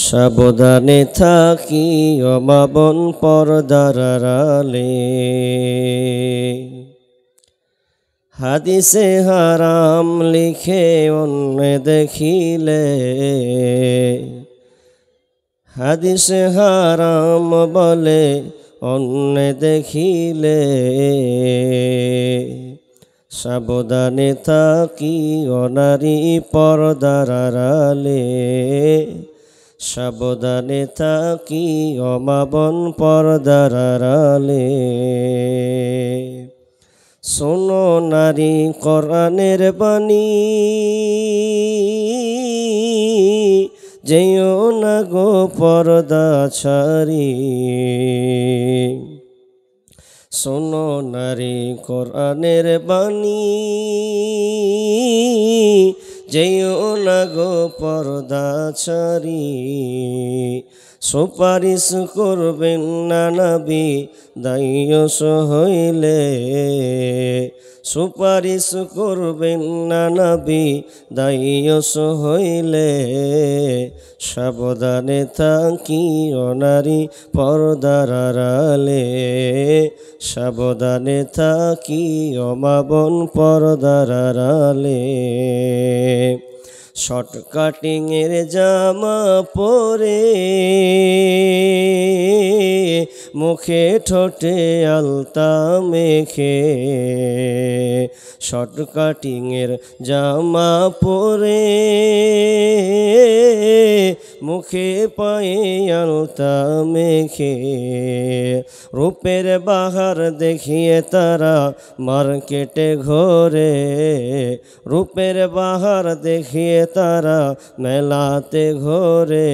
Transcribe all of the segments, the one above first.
সাবধানে থাকি ও মা বোন পর্দার আড়ালে। হাদিসে হারাম লিখে অন্য দেখিলে, হাদিসে হারাম বলে অন্য দেখিলে। সাবধানে থাকি ও নারী পর্দার আড়ালে। সাবধানে থাকি ও মা বোন পর্দার আড়ালে। শোনো নারী কোরআনের বাণী, যেও না গো পর্দা ছাড়ি। শোনো নারী কোরআনের বাণী, যেও না গো পর্দা ছাড়ি। সুপারিশ করবেন না নবী দায়ুস হইলে, সুপারিশ করবেন না নবী দায়ুস হইলে। সাবধানে থাকি ও নারী পর্দার আড়ালে। সাবধানে থাকি ও মা বোন পর্দার আড়ালে। শর্ট কাটিংয়ের জামা পরে মুখে ঠোঁটে আলতা মেখে, শর্ট কাটিংয়ের জামা পরে মুখে পায়ে আলতা মেখে। রূপের বাহার দেখিয়ে তারা মার্কেটে ঘোরে, রূপের বাহার দেখিয়ে তারা মেলাতে ঘোরে।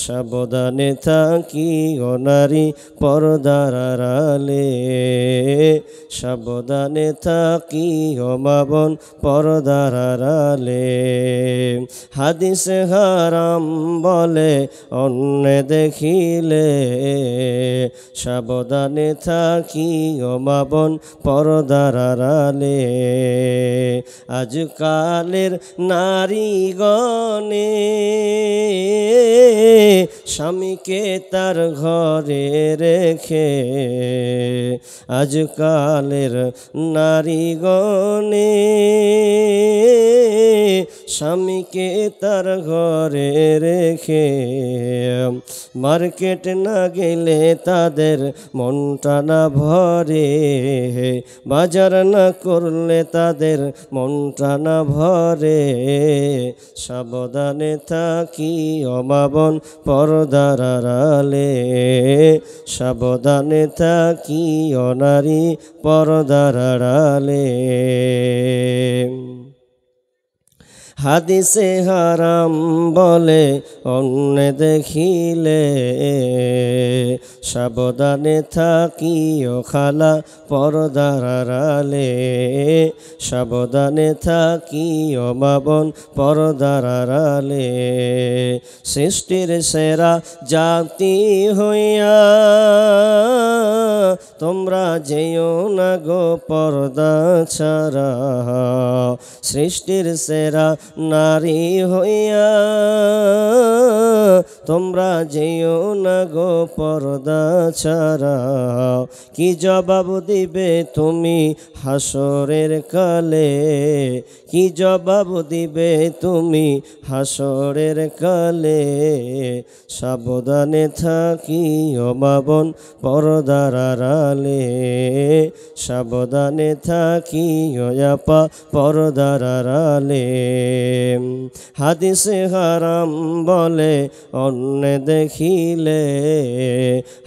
সাবধানে থাকি ও নারী পর্দার আড়ালে। সাবধানে থাকি ও মা বোন পর্দার আড়ালে। হাদিসে হারাম বলে অন্য দেখিলে, সাবধানে থাকি ও মা বোন পর্দার আড়ালে। আজকালের নারীগণে স্বামীকে তার ঘরে রেখে, আজকালের নারীগণে স্বামীকে তার ঘরে রেখে। মার্কেট না গেলে তাদের মনটা না ভরে, বাজার না করলে তাদের মনটা না ভরে। সাবধানে থাকি ও মা বোন পর্দার আড়ালে। সাবধানে থাকি ও নারী পর্দার আড়ালে। হাদিসে হারাম বলে অন্য দেখিলে, সাবধানে থাকি ও খালা পর্দার আড়ালে। সাবধানে থাকি ও মা বোন পর্দার আড়ালে। সৃষ্টির সেরা জাতি হইয়া তোমরা যেও না গো পর্দা ছাড়া। সৃষ্টির সেরা নারী হইয়া তোমরা যেও না গো পর্দা ছাড়া। কি জবাব দিবে তুমি হাসরের কালে, কি জবাব দিবে তুমি হাসরের কালে। সাবধানে থাকি ও মা বোন পর্দার আড়ালে। সাবধানে থাকি ও আপা পর্দার আড়ালে। হাদিসে হারাম বলে অন্য দেখিলে,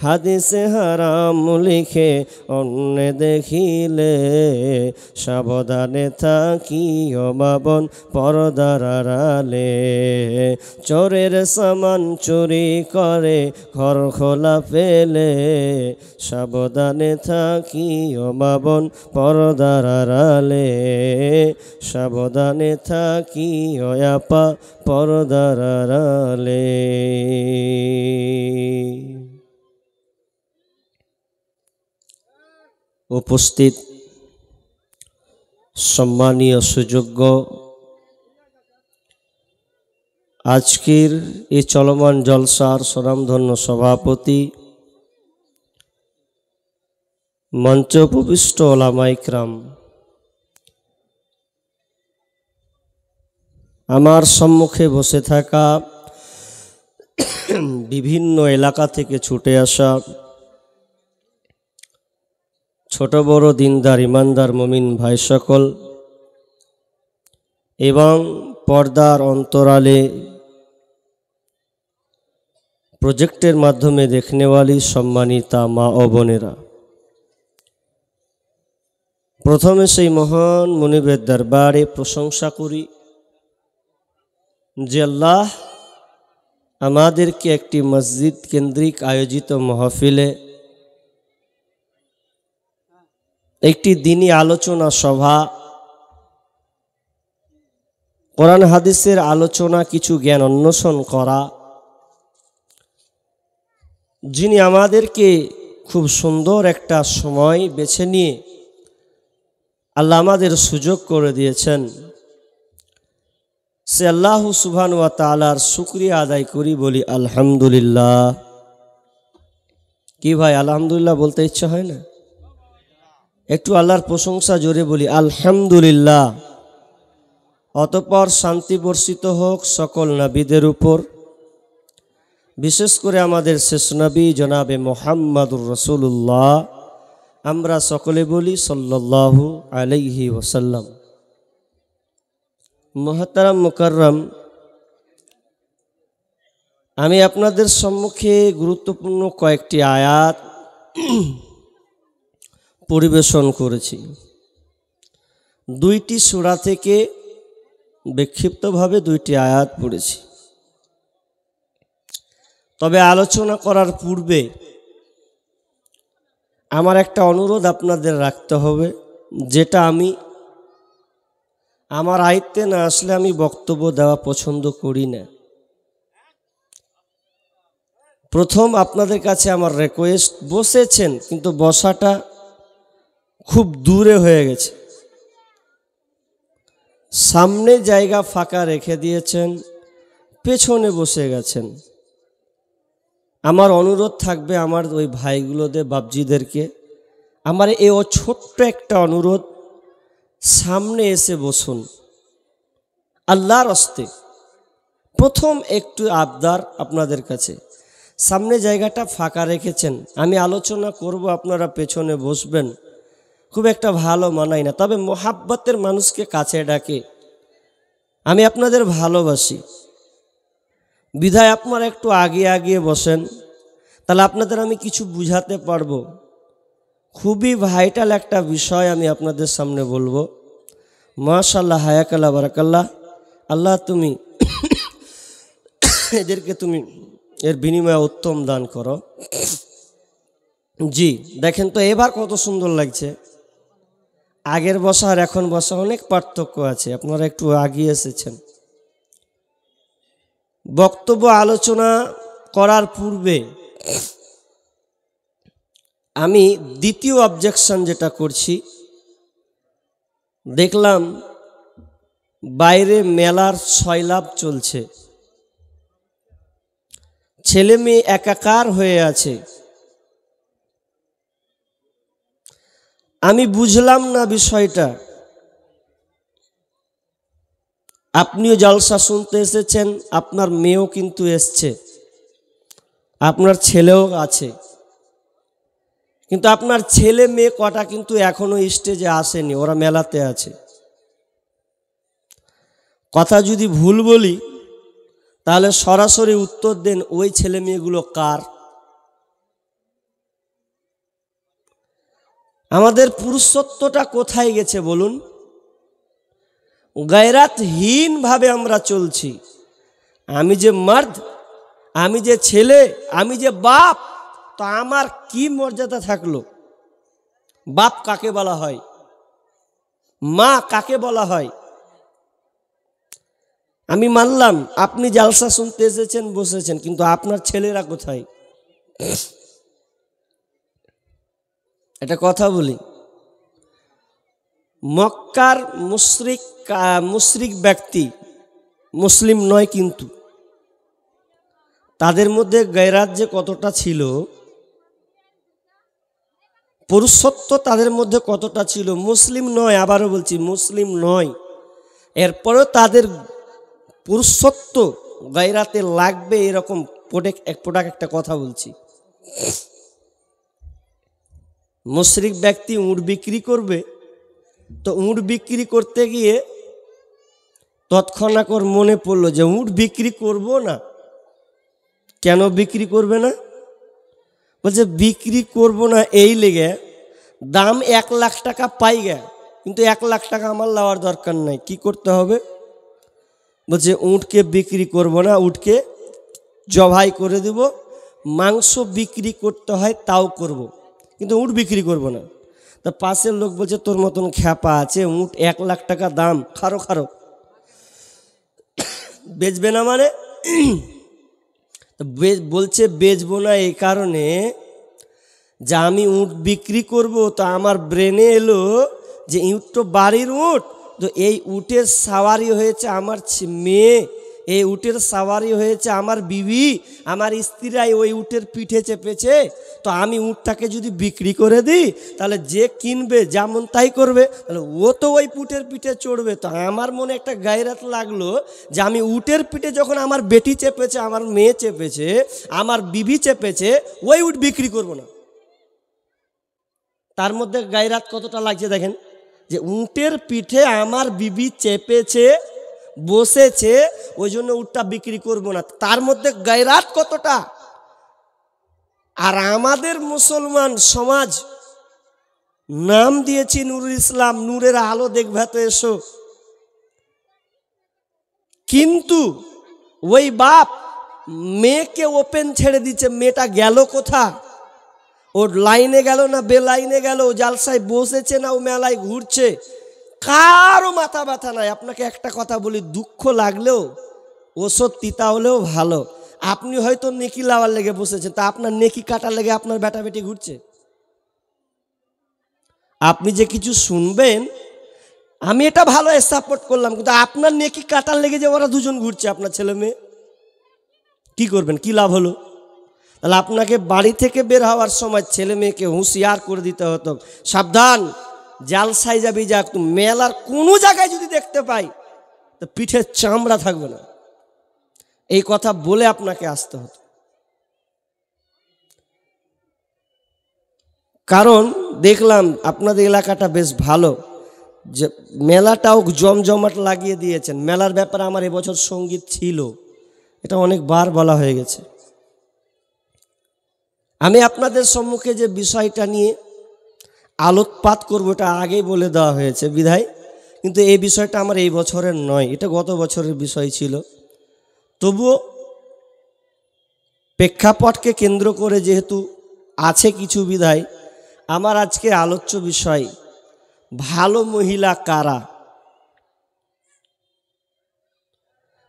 হাদিসে হারাম লিখে অন্য দেখিলে। সাবধানে থাকি ও মা বোন পর্দার আড়ালে। চোরের সামান চুরি করে ঘর খোলা পেলে, সাবধানে থাকি ও মা বোন পর্দার আড়ালে। সাবধানে থাকি ও আপা পর্দার আড়ালে। উপস্থিত সম্মানীয় সুযোগ্য আজকের এই চলমান জলসার স্বনামধন্য সভাপতি, মঞ্চ উপবিষ্ট ওলামায়ে কেরাম, আমার সম্মুখে বসে থাকা বিভিন্ন এলাকা থেকে ছুটে আসা ছোট বড় দিনদার ইমানদার মুমিন ভাই সকল এবং পর্দার অন্তরালে প্রজেক্টের মাধ্যমে দেখনেওয়ালি সম্মানিতা মা ও বোনেরা, প্রথমে সেই মহান মুনিবের দরবারে প্রশংসা করি যে আল্লাহ আমাদেরকে একটি মসজিদ কেন্দ্রিক আয়োজিত মাহফিলে একটি দিনী আলোচনা সভা, কোরআন হাদিসের আলোচনা, কিছু জ্ঞান অন্বেষণ করা, যিনি আমাদেরকে খুব সুন্দর একটা সময় বেছে নিয়ে আল্লাহ আমাদের সুযোগ করে দিয়েছেন, সে আল্লাহ সুবহানাহু ওয়া তাআলার শুকরিয়া আদায় করি, বলি আলহামদুলিল্লাহ। কি ভাই, আলহামদুলিল্লাহ বলতে ইচ্ছা হয় না? একটু আল্লাহর প্রশংসা জোরে বলি আলহামদুলিল্লাহ। অতঃপর শান্তি বর্ষিত হোক সকল নবীদের উপর, বিশেষ করে আমাদের শেষ নবী জনাবে মুহাম্মাদুর রাসূলুল্লাহ, আমরা সকলে বলি সাল্লাল্লাহু আলাইহি ওয়াসাল্লাম। মুহতারাম মুকাররম, আমি আপনাদের সম্মুখে গুরুত্বপূর্ণ কয়েকটি আয়াত পরিবেশন করেছি। দুইটি সূরা থেকে বিক্ষিপ্তভাবে দুইটি আয়াত পড়েছি। তবে আলোচনা করার পূর্বে আমার একটা অনুরোধ আপনাদের রাখতে হবে, যেটা আমি আমার আয়ত্তে না আসলে আমি বক্তব্য দেওয়া পছন্দ করি না। প্রথম আপনাদের কাছে আমার রিকোয়েস্ট, বসেছেন কিন্তু বসাটা খুব দূরে হয়ে গেছে, সামনে জায়গা ফাঁকা রেখে দিয়েছেন, পেছনে বসে গেছেন। আমার অনুরোধ থাকবে আমার ওই ভাইগুলোদের, বাপজিদেরকে আমার এই ছোট্ট একটা অনুরোধ, সামনে এসে বসুন আল্লাহর হস্তে। প্রথম একটু আবদার আপনাদের কাছে, সামনে জায়গাটা ফাঁকা রেখেছেন, আমি আলোচনা করব, আপনারা পেছনে বসবেন, খুব একটা ভালো মানায় না। তবে মোহাব্বতের মানুষকে কাছে ডাকে, আমি আপনাদের ভালোবাসি বিধায় আপনারা একটু আগিয়ে বসেন, তাহলে আপনাদের আমি কিছু বুঝাতে পারবো। খুবই ভাইটাল একটা বিষয় আমি আপনাদের সামনে বলবো। মাশাআল্লাহ, হায়াকাল্লাহ, বারাকাল্লাহ। আল্লাহ তুমি এদেরকে তুমি এর বিনিময়ে উত্তম দান করো। জি দেখেন তো এবার কত সুন্দর লাগছে। আগের বসা আর এখন বসা অনেক পার্থক্য আছে, আপনারা একটু আগিয়ে এসেছেন। বক্তব্য আলোচনা করার পূর্বে আমি দ্বিতীয় অবজেকশন যেটা করছি, দেখলাম বাইরে মেলার সয়লাব চলছে, ছেলে মেয়ে একাকার হয়ে আছে। আমি বুঝলাম না বিষয়টা। আপনিও জলসা শুনতে এসেছেন, আপনার মেয়েও কিন্তু এসছে, আপনার ছেলেও আছে, কিন্তু আপনার ছেলে মেয়ে কটা কিন্তু এখনো স্টেজে আসেনি, ওরা মেলাতে আছে। কথা যদি ভুল বলি তাহলে সরাসরি উত্তর দেন, ওই ছেলে মেয়েগুলো কার? আমাদের পুরুষত্বটা কোথায় গেছে বলুন? গায়রাতহীন ভাবে আমরা চলছি। আমি যে মার্দ, আমি যে ছেলে, আমি যে বাপ, তো আমার কি মর্যাদা থাকলো? বাপ কাকে বলা হয়? মা কাকে বলা হয়? আমি মানলাম আপনি জালসা শুনতে এসেছেন, বসেছেন, কিন্তু আপনার ছেলেরা কোথায়? এটা কথা বলি। মক্কার মুশরিক ব্যক্তি, মুসলিম নয় কিন্তু তাদের মধ্যে গায়রাত যে কতটা ছিল, পুরুষত্ব তাদের মধ্যে কতটা ছিল। মুসলিম নয়, আবারও বলছি মুসলিম নয়, এরপরেও তাদের পুরুষত্ব গায়রাতে লাগবে, এরকম প্রোডাক্ট একটা কথা বলছি। মুশরিক ব্যক্তি উট বিক্রি করবে, তো উট বিক্রি করতে গিয়ে তৎক্ষণাৎ ওর মনে পড়লো যে উট বিক্রি করব না। কেন বিক্রি করবে না? বলছে বিক্রি করব না এই লেগে, দাম 1 লাখ টাকা পাই গে, কিন্তু 1 লাখ টাকা আমার লওয়ার দরকার নাই। কি করতে হবে? বলছে উটকে বিক্রি করব না, উটকে জবাই করে দেব, মাংস বিক্রি করতে হয় তাও করব, কিন্তু উট বিক্রি করব না। তা পাশের লোক বলছে তোর মতন খ্যাপা আছে, উট 1 লাখ টাকা দাম, খারো খারো, বেচবে না মানে? বলছে বেচবো না এই কারণে যে আমি উট বিক্রি করব, তো আমার ব্রেনে এলো যে উট তো বাড়ির উট, তো এই উটের সাওয়ারি হয়েছে আমার মেয়ে, এই উটের সাওয়ারি হয়েছে আমার বিবি, আমার স্ত্রীরাই ওই উটের পিঠে চেপেছে, তো আমি উটটাকে যদি বিক্রি করে দিই তাহলে যে কিনবে যেমন তাই করবে, তাহলে ও তো ওই উটের পিঠে চড়বে। তো আমার মনে একটা গায়রাত লাগলো যে আমি উটের পিঠে যখন আমার বেটি চেপেছে, আমার মেয়ে চেপেছে, আমার বিবি চেপেছে, ওই উট বিক্রি করব না। তার মধ্যে গায়রাত কতটা লাগছে দেখেন, যে উটের পিঠে আমার বিবি চেপেছে, বসেছে, ওই জন্য উটটা বিক্রি করব না। তার মধ্যে গায়রাত কতটা। আর আমাদের মুসলমান সমাজ নাম দিয়েছি নুরুল ইসলাম, নূরের আলো দেখবে তো এসো, কিন্তু ওই বাপ মেয়েকে ওপেন ছেড়ে দিচ্ছে, মেয়েটা গেল কোথা? ওর লাইনে গেল না বেলাইনে গেল, ও জালসায় বসেছে না ও মেলায় ঘুরছে, কারো মাথা ব্যথা নাই। আপনাকে একটা কথা বলি, দুঃখ লাগলেও ওষুধ তিতা হলেও ভালো। আপনি হয়তো নেকি লাওয়ার লেগে বসেছেন, তা আপনার নেকি কাটার লেগে আপনার বেটা বেটি ঘুরছে। আপনি যে কিছু শুনবেন, আমি এটা ভালো সাপোর্ট করলাম, কিন্তু আপনার নেকি কাটার লেগে যে ওরা দুজন ঘুরছে, আপনার ছেলে মেয়ে, কি করবেন? কি লাভ হলো? তাহলে আপনাকে বাড়ি থেকে বের হওয়ার সময় ছেলে মেয়েকে হুঁশিয়ার করে দিতে হতো, সাবধান, জালসায় যাবি, যাক মেলার কোনো জায়গায় যদি দেখতে পাই তো পিঠের চামড়া থাকবে না, এই কথা বলে আপনাকে আসতে হতো। কারণ দেখলাম আপনাদের এলাকাটা বেশ ভালো, যে মেলাটাও জমজমাট লাগিয়ে দিয়েছেন। মেলার ব্যাপারে আমার এবছর সঙ্গীত ছিল, এটা অনেকবার বলা হয়ে গেছে। আমি আপনাদের সম্মুখে যে বিষয়টা নিয়ে আলোকপাত করব, এটা আগেই বলে দেওয়া হয়েছে বিধায়, কিন্তু এই বিষয়টা আমার এই বছরের নয়, এটা গত বছরের বিষয় ছিল। তবুও প্রেক্ষাপটকে কেন্দ্র করে যেহেতু আছে কিছু বিধায়, আমার আজকে আলোচ্য বিষয় ভালো মহিলা কারা।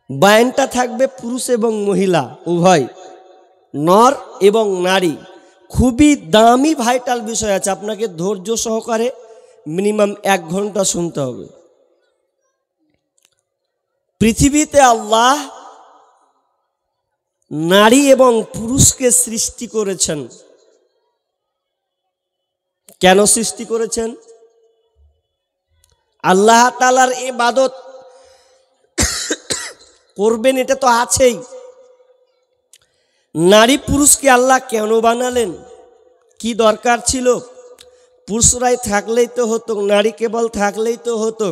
বয়ানটা থাকবে পুরুষ এবং মহিলা উভয়, নর এবং নারী। খুবই দামি ভাইটাল বিষয় আছে, আপনাকে ধৈর্য সহকারে মিনিমাম 1 ঘন্টা শুনতে হবে। পৃথিবীতে আল্লাহ নারী এবং পুরুষকে সৃষ্টি করেছেন। কেন সৃষ্টি করেছেন? আল্লাহ তাআলার ইবাদত করবেন, এটা তো আছেই। নারী পুরুষকে আল্লাহ কেন বানালেন? কি দরকার ছিল? পুরুষরাই থাকলেই তো হতো, নারী কেবল থাকলেই তো হতো,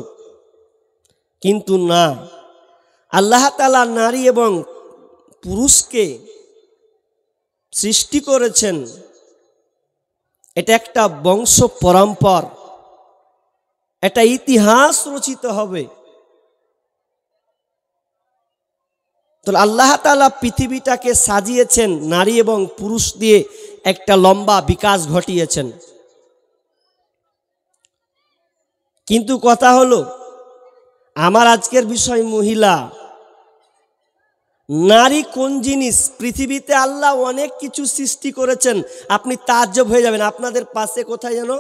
কিন্তু না, আল্লাহ তাআলা নারী এবং পুরুষকে সৃষ্টি করেছেন। এটা একটা বংশ পরম্পর, এটা ইতিহাস রচিত হবে। তো আল্লাহ তাআলা পৃথিবীটাকে সাজিয়েছেন নারী এবং পুরুষ দিয়ে, একটা লম্বা বিকাশ ঘটিয়েছেন। কিন্তু কথা হলো, আমার আজকের বিষয় মহিলা। নারী কোন জিনিস? পৃথিবীতে আল্লাহ অনেক কিছু সৃষ্টি করেছেন, আপনি তাজ্জব হয়ে যাবেন। আপনাদের পাশে কোথায় যেন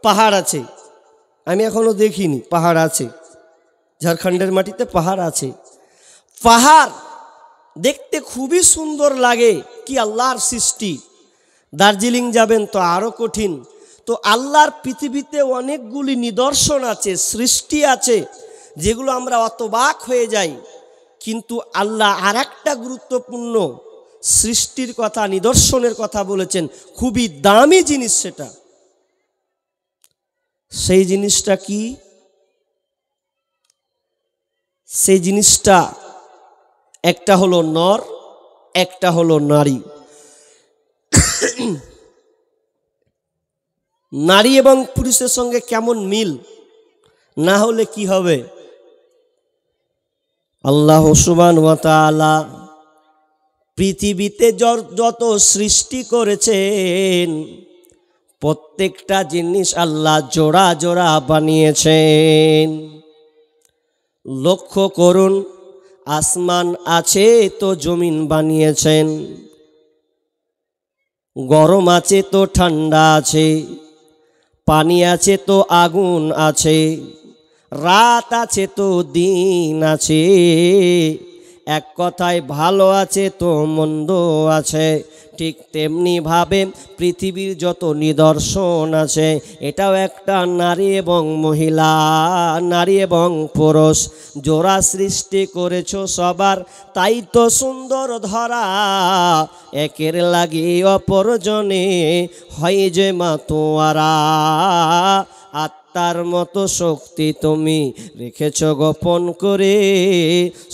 পাহাড় আছে, আমি এখনো দেখিনি, পাহাড় আছে, ঝাড়খণ্ডের মাটিতে পাহাড় আছে। পাহাড় দেখতে খুবই সুন্দর লাগে, কি আল্লাহর সৃষ্টি। দার্জিলিং যাবেন তো আরও কঠিন। তো আল্লাহর পৃথিবীতে অনেকগুলি নিদর্শন আছে, সৃষ্টি আছে, যেগুলো আমরা অতবাক হয়ে যাই। কিন্তু আল্লাহ আর একটা গুরুত্বপূর্ণ সৃষ্টির কথা, নিদর্শনের কথা বলেছেন, খুবই দামি জিনিস সেটা। সেই জিনিসটা কি? সেই জিনিসটা একটা হলো নর, একটা হলো নারী। নারী এবং পুরুষের সঙ্গে কেমন মিল, না হলে কি হবে? আল্লাহ সুবহানাহু ওয়া তাআলা পৃথিবীতে যত সৃষ্টি করেছেন প্রত্যেকটা জিনিস আল্লাহ জোড়া জোড়া বানিয়েছেন। লক্ষ্য করুন, আসমান আছে তো জমিন বানিয়েছেন, গরম আছে তো ঠান্ডা আছে, পানি আছে তো আগুন আছে, রাত আছে তো দিন আছে, এক কথায় ভালো আছে তো মন্দ আছে। ঠিক তেমনিভাবে পৃথিবীর যত নিদর্শন আছে এটাও একটা নারী এবং মহিলা, নারী এবং পুরুষ জোড়া সৃষ্টি করেছো সবার, তাই তো সুন্দর ধরা। একের লাগি অপরজনে হয় যে মাতোয়ারা, আত্মার মতো শক্তি তুমি রেখেছ গোপন করে,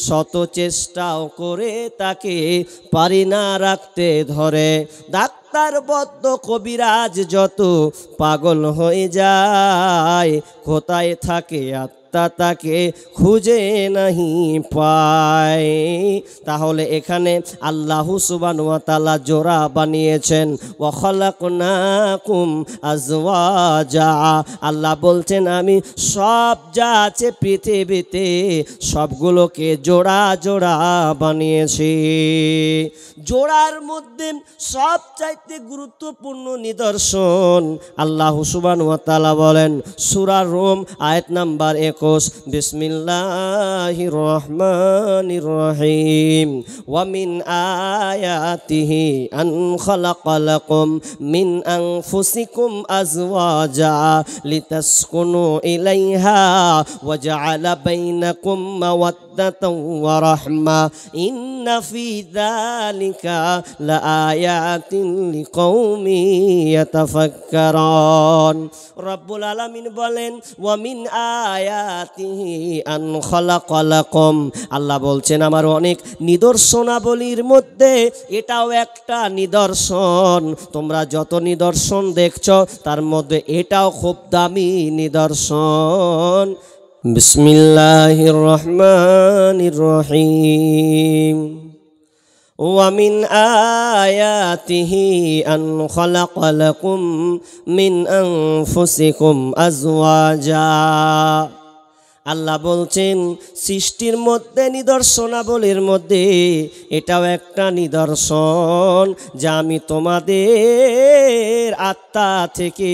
শত চেষ্টাও করে তাকে পারি না রাখতে ধরে। ডাক্তার বদ্ধ কবিরাজ যত পাগল হয়ে যায়, কোথায় থাকে আত্মা তাকে খুঁজে নাহি পায়। তাহলে এখানে আল্লাহ সুবহানাহু ওয়া তাআলা জোড়া বানিয়েছেন, ওয়া খালাকনাকুম আজওয়াজা। আল্লাহ বলছেন আমি সব যা আছে পৃথিবীতে সবগুলোকে জোড়া জোড়া বানিয়েছি। জোড়ার মধ্যে সবচাইতে গুরুত্বপূর্ণ নিদর্শন আল্লাহ সুবহানাহু ওয়া তাআলা বলেন সূরা রুম আয়াত নাম্বার 21, বিসমিল্লাহির রহমানির রহিম, ওয়া মিন আয়াতিহি আন খালাকা লাকুম মিন আনফুসিকুম আজওয়াজা লিতাসকুনু ইলাইহা ওয়া জাআলা বাইনাকুম মাওয়াদ্দাতাও ওয়া রাহমা ইন্না ফি যালিকা লাআয়াতিন লিকাউমিন ইয়াতাফাক্কারুন। রব্বুল আলামিন বলেন ওয়া মিন আয়াতিহি আন খালাকা লাকুম, আল্লাহ বলছেন আমার অনেক নিদর্শনাবলীর মধ্যে এটাও একটা নিদর্শন। তোমরা যত নিদর্শন দেখছো তার মধ্যে এটাও খুব দামি নিদর্শন। বিসমিল্লাহির রহমানির রহিম, ওয়া মিন আয়াতিহি আন খালাকা লাকুম মিন আনফুসিকুম আজওয়াজা। আল্লাহ বলছেন সৃষ্টির মধ্যে নিদর্শনাবলীর মধ্যে এটাও একটা নিদর্শন, যা আমি তোমাদের আত্মা থেকে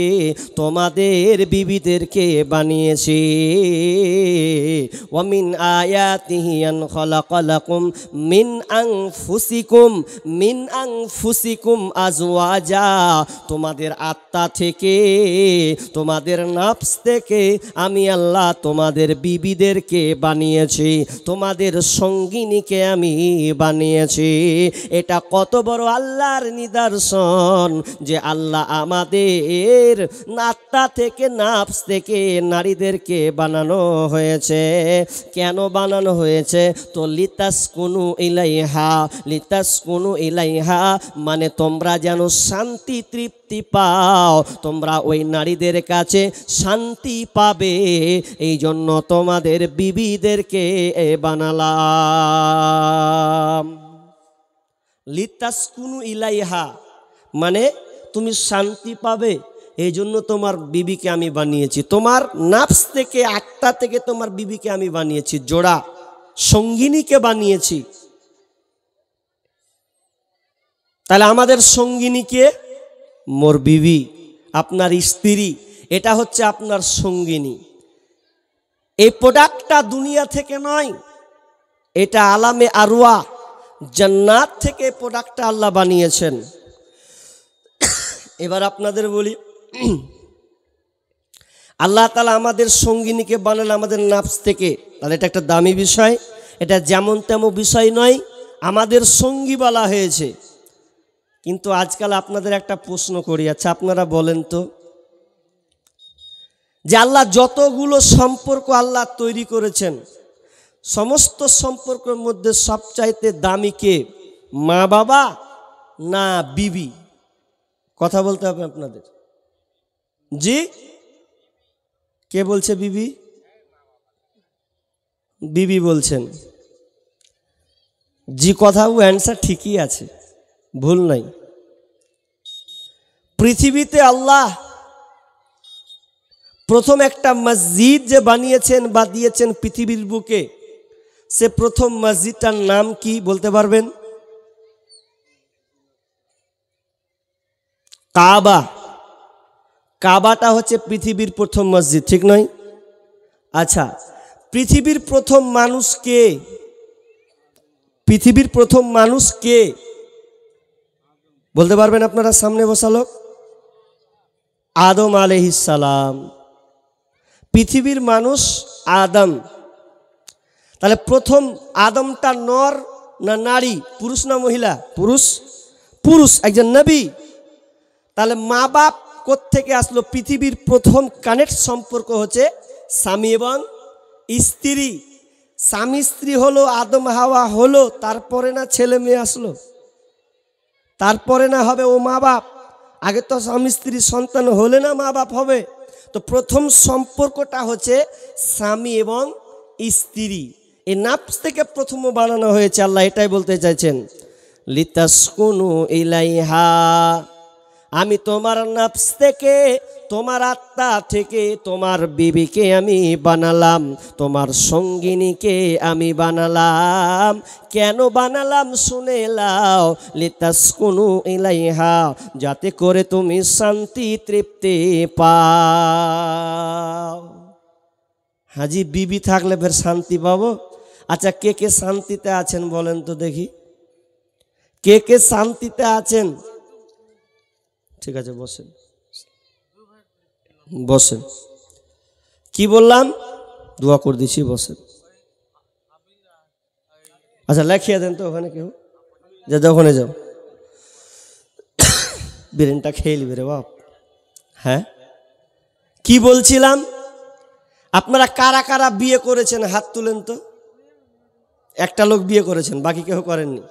তোমাদের বিবিদেরকে বানিয়েছি। ওয়া মিন আয়াতিহি আন খালাকা লাকুম মিন আনফুসিকুম আজওয়াজা, তোমাদের আত্মা থেকে, তোমাদের নফস থেকে আমি আল্লাহ তোমাদের বিবিদেরকে বানিয়েছি, তোমাদের সঙ্গিনীকে আমি বানিয়েছি। এটা কত বড় আল্লাহর নিদর্শন যে আল্লাহ আমাদের আত্মা থেকে, নফস থেকে নারীদেরকে বানানো হয়েছে। কেন বানানো হয়েছে? তো লিতাসকুনু ইলাইহা, লিতাসকুনু ইলাইহা মানে তোমরা যেন শান্তি তৃপ্তি পাও, তোমরা ওই নারীদের কাছে শান্তি পাবে, এই জন্য তোমাদের বিবিদেরকে বানালাম। লিতাসকুনু ইলাইহা মানে তুমি শান্তি পাবে, এই জন্য তোমার বিবিকে আমি বানিয়েছি। তোমার নফস থেকে, আত্মা থেকে তোমার বিবিকে আমি বানিয়েছি, জোড়া সঙ্গিনীকে বানিয়েছি। তাহলে আমাদের সঙ্গিনীকে, মোর বিবি, আপনার স্ত্রী, এটা হচ্ছে আপনার সঙ্গিনী। এই প্রোডাক্টটা দুনিয়া থেকে নয়, এটা আলামে আরওয়া, জান্নাত থেকে প্রোডাক্টটা আল্লাহ বানিয়েছেন। এবার আপনাদের বলি, আল্লাহ তাআলা আমাদের সঙ্গিনীকে বানালেন আমাদের নাফস থেকে, তাহলে এটা একটা দামি বিষয়, এটা যেমন তেমন বিষয় নয়, আমাদের সঙ্গী বলা হয়েছে। কিন্তু আজকাল আপনাদের একটা প্রশ্ন করি, আচ্ছা আপনারা বলেন তো, যে আল্লাহ যতগুলো সম্পর্ক আল্লাহ তৈরি করেছেন, সমস্ত সম্পর্কের মধ্যে সবচাইতে দামি কে? মা বাবা না বিবি? কথা বলতে হবে আপনাদের। জি, কে বলছে বিবি? বিবি বলছেন। জি, কথাও অ্যান্সার ঠিকই আছে, ভুল নাই। পৃথিবীতে আল্লাহ প্রথম একটা মসজিদ যে বানিয়েছেন বা দিয়েছেন পৃথিবীর বুকে, সে প্রথম মসজিদটার নাম কি বলতে পারবেন? কাবা। কাবাটা হচ্ছে পৃথিবীর প্রথম মসজিদ, ঠিক নয়? আচ্ছা, পৃথিবীর প্রথম মানুষ কে? পৃথিবীর প্রথম মানুষ কে বলতে পারবেন আপনারা? সামনে বসা লোক, আদম আলাইহিস সালাম। পৃথিবীর মানুষ আদম। তাহলে প্রথম আদমটা নর না নারী, পুরুষ না মহিলা? পুরুষ। পুরুষ, একজন নবী। তাহলে মা বাপ কোত্থেকে আসলো? পৃথিবীর প্রথম কানেক্ট সম্পর্ক হচ্ছে স্বামী এবং স্ত্রী। স্বামী স্ত্রী হলো, আদম হাওয়া হলো, তারপরে না ছেলে মেয়ে আসলো, তারপরে না হবে ও মা বাপ। আগে তো স্বামী স্ত্রী সন্তান হলে না মা বাপ হবে। তো প্রথম সম্পর্কটা হচ্ছে স্বামী এবং স্ত্রী। এই নাফস থেকে প্রথম বানানো হয়েছে। আল্লাহ এটাই বলতে চাইছেন, লিতাসকুনু ইলাইহা, আমি তোমার নাফস থেকে, তোমার আত্মা থেকে তোমার বিবিকে আমি বানালাম, তোমার সঙ্গিনীকে আমি বানালাম। কেন বানালাম শুনে লাও, লিতাসকুনু ইলাইহা, যাতে করে তুমি শান্তি তৃপ্তি পাও। হাজি, বিবি থাকলে ফের শান্তি পাবো? আচ্ছা, কে কে শান্তিতে আছেন বলেন তো দেখি, কে কে শান্তিতে আছেন? ঠিক আছে, বসেন বসেন। কি বললাম? দোয়া করে দিচ্ছি, বসেন। আচ্ছা, লেখিয়ে দেন তো ওখানে কেউ, যা ওখানে যাও, বিরিয়ানিটা খেয়ে নিবে রে বাপ। হ্যাঁ, কি বলছিলাম? আপনারা কারা কারা বিয়ে করেছেন হাত তুলেন তো। একটা লোক বিয়ে করেছেন, বাকি কেউ করেননি।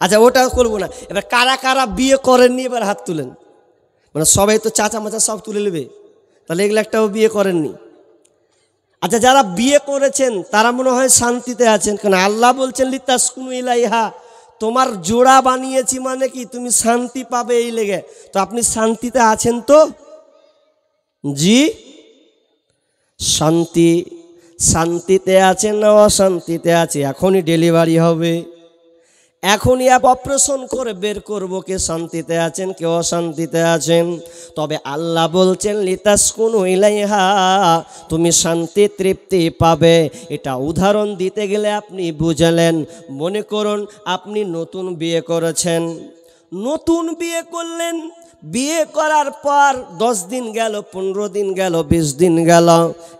আচ্ছা, ওটা করবো না। এবার কারা কারা বিয়ে করেননি এবার হাত তুলেন। মানে সবাই তো চাচা মাচা সব তুলে নেবে, তাহলে এগুলো একটাও বিয়ে করেননি। আচ্ছা, যারা বিয়ে করেছেন তারা মনে হয় শান্তিতে আছেন, কারণ আল্লাহ বলছেন লিতাসকুনু ইলাইহা, তোমার জোড়া বানিয়েছি মানে কি তুমি শান্তি পাবে এই লেগে। তো আপনি শান্তিতে আছেন তো? জি, শান্তিতে আছেন না অশান্তিতে আছে? এখনই ডেলিভারি হবে, এখনই অপারেশন করে বের করবো কে শান্তিতে আছেন কে অশান্তিতে আছেন। তবে আল্লাহ বলছেন লিতাসকুনু ইলাইহা, তুমি শান্তি তৃপ্তি পাবে। এটা উদাহরণ দিতে গেলে আপনি বুঝলেন, মনে করুন আপনি নতুন বিয়ে করেছেন, নতুন বিয়ে করলেন, বিয়ে করার পর 10 দিন গেল, 15 দিন গেল, 20 দিন গেল,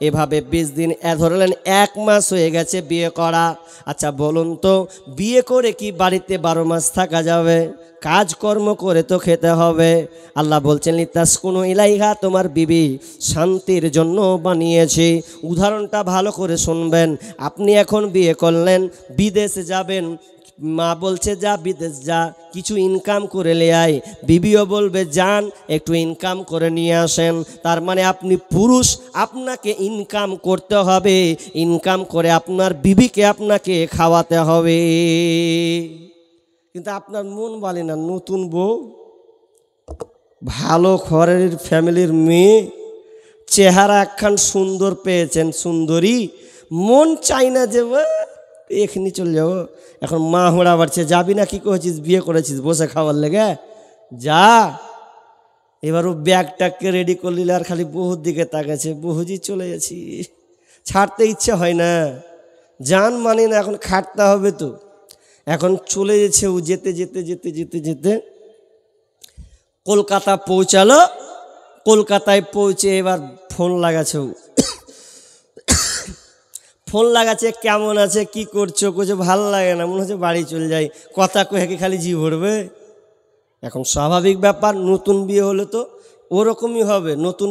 এভাবে 20 দিন ধরলেন 1 মাস হয়ে গেছে বিয়ে করা। আচ্ছা বলুন তো, বিয়ে করে কি বাড়িতে 12 মাস থাকা যাবে? কাজকর্ম করে তো খেতে হবে। আল্লাহ বলছেন লিতাসকুনু ইলাইহা, তোমার বিবি শান্তির জন্য বানিয়েছি। উদাহরণটা ভালো করে শুনবেন। আপনি এখন বিয়ে করলেন, বিদেশে যাবেন, মা বলছে যা বিদেশ যা, কিছু ইনকাম করে নিয়ে আয়। বিবিও বলবে যান একটু ইনকাম করে নিয়ে আসেন। তার মানে আপনি পুরুষ, আপনাকে ইনকাম করতে হবে, ইনকাম করে আপনার বিবিকে আপনাকে খাওয়াতে হবে। কিন্তু আপনার মন বলে না, নতুন বউ, ভালো ঘরের ফ্যামিলির মেয়ে, চেহারা একখান সুন্দর পেয়েছেন, সুন্দরী, মন চাই না যে এখনই চলে যাবো, এখন মা হোড়া বাড়ছে, যাবি না কি করেছিস, বিয়ে করেছিস বসে খাওয়ার লেগে, যা। এবার ও ব্যাগটাকে রেডি করে নিলে আর খালি বহুর দিকে তাকাচ্ছে, বহুজি চলে যাচ্ছি, ছাড়তে ইচ্ছে হয় না, জান মানি না, এখন খাটতে হবে তো। এখন চলে যেছে ও, যেতে যেতে যেতে যেতে যেতে কলকাতা পৌঁছালো। কলকাতায় পৌঁছে এবার ফোন লাগাচ্ছে ও, ফোন লাগাচ্ছে, কেমন আছে, কি করছো? করছে ভালো লাগে না, মনে হচ্ছে বাড়ি চলে যাই। কথা কয়ে কি খালি জি ভরবে? এখন স্বাভাবিক ব্যাপার, নতুন বিয়ে হলে তো ওরকমই হবে, নতুন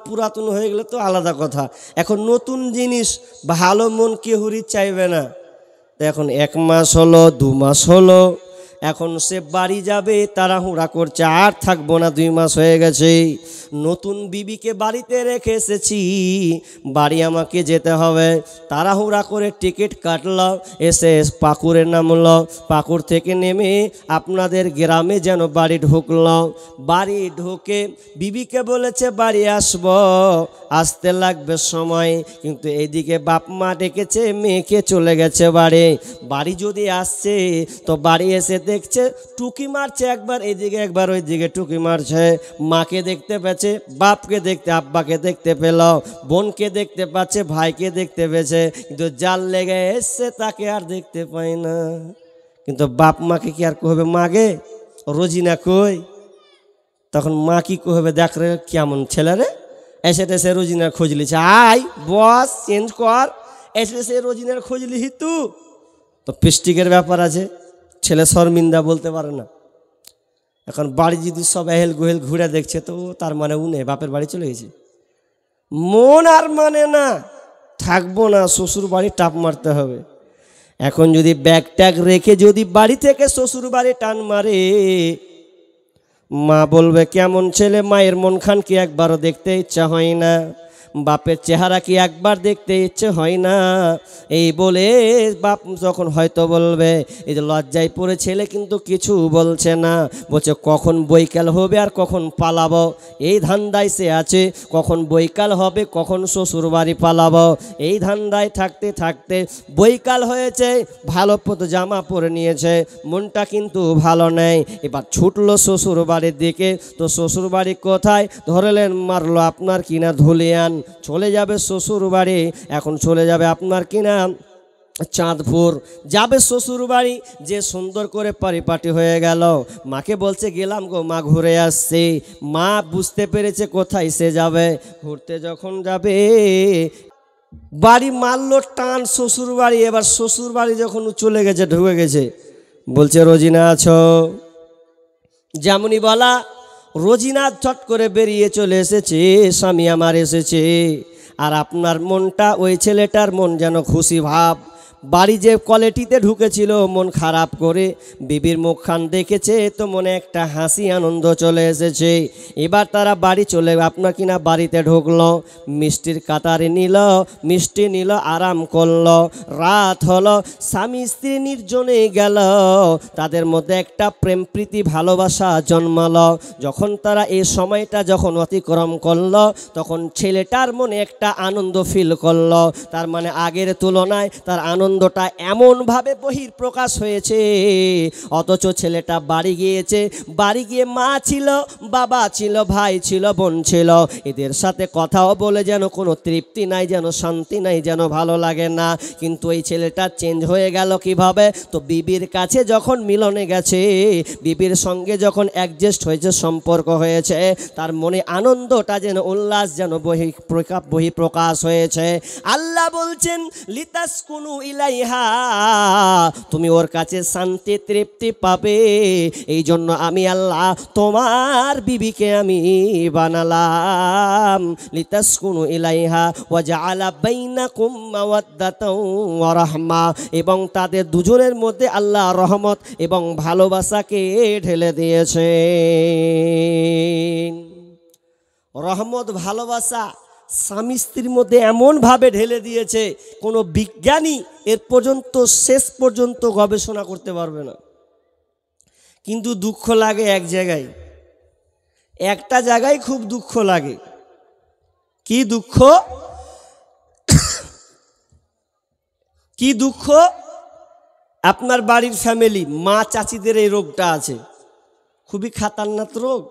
পুরাতন হয়ে গেলে তো আলাদা কথা। এখন নতুন জিনিস, ভালো মন কেহুরি চাইবে না। তো এখন 1 মাস হলো, 2 মাস হলো, এখন সে বাড়ি যাবে, তাড়াহুড়া করছে, আর থাকবো না, 2 মাস হয়ে গেছে। নতুন বিবিকে বাড়িতে রেখে এসেছি, বাড়ি আমাকে যেতে হবে। তাড়াহুড়া করে টিকিট কাটলো, এসে পাকুড়ে নামলো। পাকুড় থেকে নেমে আপনাদের গ্রামে যেন বাড়ি ঢুকলো। বাড়ি ঢুকে বিবিকে বলেছে বাড়ি আসবো, আসতে লাগবে সময়। কিন্তু এইদিকে বাপ মা ডেকেছে, মেয়েকে চলে গেছে বাড়ি। বাড়ি যদি আসছে তো বাড়ি এসে দেখছে টুকি মারছে, একবার এইদিকে একবার ওইদিকে টুকি মারছে। মাকে দেখতে পেয়েছে, বাপকে দেখতে, আব্বাকে দেখতে পেল, বোনকে দেখতে পাচ্ছে, ভাইকে দেখতে পেয়েছে, কিন্তু জাল লেগে এসছে তাকে আর দেখতে পায় না। কিন্তু বাপ মাকে কি আর কহবে মাগে রোজিনা কই? তখন মা কি কহবে, দেখ রে কেমন ছেলে রে, এসে টেসে রোজিনার খোঁজ লিছে, আয় বস চেঞ্জ কর, এসে সে রোজিনার খোঁজ লিহি তু। তো পিস্টিকের ব্যাপার আছে, ছেলে শর্মিন্দা বলতে পারে না। এখন বাড়ি যদি সব এহেল গোহেল ঘুরে দেখছে, তো তার মানে উনে বাপের বাড়ি চলে গেছে। মন আর মানে না, থাকবো না, শ্বশুর বাড়ি টাপ মারতে হবে। এখন যদি ব্যাগ ট্যাগ রেখে যদি বাড়ি থেকে শ্বশুর বাড়ি টান মারে, মা বলবে কেমন ছেলে, মায়ের মন খান কি একবারও দেখতে ইচ্ছা হয় না, বাপের চেহারা কি একবার দেখতে ইচ্ছে হয় না। এই বলে বাপ যখন হয়তো বলবে, এই যে লজ্জায় পড়ে ছেলে কিন্তু কিছু বলছে না, বলছে কখন বৈকাল হবে আর কখন পালাবো, এই ধান্দায় সে আছে। কখন বৈকাল হবে, কখন শ্বশুর বাড়ি পালাবো, এই ধান্দায় থাকতে থাকতে বৈকাল হয়েছে। ভালো জামা পরে নিয়েছে, মনটা কিন্তু ভালো নেই। এবার ছুটলো শ্বশুর বাড়ির দিকে। তো শ্বশুর বাড়ি কোথায় ধরলেন, মারলো আপনার কিনা ধুলিয়ান। চলে যাবে শ্বশুর বাড়ি, এখন চলে যাবে আপনার কিনা চাঁদপুর, যাবে শ্বশুর বাড়ি। যে সুন্দর করে পরিপাটি হয়ে গেল, মাকে বলছে গেলাম গো মা, ঘুরে আসছে। মা বুঝতে পেরেছে কোথায় সে যাবে, ঘুরতে যখন যাবে বাড়ি মারলো টান শ্বশুর বাড়ি। এবার শ্বশুর বাড়ি যখন চলে গেছে, ঢুকে গেছে, বলছে রোজিনা আছো? যেমনই বলা রোজিনা চট করে বেরিয়ে চলে এসেছে, স্বামী আমার এসেছে। আর আপনার মনটা, ওই ছেলেটার মন যেন খুশি ভাব। বাড়ি যে কোয়ালিটিতে ঢুকেছিল মন খারাপ করে, বিবির মুখখান দেখেছে তো মনে একটা হাসি আনন্দ চলে এসেছে। এবার তারা বাড়ি চলে আপনার কিনা বাড়িতে ঢুকলো, মিষ্টির কাতারে নিল, মিষ্টি নিল, আরাম করলো। রাত হলো, স্বামী স্ত্রী নির্জনে গেল, তাদের মধ্যে একটা প্রেম প্রীতি ভালোবাসা জন্মালো। যখন তারা এই সময়টা যখন অতিক্রম করলো, তখন ছেলেটার মনে একটা আনন্দ ফিল করলো। তার মানে আগের তুলনায় তার আনন্দটা এমনভাবে বহিঃপ্রকাশ হয়েছে। অথচ ছেলেটা বাড়ি গিয়েছে, বাড়ি গিয়ে মা ছিল, বাবা ছিল, ভাই ছিল, বোন ছিল, এদের সাথে কথাও বলে যেন কোনো তৃপ্তি নাই, যেন শান্তি নাই, যেন ভালো লাগে না। কিন্তু এই ছেলেটা চেঞ্জ হয়ে গেল কিভাবে? তো বিবির কাছে যখন মিলনে গেছে, বিবির সঙ্গে যখন অ্যাডজাস্ট হয়েছে, সম্পর্ক হয়েছে, তার মনে আনন্দটা যেন উল্লাস যেন বহিঃপ্রকাশ হয়েছে। আল্লাহ বলছেন লিতাসকুনু ইলাইহা, তুমি ওর কাছে শান্তি তৃপ্তি পাবে। এই জন্য আমি আল্লাহ তোমার বিবিকে আমি বানালাম। লিতাসকুনু ইলাইহা ওয়া জাআলা বাইনাকুম মাওয়াদ্দাতাও ওয়া রাহমা, এবং তাদের দুজনের মধ্যে আল্লাহ রহমত এবং ভালোবাসাকে ঢেলে দিয়েছে। রহমত ভালোবাসা স্বামী স্ত্রীর মধ্যে এমনভাবে ঢেলে দিয়েছে, কোনো বিজ্ঞানী এর পর্যন্ত শেষ পর্যন্ত গবেষণা করতে পারবে না। কিন্তু দুঃখ লাগে এক জায়গায়, একটা জায়গায় খুব দুঃখ লাগে। কি দুঃখ? কি দুঃখ? আপনার বাড়ির ফ্যামিলি, মা চাচিদের এই রোগটা আছে, খুবই খাতারনাক রোগ।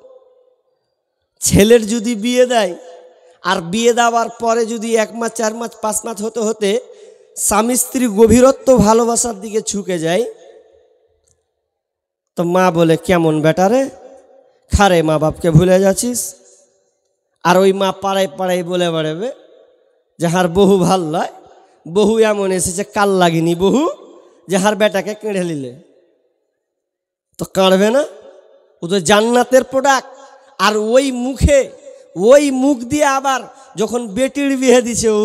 ছেলের যদি বিয়ে দেয়, আর বিয়ে দেওয়ার পরে যদি 1 মাস 4 মাস 5 মাস হতে হতে স্বামী স্ত্রী গভীরত্ব ভালোবাসার দিকে ঝুঁকে যায়, তো মা বলে কেমন বেটা রে, খারে মা বাপকে ভুলে যাচ্ছিস। আর ওই মা পাড়ায় পাড়ায় বলে বেড়াবে যে হার বহু ভাল লয়, বহু এমন এসেছে কাল লাগিনি বহু, যে হার বেটাকে কেড়ে নিলে। তো কাঁড়বে না? ও তো জান্নাতের প্রোডাক্ট। আর ওই মুখে, ওই মুখ দিয়ে আবার যখন বেটির বিয়ে দিছে ও,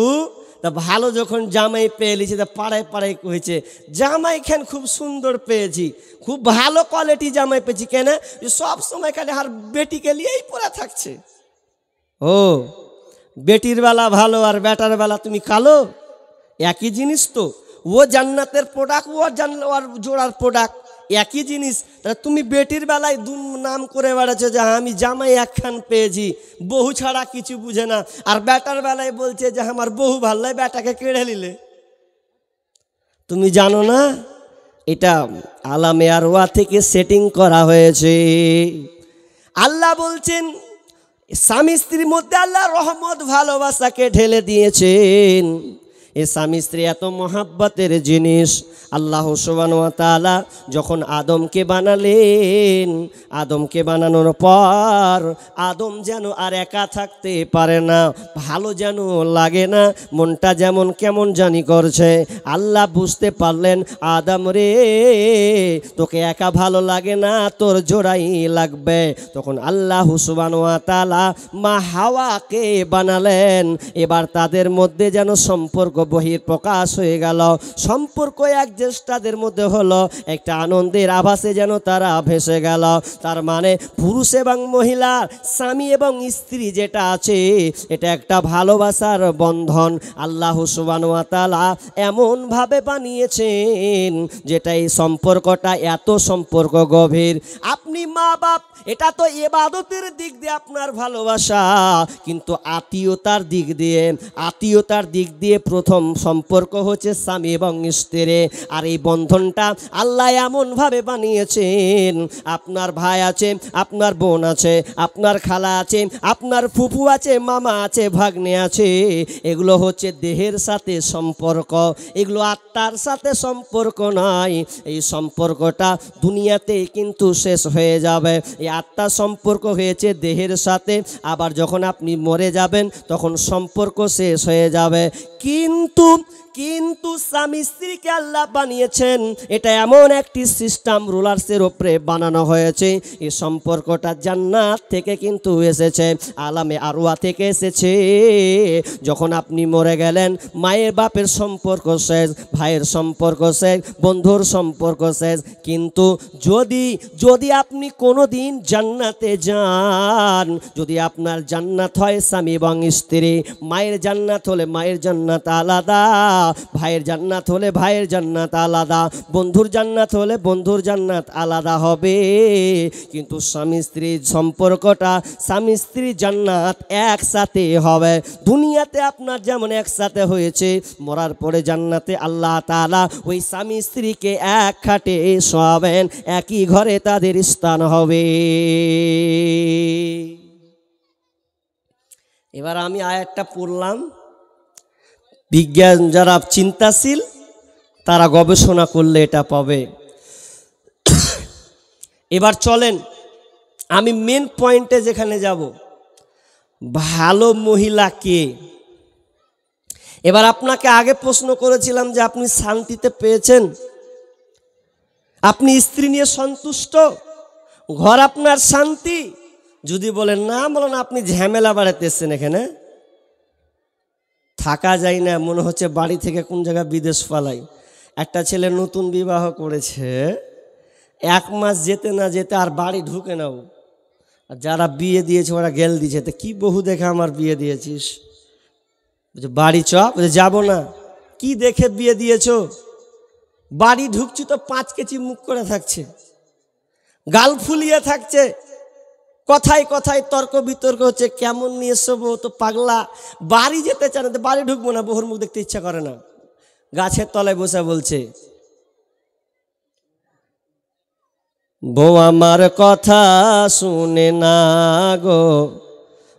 তা ভালো যখন জামাই পেয়ে লিছে, তা পাড়ায় পাড়ায় কয়েছে জামাই খান খুব সুন্দর পেয়েছি, খুব ভালো কোয়ালিটি জামাই পেয়েছি। কেন? সব সময় খালি আর বেটিকে নিয়েই পড়ে থাকছে। ও বেটির বেলা ভালো আর বেটার বেলা তুমি কালো, একই জিনিস তো। ও জান্নাতের প্রোডাক্ট, ও ওর জোড়ার প্রোডাক্ট, একই জিনিস। তাহলে তুমি বেটির বেলায় নাম করে বেড়াচ্ছো যে আমি জামাই একখান পেয়েছি, বহু ছাড়া কিছু বুঝে না। আর বেটার বেলায় বলছে যে আমার বহু ভালো লাগে, বেটাকে কেড়ে নিলে। তুমি জানো না এটা আলামে আরওয়া থেকে সেটিং করা হয়েছে। আল্লাহ বলছেন স্বামী স্ত্রীর মধ্যে আল্লাহ রহমত ভালোবাসাকে ঢেলে দিয়েছেন। এ স্বামী স্ত্রী এত মহাব্বতের জিনিস। আল্লাহ সুবহানাহু ওয়া তাআলা যখন আদমকে বানালেন, আদমকে বানানোর পর আদম যেন আর একা থাকতে পারে না, ভালো যেন লাগে না, মনটা যেমন কেমন জানি করছে। আল্লাহ বুঝতে পারলেন আদম রে তোকে একা ভালো লাগে না, তোর জোড়াই লাগবে। তখন আল্লাহ সুবহানাহু ওয়া তাআলা মা হাওয়াকে বানালেন। এবার তাদের মধ্যে যেন সম্পর্ক বহির প্রকাশ হয়ে গেল। সম্পর্ক এক জ্যেষ্ঠাদের মধ্যে হলো, একটা আনন্দের আভাসে যেন তারা ভেসে গেল। তার মানে পুরুষ এবং মহিলা, স্বামী এবং স্ত্রী যেটা আছে, এটা একটা ভালোবাসার বন্ধন। আল্লাহ সুবহানাহু ওয়া তাআলা এমনভাবে বানিয়েছেন যেটা এই সম্পর্কটা এত সম্পর্ক গভীর। আপনি মা বাপ, এটা তো ইবাদতের দিক দিয়ে আপনার ভালোবাসা, কিন্তু আত্মীয়তার দিক দিয়ে প্রথম সম্পর্ক হচ্ছে স্বামী এবং স্ত্রী। আর এই বন্ধনটা আল্লাহ এমনভাবে বানিয়েছেন, আপনার ভাই আছে, আপনার বোন আছে, আপনার খালা আছে, আপনার ফুফু আছে, মামা আছে, ভাগ্নে আছে, এগুলো হচ্ছে দেহের সাথে সম্পর্ক, এগুলো আত্মার সাথে সম্পর্ক নয়। এই সম্পর্কটা দুনিয়াতে কিন্তু শেষ হয়ে যাবে। এই আত্মার সম্পর্ক হয়েছে দেহের সাথে, আবার যখন আপনি মরে যাবেন তখন সম্পর্ক শেষ হয়ে যাবে। কিন্তু স্বামী স্ত্রীকে আল্লাহ বানিয়েছেন, এটা এমন একটি সিস্টেম রুলার্সের উপরে বানানো হয়েছে। এই সম্পর্কটা জান্নাত থেকে কিন্তু এসেছে, আলামে আরওয়া থেকে এসেছে। যখন আপনি মরে গেলেন, মায়ের বাপের সম্পর্ক শেষ, ভাইয়ের সম্পর্ক শেষ, বন্ধুর সম্পর্ক শেষ। কিন্তু যদি আপনি কোনো দিন জান্নাতে যান, যদি আপনার জান্নাত হয় স্বামী এবং স্ত্রী, মায়ের জান্নাত হলে মায়ের জান্নাত আলাদা, ভাইয়ের জান্নাত হলে ভাইয়ের জান্নাত আলাদা, বন্ধুর জান্নাত হলে বন্ধুর জান্নাত আলাদা হবে। কিন্তু স্বামী স্ত্রীর সম্পর্কটা, স্বামী স্ত্রী জান্নাত একসাথে হবে। দুনিয়াতে আপনার যেমন একসাথে হয়েছে, মরার পরে জান্নাতে আল্লাহ তাআলা ওই স্বামী স্ত্রীকে এক খাটে শোয়াবেন, একই ঘরে তাদের স্থান হবে। এবার আমি আয়াতটা পড়লাম, বিজ্ঞান যারা চিন্তাশীল তারা গবেষণা করলে এটা পাবে। এবার চলেন আমি মেন পয়েন্টে যেখানে যাব, ভালো মহিলা কে। এবার আপনাকে আগে প্রশ্ন করেছিলাম যে আপনি শান্তিতে পেয়েছেন, আপনি স্ত্রী নিয়ে সন্তুষ্ট, ঘর আপনার শান্তি? যদি বলেন না, বলেন আপনি ঝামেলা বাড়াতে এসছেন, এখানে থাকা যায় না, মনে হচ্ছে বাড়ি থেকে কোন জায়গায় বিদেশ পালাই। একটা ছেলে নতুন বিবাহ করেছে, 1 মাস যেতে না যেতে আর বাড়ি ঢুকে নাও। আর যারা বিয়ে দিয়েছে ওরা গেল দিয়েছে, তো কি বহু দেখে আমার বিয়ে দিয়েছিস? বাড়ি চপ যাবো না। কি দেখে বিয়ে দিয়েছ? বাড়ি ঢুকছি তো 5 কেজি মুখ করে থাকছে, গাল ফুলিয়ে থাকছে, কথায় কথায় তর্ক বিতর্ক হচ্ছে, কেমন নিয়ে এসব তো পাগলা। বাড়ি যেতে চায় না, বাড়ি ঢুকবো না, বহুর মুখ দেখতে ইচ্ছা করে না। গাছের তলায় বসে বলছে, বউ আমার কথা শুনে না গো,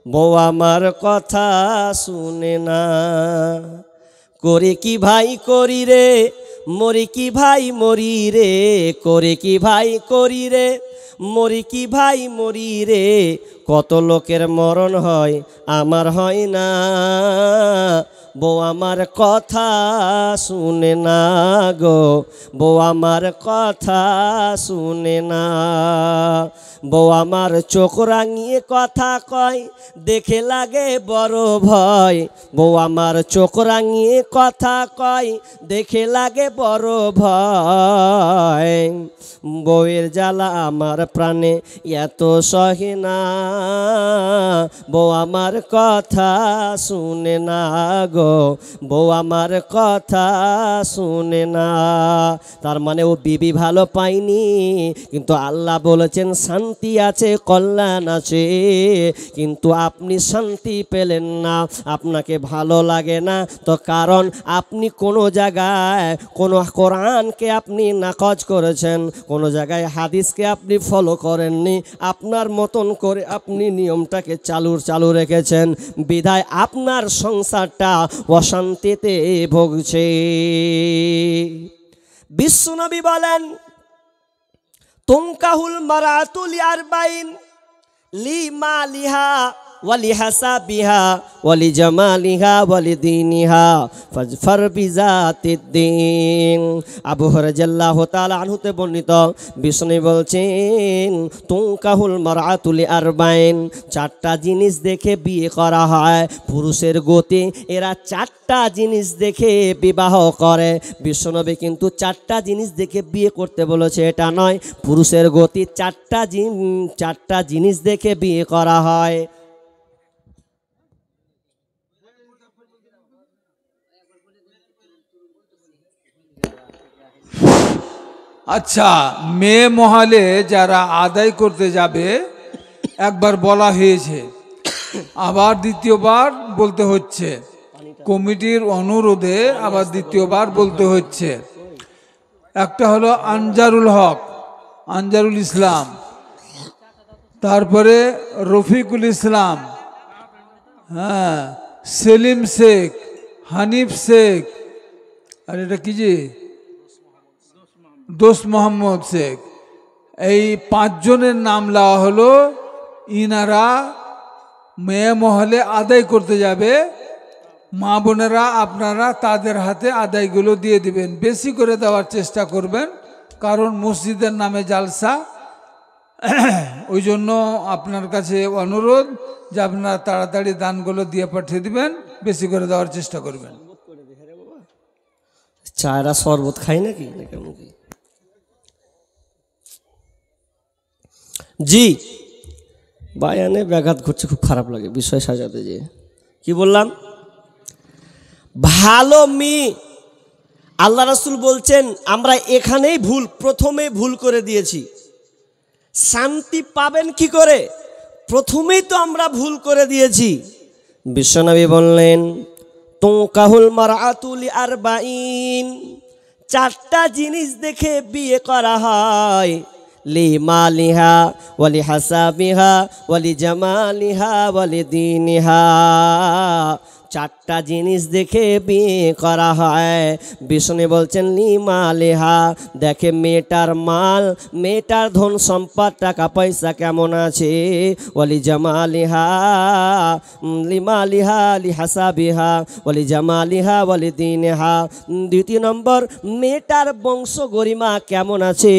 বউ আমার কথা শুনে না, করে কি ভাই করি রে, মরি কি ভাই মরি রে, করে কি ভাই করি রে, মরি কি ভাই মরি রে, কত লোকের মরণ হয় আমার হয় না। বউ আমার কথা শুনে না গো, বউ আমার কথা শুনে না। বউ আমার চোখ রাঙিয়ে কথা কয়, দেখে লাগে বড় ভয়। বউ আমার চোখ রাঙিয়ে কথা কয়, দেখে লাগে বড় ভয়। বউয়ের জ্বালা আমার প্রাণে এত সহে না, বউ আমার কথা শুনে না গো, বউ আমার কথা শুনে না। তার মানে ও বিবি ভালো পায়নি, কিন্তু আল্লাহ বলেছেন শান্তি আছে, কল্যাণ আছে। কিন্তু আপনি শান্তি পেলেন না, আপনাকে ভালো লাগে না, তো কারণ আপনি কোনো জায়গায় কোনো কোরআনকে আপনি নাকচ করেছেন, কোনো জায়গায় হাদিসকে আপনি ফলো করেননি, আপনার মতন করে আপনি নিয়মটাকে চালু রেখেছেন, বিধায় আপনার সংসারটা অশান্তিতে ভুগছে। বিশ্বনবী বলেন, তুনকাহুল মারাতুল আরবাইন লিমালিহা ওয়ালি হাসাবিহা ওয়ালি জামালিহা ওয়ালি দীনিহা ফাজফার বিজাতিদ্দিন। আবু হুরায়রা রাদিয়াল্লাহু তাআলা আনহুতে বর্ণিত, বিষ্ণু বলছেন, তুনকাহুল মারাতুল আরবাইন, চারটা জিনিস দেখে বিয়ে করা হয়। পুরুষের গতি এরা চারটা জিনিস দেখে বিবাহ করে। বিশ্বনবী কিন্তু চারটা জিনিস দেখে বিয়ে করতে বলেছে, এটা নয়। পুরুষের গতি চারটা জিনিস দেখে বিয়ে করা হয়। আচ্ছা, মেয়ে মহলে যারা আদায় করতে যাবে, একবার বলা হয়েছে, আবার দ্বিতীয়বার বলতে হচ্ছে, কমিটির অনুরোধে আবার দ্বিতীয়বার বলতে হচ্ছে। একটা হলো আনজারুল হক, আনজারুল ইসলাম, তারপরে রফিকুল ইসলাম, হ্যাঁ, সেলিম শেখ, হানিফ শেখ, আর এটা কি যে দোস্ত মোহাম্মদ শেখ, এই পাঁচজনের নাম দেওয়া হলো। ইনারা মেয়ে মহলে আদায় করতে যাবে। মা বোনেরা আপনারা তাদের হাতে আদায়গুলো দিয়ে দিবেন, বেশি করে দেওয়ার চেষ্টা করবেন, কারণ মসজিদের নামে জালসা। ওই জন্য আপনার কাছে অনুরোধ যে আপনারা তাড়াতাড়ি দানগুলো দিয়ে পাঠিয়ে দিবেন, বেশি করে দেওয়ার চেষ্টা করবেন। চায়রা শরবত খাই নাকি? জি, বায়ানে ব্যাঘাত ঘটছে, খুব খারাপ লাগে বিষয় সাজাতে। যে কি বললাম, ভালো মেয়ে আল্লাহ রাসূল বলছেন, আমরা এখানেই প্রথমে ভুল করে দিয়েছি। শান্তি পাবেন কি করে? প্রথমেই তো আমরা ভুল করে দিয়েছি। বিশ্বনবী বললেন, তুনকাহুল মারআতুল আরবাইন, চারটা জিনিস দেখে বিয়ে করা হয়। লিমালিহা ওয়ালি হাসাবিহা ওয়ালি জামালিহা ওয়ালি দীনিহা, চারটা জিনিস দেখে বিয়ে করা হয়। বিষ্ণু বলছেন, লিমালিহা, দেখে মেয়েটার মাল, মেয়েটার ধন সম্পদ, টাকা পয়সা কেমন আছে। ওয়ালি জামালিহা, লিমালিহা লিহাসাবিহা ওয়ালি জামালিহা ওয়ালি দীনিহা। দ্বিতীয় নম্বর, মেয়েটার বংশ গরিমা কেমন আছে,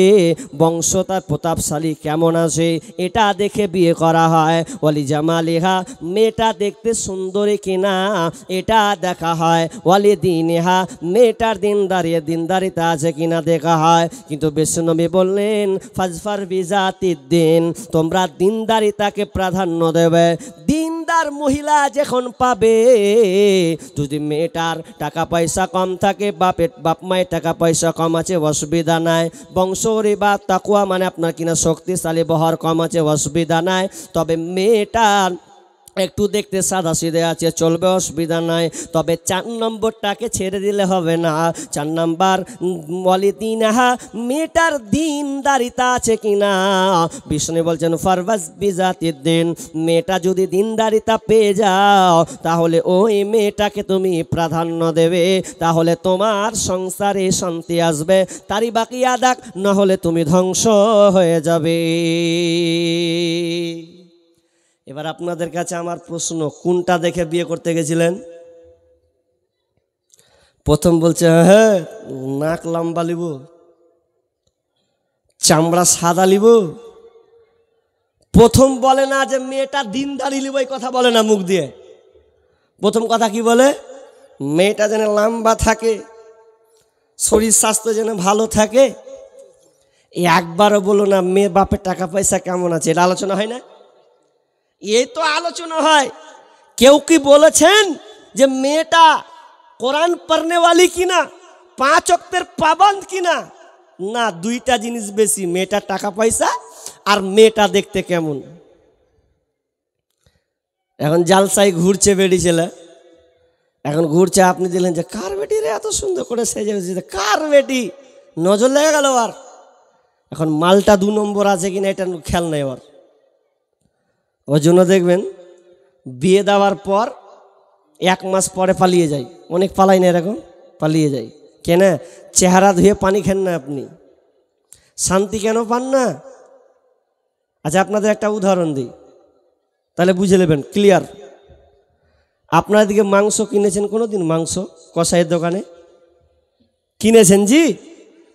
বংশ তার প্রতাপশালী কেমন আছে, এটা দেখে বিয়ে করা হয়। ওয়ালি জামালিহা, মেয়েটা দেখতে সুন্দরী কিনা, এটা দেখা হয়। ওয়ালি দীনিহা, মেয়েটার দিনদারিতা আছে কিনা দেখা হয়। কিন্তু বিশ্বনবী বললেন, ফাজফার বিজাতিদ্দিন, তোমরা দিনদারিতাকে প্রাধান্য দেবে। দিনদার মহিলা যখন পাবে, যদি মেয়েটার টাকা পয়সা কম থাকে, বাপ মায়ের টাকা পয়সা কম আছে, অসুবিধা নাই। বংশরি বা তাকুয়া মানে আপনার কিনা শক্তিশালী বহর কম আছে, অসুবিধা নাই। তবে মেয়েটার একটু দেখতে সাদা সিধে আছে, চলবে, অসুবিধা নাই। তবে 4 নম্বরটাকে ছেড়ে দিলে হবে না। 4 নম্বর ওয়ালিদিনাহা, মেয়েটার দিনদারিতা আছে কিনা। বিষ্ণু বলছেন ফারবাজ বিজাতির দিন, মেয়েটা যদি দিনদারিতা পেয়ে যাও তাহলে ওই মেয়েটাকে তুমি প্রাধান্য দেবে, তাহলে তোমার সংসারে শান্তি আসবে। তারই বাকি আদাক, না হলে তুমি ধ্বংস হয়ে যাবে। এবার আপনাদের কাছে আমার প্রশ্ন, কোনটা দেখে বিয়ে করতে গেছিলেন? প্রথম বলছে হ্যাঁ নাক লম্বা লিব, চামড়া সাদা লিব। প্রথম বলে না যে মেয়েটা দিনদারি লিব, এই কথা বলে না মুখ দিয়ে। প্রথম কথা কি বলে? মেয়েটা যেন লম্বা থাকে, শরীর স্বাস্থ্য যেন ভালো থাকে। একবারও বলো না মেয়ে বাপের টাকা পয়সা কেমন আছে, এটা আলোচনা হয় না? এই তো আলোচনা হয়। কেউ কি বলেছেন যে মেয়েটা কোরআন পড়নেওয়ালি কিনা, 5 ওয়াক্তের পাবন্দ কিনা? না, 2টা জিনিস বেশি, মেয়েটার টাকা পয়সা আর মেয়েটা দেখতে কেমন। এখন জালসাই ঘুরছে বেটি ছেলে, এখন ঘুরছে, আপনি দিলেন যে কার বেটি রে এত সুন্দর করে সেজে, কার বেটি, নজর লেগে গেল আর। এখন মালটা 2 নম্বর আছে কিনা এটা খেয়াল নেই ওর। ওই জন্য দেখবেন বিয়ে দেওয়ার পর 1 মাস পরে পালিয়ে যায়। অনেক পালাই না, এরকম পালিয়ে যায় কেন? চেহারা ধুয়ে পানি খান না আপনি, শান্তি কেন পান না? আচ্ছা আপনাদের একটা উদাহরণ দিই, তাহলে বুঝে নেবেন ক্লিয়ার। আপনার দিকে মাংস কিনেছেন কোনোদিন? মাংস কসাইয়ের দোকানে কিনেছেন? জি,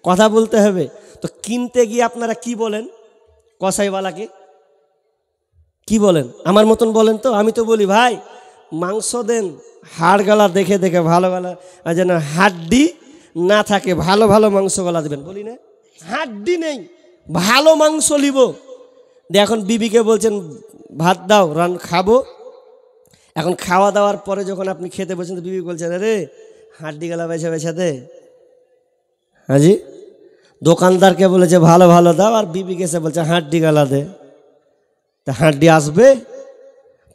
কথা বলতে হবে। তো কিনতে গিয়ে আপনারা কি বলেন কসাইওয়ালাকে? কি বলেন? আমার মতন বলেন তো? আমি তো বলি ভাই মাংস দেন, হাড় গলা দেখে দেখে, ভালো গলা যেন হাড্ডি না থাকে, ভালো ভালো মাংস গলা দেবেন। বলি না, হাড্ডি নেই, ভালো মাংস লিব। এখন বিবিকে বলছেন ভাত দাও, রান খাবো। এখন খাওয়া দাওয়ার পরে যখন আপনি খেতে বলছেন, তো বিবি বলছেন আরে হাড্ডি গলা বেছে বেছে দে। হাজি দোকানদারকে বলেছে ভালো ভালো দাও, আর বিবিকে এসে বলছে হাড্ডি গলা দে। তা হাড্ডি আসবে?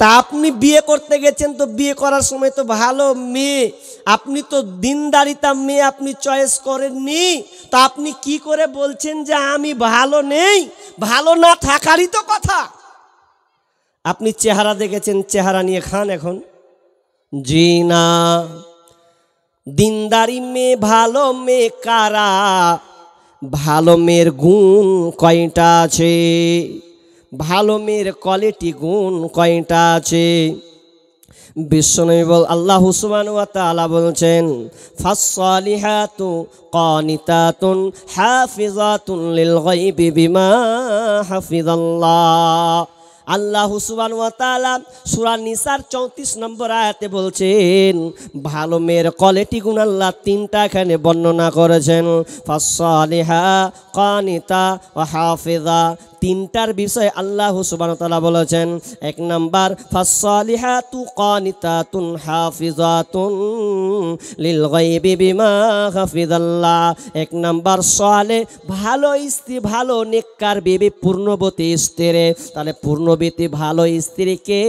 তা আপনি বিয়ে করতে গেছেন, তো বিয়ে করার সময় তো ভালো মেয়ে, আপনি তো দিনদারিতা মেয়ে আপনি চয়েস করেননি। তা আপনি কি করে বলছেন যে আমি ভালো নেই? ভালো না থাকারই তো কথা। আপনি চেহারা দেখেছেন, চেহারা নিয়ে খান এখন? জি না। দিনদারি মেয়ে, ভালো মেয়ে কারা? ভালো মেয়ের গুণ কয়টা আছে? ভালো মেয়ের কোয়ালিটি গুণ কয়টা আছে? বিশ্বনবী বল, আল্লাহ সুবহানাহু ওয়া তাআলা বলছেন ফাসসালিহাতু কানিতাতুন হাফিজাতুন লিল গায়বি বিমা হাফিজাল্লাহ। আল্লাহ সুবহানাহু ওয়া তাআলা সূরা নিসার 34 নম্বর আয়াতে বলছেন ভালো মেয়ের কোয়ালিটি গুণ আল্লাহ 3টা এখানে বর্ণনা করেছেন। ফাসসালিহা, কানিতা ওয়া হাফিজা, 3টার বিষয় আল্লাহ সুবহানাহু ওয়া তাআলা বলেছেন। 1 নাম্বার ফাসসালিহাতু কানিতাতুন হাফিজাতুন লিল গায়বি বিমা হাফিজাল্লাহ। 1 নাম্বার সালে, ভালো স্ত্রী, ভালো নেককার বিবি, পূর্ণবতী স্ত্রী। তাহলে পূর্ণবতী ভালো স্ত্রীকে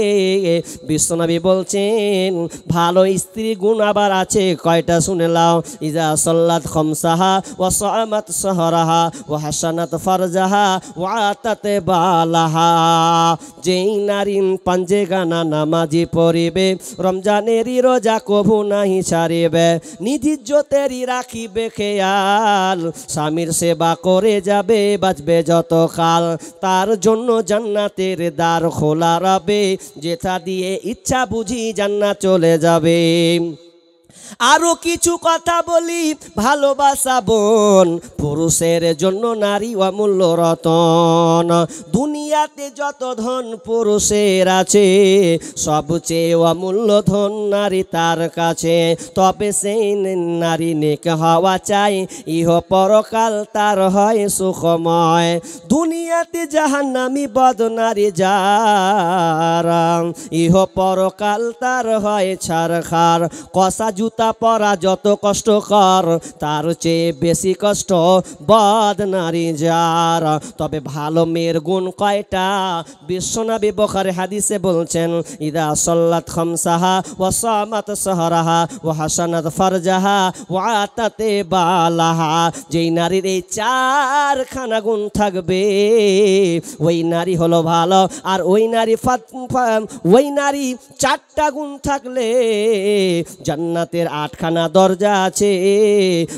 বিশ্বনবী বলছেন ভালো স্ত্রী গুণ আবার আছে কয়টা শুনে লাও। ইজা সাল্লাত খামসাহা ওয়া সামাত সাহরাহা ওয়া হাসানাত ফারজাহা ওয়া আতাত বালাহা। যেই নারী পাঞ্জে গানা নামাজি পড়িবে, রমজানেরই রোজা কভু নাহি ছাড়িবে, নিজ ইজ্জতেরই রাখিবে খেয়াল, স্বামীর সেবা করে যাবে বাঁচবে যত কাল, তার জন্য জান্নাতের দ্বার খোলা রবে, যেথা দিয়ে ইচ্ছা বুঝি জান্নাত চলে যাবে। আরো কিছু কথা বলি, ভালোবাসা বোন, পুরুষের জন্য নারী অমূল্য রতন। দুনিয়াতে যত ধন পুরুষের আছে, সবচেয়ে অমূল্য ধন নারী তার কাছে। তবে সেই নারী নেক হওয়া চাই, ইহ পরকাল তার হয় সুখময়। দুনিয়াতে জাহান্নামী বদনারী যারা, ইহ পরকাল তার হয় ছারখার। কষা জুতা পরা যত কষ্টকর, তার চেয়ে বেশি কষ্ট বদ নারী যার। তবে ভালো মেয়ের গুণ কয়টা? বিশ্বনবী বুখারী হাদিসে বলছেন, ইদা সাল্লাত খামসাহা ওয়া সামাত সাহরাহা ওয়া হাসানাত ফারজাহা ওয়া আতাতে বালাহা। যেই নারীর এই চারখানা গুণ থাকবে ওই নারী হলো ভালো। আর ওই নারী চারটা গুণ থাকলে জান্নাতের 8খানা দরজা আছে,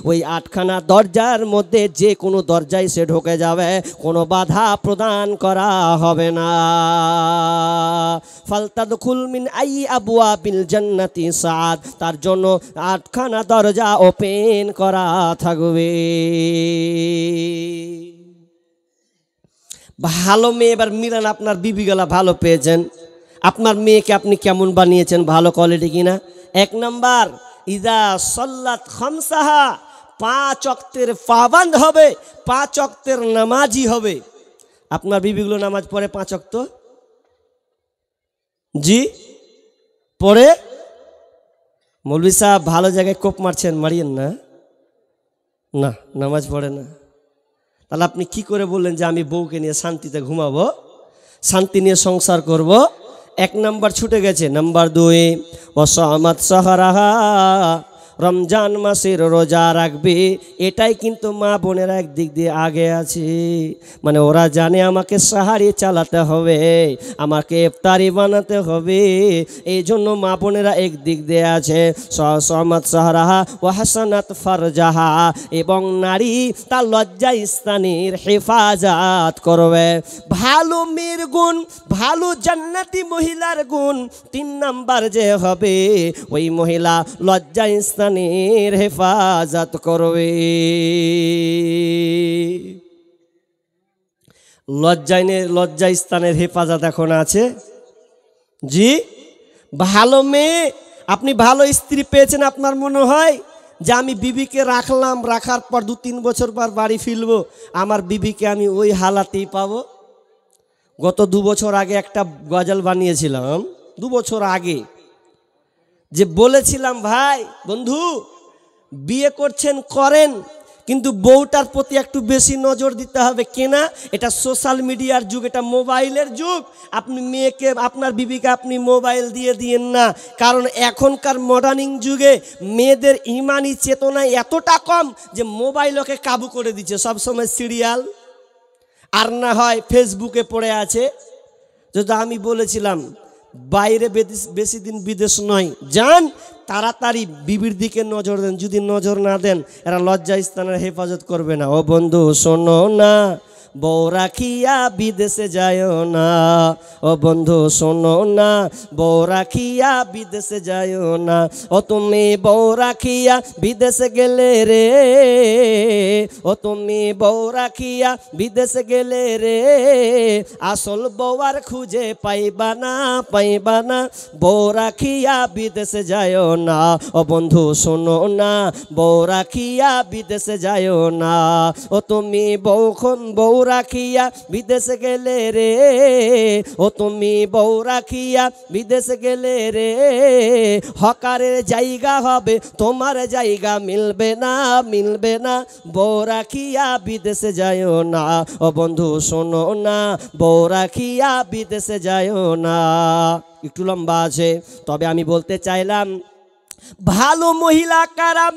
ওই 8খানা দরজার মধ্যে যে কোনো দরজায় সে ঢুকে যাবে, কোনো বাধা প্রদান করা হবে না। ফালতাদখুল মিন আই আবওয়াবিল জান্নাতি সাদ, তার জন্য 8খানা দরজা ওপেন করা থাকবে। ভালো মেয়ে, এবার মিলান, আপনার বিবিগুলা ভালো পেয়েছেন, আপনার মেয়েকে আপনি কেমন বানিয়েছেন, ভালো কোয়ালিটি কিনা? 1 নাম্বার, ইদা সাল্লাত খামসাহা, 5 ওয়াক্তের পাবন্দ হবে, 5 ওয়াক্তের নামাজি হবে। আপনার বিবিগুলো নামাজ পড়ে 5 ওয়াক্ত? জি পড়ে? মৌলভী সাহেব ভালো জায়গায় কোপ মারছেন, মারিয়েন না, না নামাজ পড়ে না। তাহলে আপনি কি করে বললেন যে আমি বউকে নিয়ে শান্তিতে ঘুমাবো, শান্তি নিয়ে সংসার করব? 1 নাম্বার ছুটে গেছে। নাম্বার 2, ওয়াসামাত সাহরাহা, রমজান মাসের রোজা রাখবে। এটাই কিন্তু মা বোনেরা একদিক দিয়ে আগে আছে, মানে ওরা জানে আমাকে সাহারি চালাতে হবে, আমাকে ইফতারি বানাতে হবে, এই জন্য মা বোনেরা একদিক দিয়ে আছে। সামাত সাহরাহা ওয়া হাসানাত ফারজাহা, এবং নারী তার লজ্জা স্থানের হেফাজত করবে। ভালো মেয়ের গুণ, ভালো জান্নাতি মহিলার গুণ 3 নাম্বার যে হবে, ওই মহিলা লজ্জা স্থানের হেফাজত করবে। লজ্জা স্থানের হেফাজত এখন আছে। জি ভালো মেয়ে, আপনি ভালো স্ত্রী পেয়েছেন, আপনার মনে হয় যে আমি বিবিকে রাখলাম, রাখার পর 2-3 বছর পর বাড়ি ফিরবো, আমার বিবিকে আমি ওই হালাতেই পাবো। গত 2 বছর আগে একটা গজল বানিয়েছিলাম, 2 বছর আগে, যে বলেছিলাম ভাই বন্ধু বিয়ে করছেন করেন, কিন্তু বউটার প্রতি একটু বেশি নজর দিতে হবে। কেনা? এটা সোশ্যাল মিডিয়ার যুগ, এটা মোবাইলের যুগ। আপনি মেয়েকে, আপনার বিবিকে আপনি মোবাইল দিয়ে দিয়েন না, কারণ এখনকার মডার্নিং যুগে মেয়েদের ইমানি চেতনা এতটা কম যে মোবাইল ওকে কাবু করে দিচ্ছে। সবসময় সিরিয়াল আর না হয় ফেসবুকে পড়ে আছে। যদি আমি বলেছিলাম বাইরে বেশি দিন বিদেশ নয়, যান তাড়াতাড়ি বিবির দিকে নজর দেন, যদি নজর না দেন এরা লজ্জা স্থানের হেফাজত করবে না। ও বন্ধু শোনো না, বউ রাখিয়া বিদেশে যায় না। ও বন্ধু শোনো না, বউ রাখিয়া বিদেশে যায় না। ও তুমি বউ রাখিয়া বিদেশে গেলে রে, ও তুমি বউ রাখিয়া বিদেশে গেলে রে, আসল বউ আর খুঁজে পাইবা না, পাইবা না। বউ রাখিয়া বিদেশে যায় না। ও বন্ধু শোনো না, বউ রাখিয়া বিদেশে যায় না। ও তুমি বউ রাখিয়া বিদেশে গেলে রে, ও তুমি বউ রাখিয়া বিদেশে গেলে রে, হকারের জায়গা হবে তোমার জায়গা মিলবে না, মিলবে না। বউ রাখিয়া বিদেশে যায় না। ও বন্ধু শোনো না, বউ রাখিয়া বিদেশে যায় না। একটু লম্বা আছে, তবে আমি বলতে চাইলাম ভালো মহিলা কারা,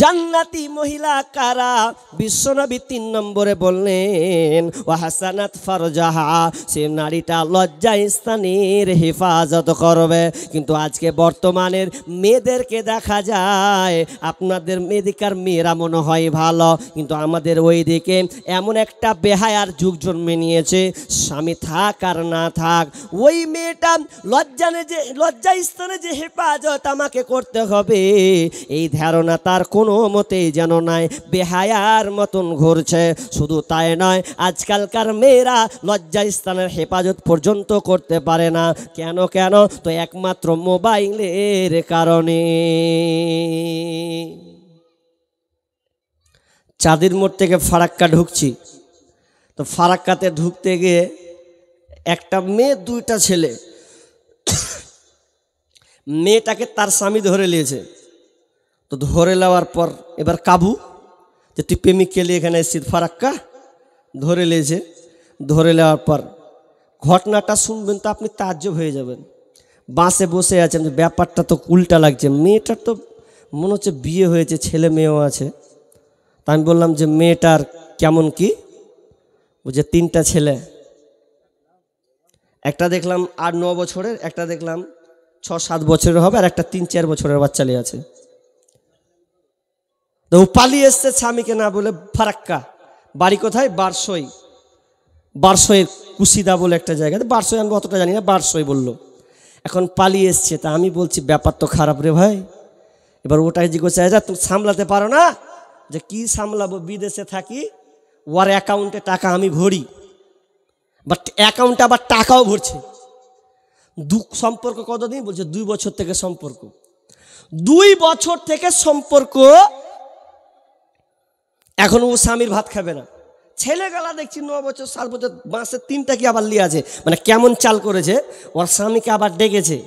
জান্নাতি মহিলা কারা? বিশ্বনবী 3 নম্বরে বললেন ওয়া হাসানাত ফারজাহা, সে নারীটা লজ্জা স্থানের হেফাজত করবে। কিন্তু আজকে বর্তমানের মেয়েদেরকে দেখা যায়, আপনাদের মেয়েদিকার মেয়েরা মনে হয় ভালো, কিন্তু আমাদের ওই দিকে এমন একটা বেহায়ার যুগ জন্মে নিয়েছে, স্বামী থাক আর না থাক ওই মেয়েটা লজ্জা স্থানে যে হেফাজত আমাকে করতে হবে, এই ধারণা তার কোনো মতেই যেন নাই, বেহায়ার মতন ঘুরছে। শুধু তাই নয়, আজকালকার মেয়েরা লজ্জা স্থানের হেফাজত পর্যন্ত করতে পারে না। কেন? তো একমাত্র মোবাইলের কারণে। চাঁদির মোড় থেকে ফারাক্কা ঢুকছি, তো ফারাক্কাতে ঢুকতে গিয়ে একটা মেয়ে 2টা ছেলে, মেয়েটাকে তার স্বামী ধরে নিয়েছে, তো ধরে নেওয়ার পর এবার কাবু, যে তুই প্রেমিককে নিয়ে এখানে এসেছিস ফারাক্কা, ধরে লেছে। ধরে নেওয়ার পর ঘটনাটা শুনবেন তো আপনি তাজ্জব হয়ে যাবেন। বাসে বসে আছেন, ব্যাপারটা তো উল্টা লাগছে, মেয়েটার তো মনে হচ্ছে বিয়ে হয়েছে, ছেলে মেয়েও আছে। তা আমি বললাম যে মেয়েটার কেমন কি, বুঝে 3টা ছেলে, একটা দেখলাম 8-9 বছরের, একটা দেখলাম 6-7 বছরের হবে, আর একটা 3-4 বছরের বাচ্চা নিয়ে আছে। তো ও পালিয়ে এসছে স্বামীকে না বলে ফারাক্কা। বাড়ি কোথায়? বারসই। বারসইয়ের কুশিদা বলে একটা জায়গা, বারসই আমি অতটা জানি না, বারসই বললো। এখন পালিয়ে এসছে। তা আমি বলছি ব্যাপার তো খারাপ রে ভাই। এবার ওটাই জিজ্ঞাসা, যা তুমি সামলাতে পারো না? যে কি সামলাবো, বিদেশে থাকি, ওর অ্যাকাউন্টে টাকা আমি ভরি, বাট অ্যাকাউন্টে আবার টাকাও ভরছে। সম্পর্ক কতদিন? বলছে 2 বছর থেকে সম্পর্ক। 2 বছর থেকে সম্পর্ক, এখন ও স্বামীর ভাত খাবে না। ছেলেগুলা দেখছি 9 বছর 7 বছর, বাঁশের 3টা কি আবার লিয়ে আছে, মানে কেমন চাল করেছে। ওর স্বামীকে আবার ডেকেছে।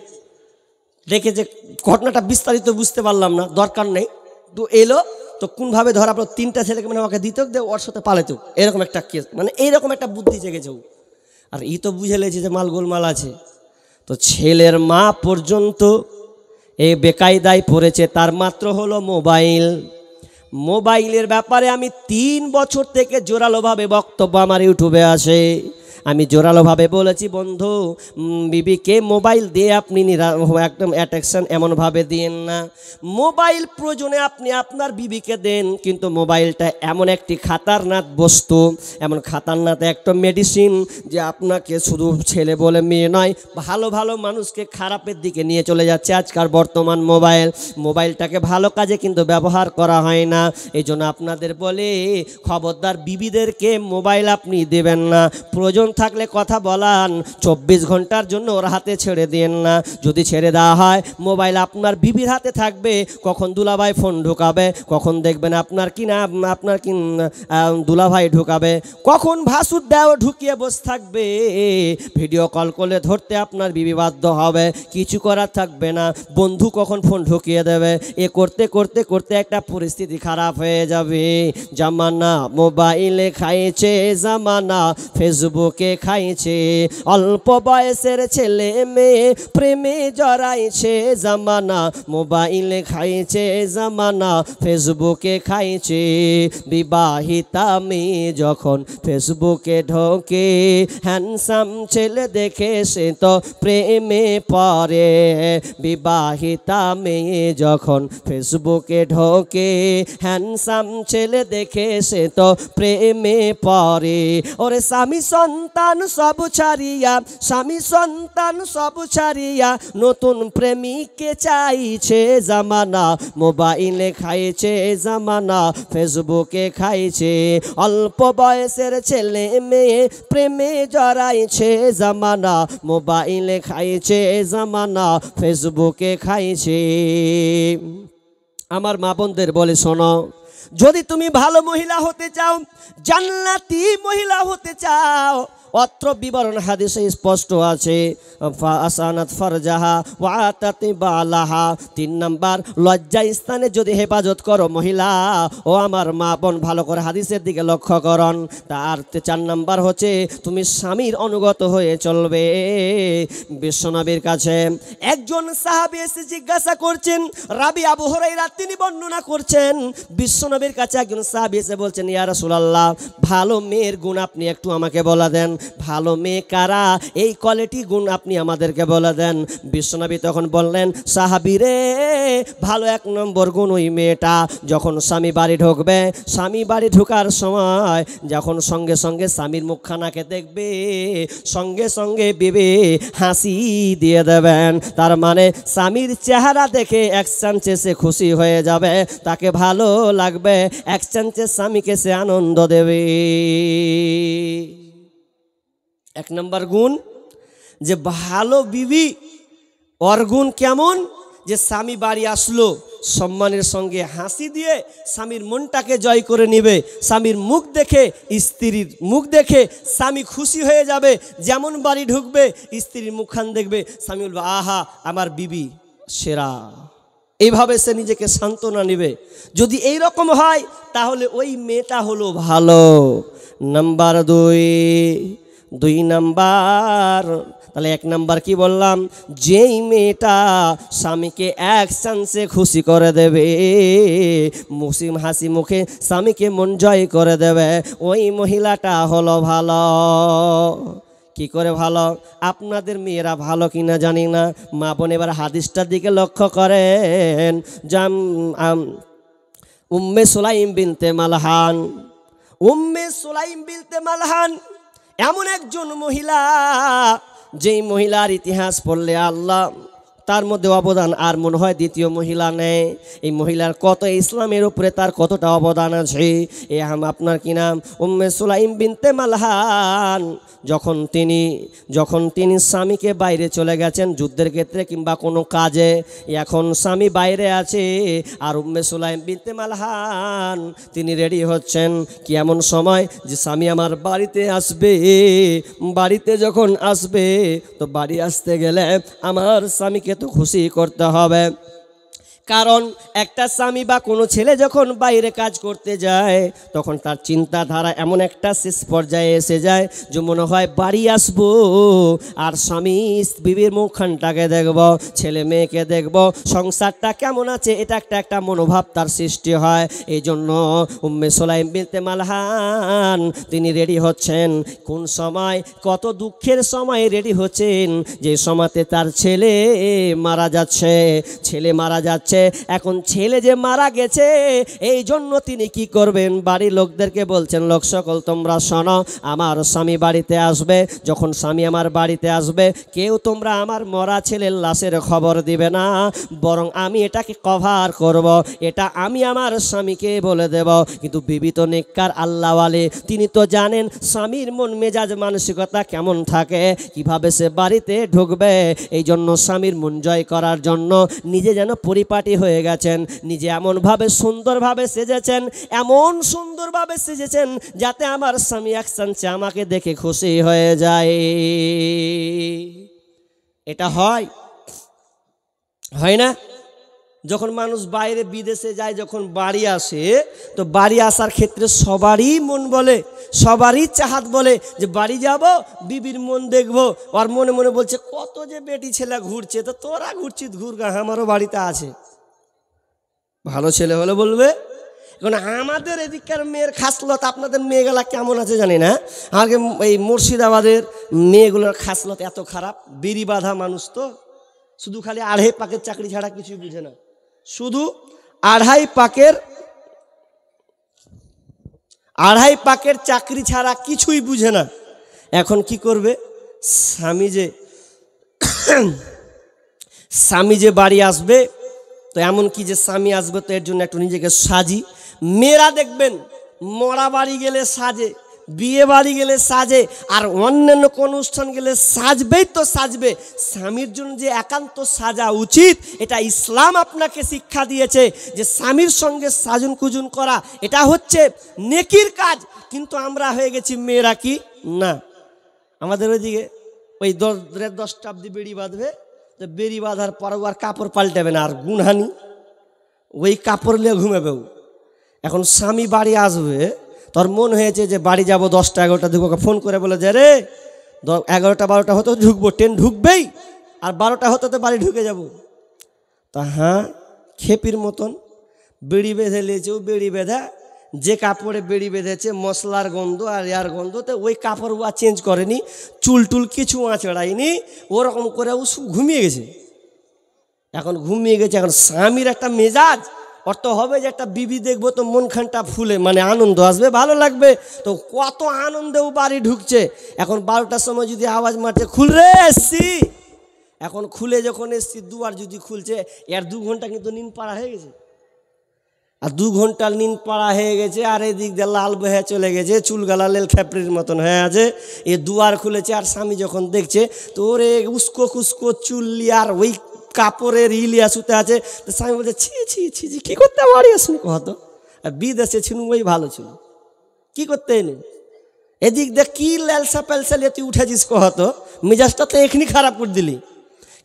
ঘটনাটা বিস্তারিত বুঝতে পারলাম না, দরকার নেই। তো এলো, তো কোনভাবে ধরা পড়লো, 3টা ছেলেকে মানে ওকে দিত, ওর সাথে পালাতো, এরকম একটা কেস, মানে এইরকম একটা বুদ্ধি জেগেছে ও। আর ই তো বুঝে লেছে যে মাল গোলমাল আছে। তো ছেলের মা পর্যন্ত এই বেকায়দায় পড়েছে। তার মাত্র হলো মোবাইল। মোবাইলের ব্যাপারে আমি 3 বছর থেকে জোরালোভাবে বক্তব্য আমার ইউটিউবে আসে। আমি জোরালোভাবে বলেছি, বন্ধু বিবিকে মোবাইল দিয়ে আপনি একদম অ্যাট্রাকশন এমনভাবে দিন না। মোবাইল প্রয়োজনে আপনি আপনার বিবিকে দেন, কিন্তু মোবাইলটা এমন একটি খাতারনাক বস্তু, এমন খাতারনাক একটা মেডিসিন, যে আপনাকে শুধু ছেলে বলে মেয়ে নয়, ভালো ভালো মানুষকে খারাপের দিকে নিয়ে চলে যাচ্ছে আজকাল বর্তমান মোবাইলটাকে ভালো কাজে কিন্তু ব্যবহার করা হয় না। এই জন্য আপনাদের বলে, খবরদার বিবিদেরকে মোবাইল আপনি দেবেন না। প্রয়োজন থাকলে কথা বলান, 24 ঘন্টার জন্য ওর হাতে ছেড়ে দেন না। যদি ছেড়ে দেওয়া হয়, মোবাইল আপনার বিবির হাতে থাকবে। কখন দুলাভাই ফোন ঢুকাবে, কখন দেখবেন আপনার দুলাভাই ঢুকাবে, কখন ভাসুর দেও ঢুকিয়ে বসে থাকবে। ভিডিও কল করলে ধরতে আপনার বিবি বাধ্য হবে, কিছু করার থাকবে না। বন্ধু কখন ফোন ঢুকিয়ে দেবে, এ করতে করতে করতে একটা পরিস্থিতি খারাপ হয়ে যাবে। জামানা মোবাইলে খাইছে, জামানা ফেসবুকে খাইছে, অল্প বয়সের ছেলে মেয়ে প্রেমে জড়াইছে। জামানা মোবাইলে খাইছে, জামানা ফেসবুকে খাইছে। বিবাহিতা মেয়ে যখন ফেসবুকে ঢোকে, হ্যান্ডসাম ছেলে দেখে সে তো প্রেমে পড়ে। বিবাহিতা মেয়ে যখন ফেসবুকে ঢোকে, হ্যান্ডসাম ছেলে দেখে সে তো প্রেমে পড়ে। ওরে স্বামী সন্তান সব ছাড়িয়া, স্বামী সন্তান সব ছাড়িয়া নতুন প্রেমিককে চাইছে। জামানা মোবাইলে খাইছে, জামানা ফেসবুকে খাইছে, অল্প বয়সের ছেলে মেয়ে প্রেমে জড়াইছে। জামানা মোবাইলে খাইছে, জামানা ফেসবুকে খাইছে। আমার মা বোনদের বলে, শোনো, যদি তুমি ভালো মহিলা হতে চাও, জান্নাতি মহিলা হতে চাও, অত্র বিবরণ হাদিসে স্পষ্ট আছে, ফাসানাত ফারজাহা ওয়া আতাতি বালাহা। 3 নাম্বার, লজ্জা স্থানে যদি হেফাজত করো মহিলা। ও আমার মা বোন, ভালো করে হাদিসের দিকে লক্ষ্য করুন। তার 4 নাম্বার হচ্ছে, তুমি স্বামীর অনুগত হয়ে চলবে। বিশ্বনবীর কাছে একজন সাহাবী এসে জিজ্ঞাসা করছেন, রাবি আবু হুরায়রা তিনি বর্ণনা করছেন, বিশ্বনবীর কাছে একজন সাহাবী এসে বলছেন, ইয়া রাসূলুল্লাহ, ভালো মেয়ের গুণ আপনি একটু আমাকে বলে দেন। ভালো মেয়ে কারা, এই কোয়ালিটি গুণ আপনি আমাদেরকে বলে দেন। বিশ্বনবী তখন বললেন, সাহাবী রে, ভালো 1 নম্বর গুণ ওই মেয়েটা যখন স্বামী বাড়ি ঢুকবে, স্বামী বাড়ি ঢোকার সময় যখন সঙ্গে সঙ্গে স্বামীর মুখখানাকে দেখবে, সঙ্গে সঙ্গে বিবি হাসি দিয়ে দেবেন। তার মানে স্বামীর চেহারা দেখে এক চান্সে সে খুশি হয়ে যাবে, তাকে ভালো লাগবে, এক চান্সে স্বামীকে সে আনন্দ দেবে। 1 নম্বর গুণ, যে ভালো বিবি ওর গুণ কেমন, যে স্বামী বাড়ি আসলো সম্মানের সঙ্গে হাসি দিয়ে স্বামীর মনটাকে জয় করে নেবে। স্বামীর মুখ দেখে, স্ত্রীর মুখ দেখে স্বামী খুশি হয়ে যাবে। যেমন বাড়ি ঢুকবে, স্ত্রীর মুখখান দেখবে, স্বামী বলবে, আহা আমার বিবি সেরা। এইভাবে সে নিজেকে সান্ত্বনা নেবে। যদি এই রকম হয় তাহলে ওই মেয়েটা হলো ভালো। নাম্বার 2 নাম্বার, তাহলে 1 নাম্বার কি বললাম, যেই মেয়েটা স্বামীকে এক চান্সে খুশি করে দেবে, মুসিম হাসি মুখে স্বামীকে মন জয় করে দেবে, ওই মহিলাটা হলো ভালো। কি করে ভালো? আপনাদের মেয়েরা ভালো কিনা জানি না, মা বোন এবার হাদিসটার দিকে লক্ষ্য করেন। উম্মে সুলাইম বিনতে মালহান, উম্মে সুলাইম বিনতে মালহান এমন একজন মহিলা, যেই মহিলার ইতিহাস পড়লে আল্লাহ তার মধ্যে অবদান আর মনে হয় দ্বিতীয় মহিলা নেই। এই মহিলার কত ইসলামের উপরে তার কতটা অবদান আছে। এ আপনার কি নাম, উম্মে সুলাইম বিনতে মালহান। যখন তিনি স্বামীকে বাইরে চলে গেছেন যুদ্ধের ক্ষেত্রে কিংবা কোনো কাজে, এখন স্বামী বাইরে আছে আর উম্মে সুলাইম বিনতে মালহান তিনি রেডি হচ্ছেন। কি এমন সময় যে স্বামী আমার বাড়িতে আসবে, বাড়িতে যখন আসবে তো বাড়ি আসতে গেলে আমার স্বামীকে তো খুশি করতে হবে। কারণ একটা স্বামী বা কোনো ছেলে যখন বাইরে কাজ করতে যায় তখন তার চিন্তাধারা এমন একটা শেষ পর্যায়ে এসে যায় যে মনে হয় বাড়ি আসবো আর স্বামী বিবির মুখখানটাকে দেখব, ছেলে মেয়েকে দেখব, সংসারটা কেমন আছে, এটা একটা মনোভাব তার সৃষ্টি হয়। এই জন্য উম্মে সুলাইম বিনতে মালহান তিনি রেডি হচ্ছেন। কোন সময়, কত দুঃখের সময় রেডি হচ্ছেন, যে সময়তে তার ছেলে মারা যাচ্ছে। এখন ছেলে যে মারা গেছে এই জন্য তিনি কি করবেন, বাড়ির লোকদেরকে বলছেন, লোক সকল তোমরা শোনো, আমার স্বামী বাড়িতে আসবে, যখন স্বামী আমার বাড়িতে আসবে কেউ তোমরা আমার মরা ছেলের লাশের খবর দিবে না, বরং আমি এটাকে কভার করব, এটা আমি আমার স্বামীকে বলে দেব। কিন্তু বিবি তো নেককার আল্লাহওয়ালে, তিনি তো জানেন স্বামীর মন মেজাজ মানসিকতা কেমন থাকে, কিভাবে সে বাড়িতে ঢুকবে। এই জন্য স্বামীর মন জয় করার জন্য নিজে যেন পরিপাটি হয়ে গেছেন, নিজে এমনভাবে সুন্দরভাবে সেজেছেন, এমন সুন্দরভাবে সেজেছেন যাতে আমার স্বামী এক চান্সে আমাকে দেখে খুশি হয়ে যায়। এটা হয় না? যখন মানুষ বাইরে বিদেশে যায়, যখন বাড়ি আসে, তো বাড়ি আসার ক্ষেত্রে সবারই মন বলে, সবারই চাহাত বলে যে বাড়ি যাব, বিবির মন দেখবো। আর মনে মনে বলছে কত যে বেটি ছেলে ঘুরছে, তো তোরা ঘুরছিস ঘুরগা, আমারও বাড়িতে আছে। ভালো ছেলে হলে বলবে। এখন আমাদের এদিককার মেয়ের খাসলত আপনাদের মেয়েগুলা কেমন আছে জানি না, আগে এই মুর্শিদাবাদের মেয়েগুলোর খাসলত এত খারাপ, বিড়ি বাঁধা মানুষ, তো শুধু খালি 2.5 পাকের চাকরি ছাড়া কিছুই বুঝে না, শুধু 2.5 পাকের চাকরি ছাড়া কিছুই বুঝে না। এখন কি করবে, স্বামী যে বাড়ি আসবে, তো এমন কি যে স্বামী আসবে তো এর জন্য একটু নিজেকে সাজি। মেয়েরা দেখবেন মরা বাড়ি গেলে সাজে, বিয়ে বাড়ি গেলে সাজে, আর অন্যান্য কোন অনুষ্ঠান গেলে সাজবেই তো সাজবে। স্বামীর জন্য যে একান্ত সাজা উচিত, এটা ইসলাম আপনাকে শিক্ষা দিয়েছে যে স্বামীর সঙ্গে সাজুন কুজুন করা এটা হচ্ছে নেকির কাজ। কিন্তু আমরা হয়ে গেছি মেয়েরা কি না, আমাদের ওইদিকে ওই 10টা অব্দি বেড়ি বাঁধবে, তো বেড়ি বাঁধার পরেও আর কাপড় পাল্টাবে না, আর গুনহানি ওই কাপড় নিয়ে ঘুমাবেও। এখন স্বামী বাড়ি আসবে, তোর মন হয়েছে যে বাড়ি যাব 10টা 11টা ঢুকবো, ফোন করে বলে যে রে 11টা 12টা হতো ঢুকবো, ট্রেন ঢুকবেই, আর 12টা হতো তো বাড়ি ঢুকে যাব। তা হ্যাঁ, খেপির মতন বেড়ি বেঁধে নিয়েছে, বেড়ি বেঁধা যে কাপড়ে বেড়ি বেঁধেছে মশলার গন্ধ আর এয়ার গন্ধ, তো ওই কাপড় ও চেঞ্জ করেনি, চুল টুল কিছু আঁচড়ায়নি, ওরকম করে ও ঘুমিয়ে গেছে। এখন স্বামীর একটা মেজাজ অর্থ হবে যে একটা বিবি দেখবো তো মনখানটা ফুলে, মানে আনন্দ আসবে, ভালো লাগবে, তো কত আনন্দেও বাড়ি ঢুকছে। এখন 12টার সময় যদি আওয়াজ মারছে খুল রে এসছি, এখন খুলে যখন এসছি দুয়ার যদি খুলছে, এর 2 ঘন্টা কিন্তু নিন পাড়া হয়ে গেছে, আর 2 ঘন্টার নিন পাড়া হয়ে গেছে, আর এদিক দিয়ে লাল বহে চলে গেছে, চুলগালা লেল খেপড়ির মতন হয়ে আছে, এ দুয়ার খুলেছে। আর স্বামী যখন দেখছে তো ওরে উস্কো কুস্কো চুল্লি আর ওই কাপড়ের ইলিয়া সুতে আছে, তো স্বামী বলছে ছি ছি ছি ছি, কী করতে বাড়ি আসুন কহতো, আর বিদেশে ছিল ওই ভালো ছিল, কি করতে এনে এদিক দেখ কি ল্যালসা প্যালসা লিয়ে তুই উঠেছিস কহতো, মেজাজটা তো এখনই খারাপ করে দিলি।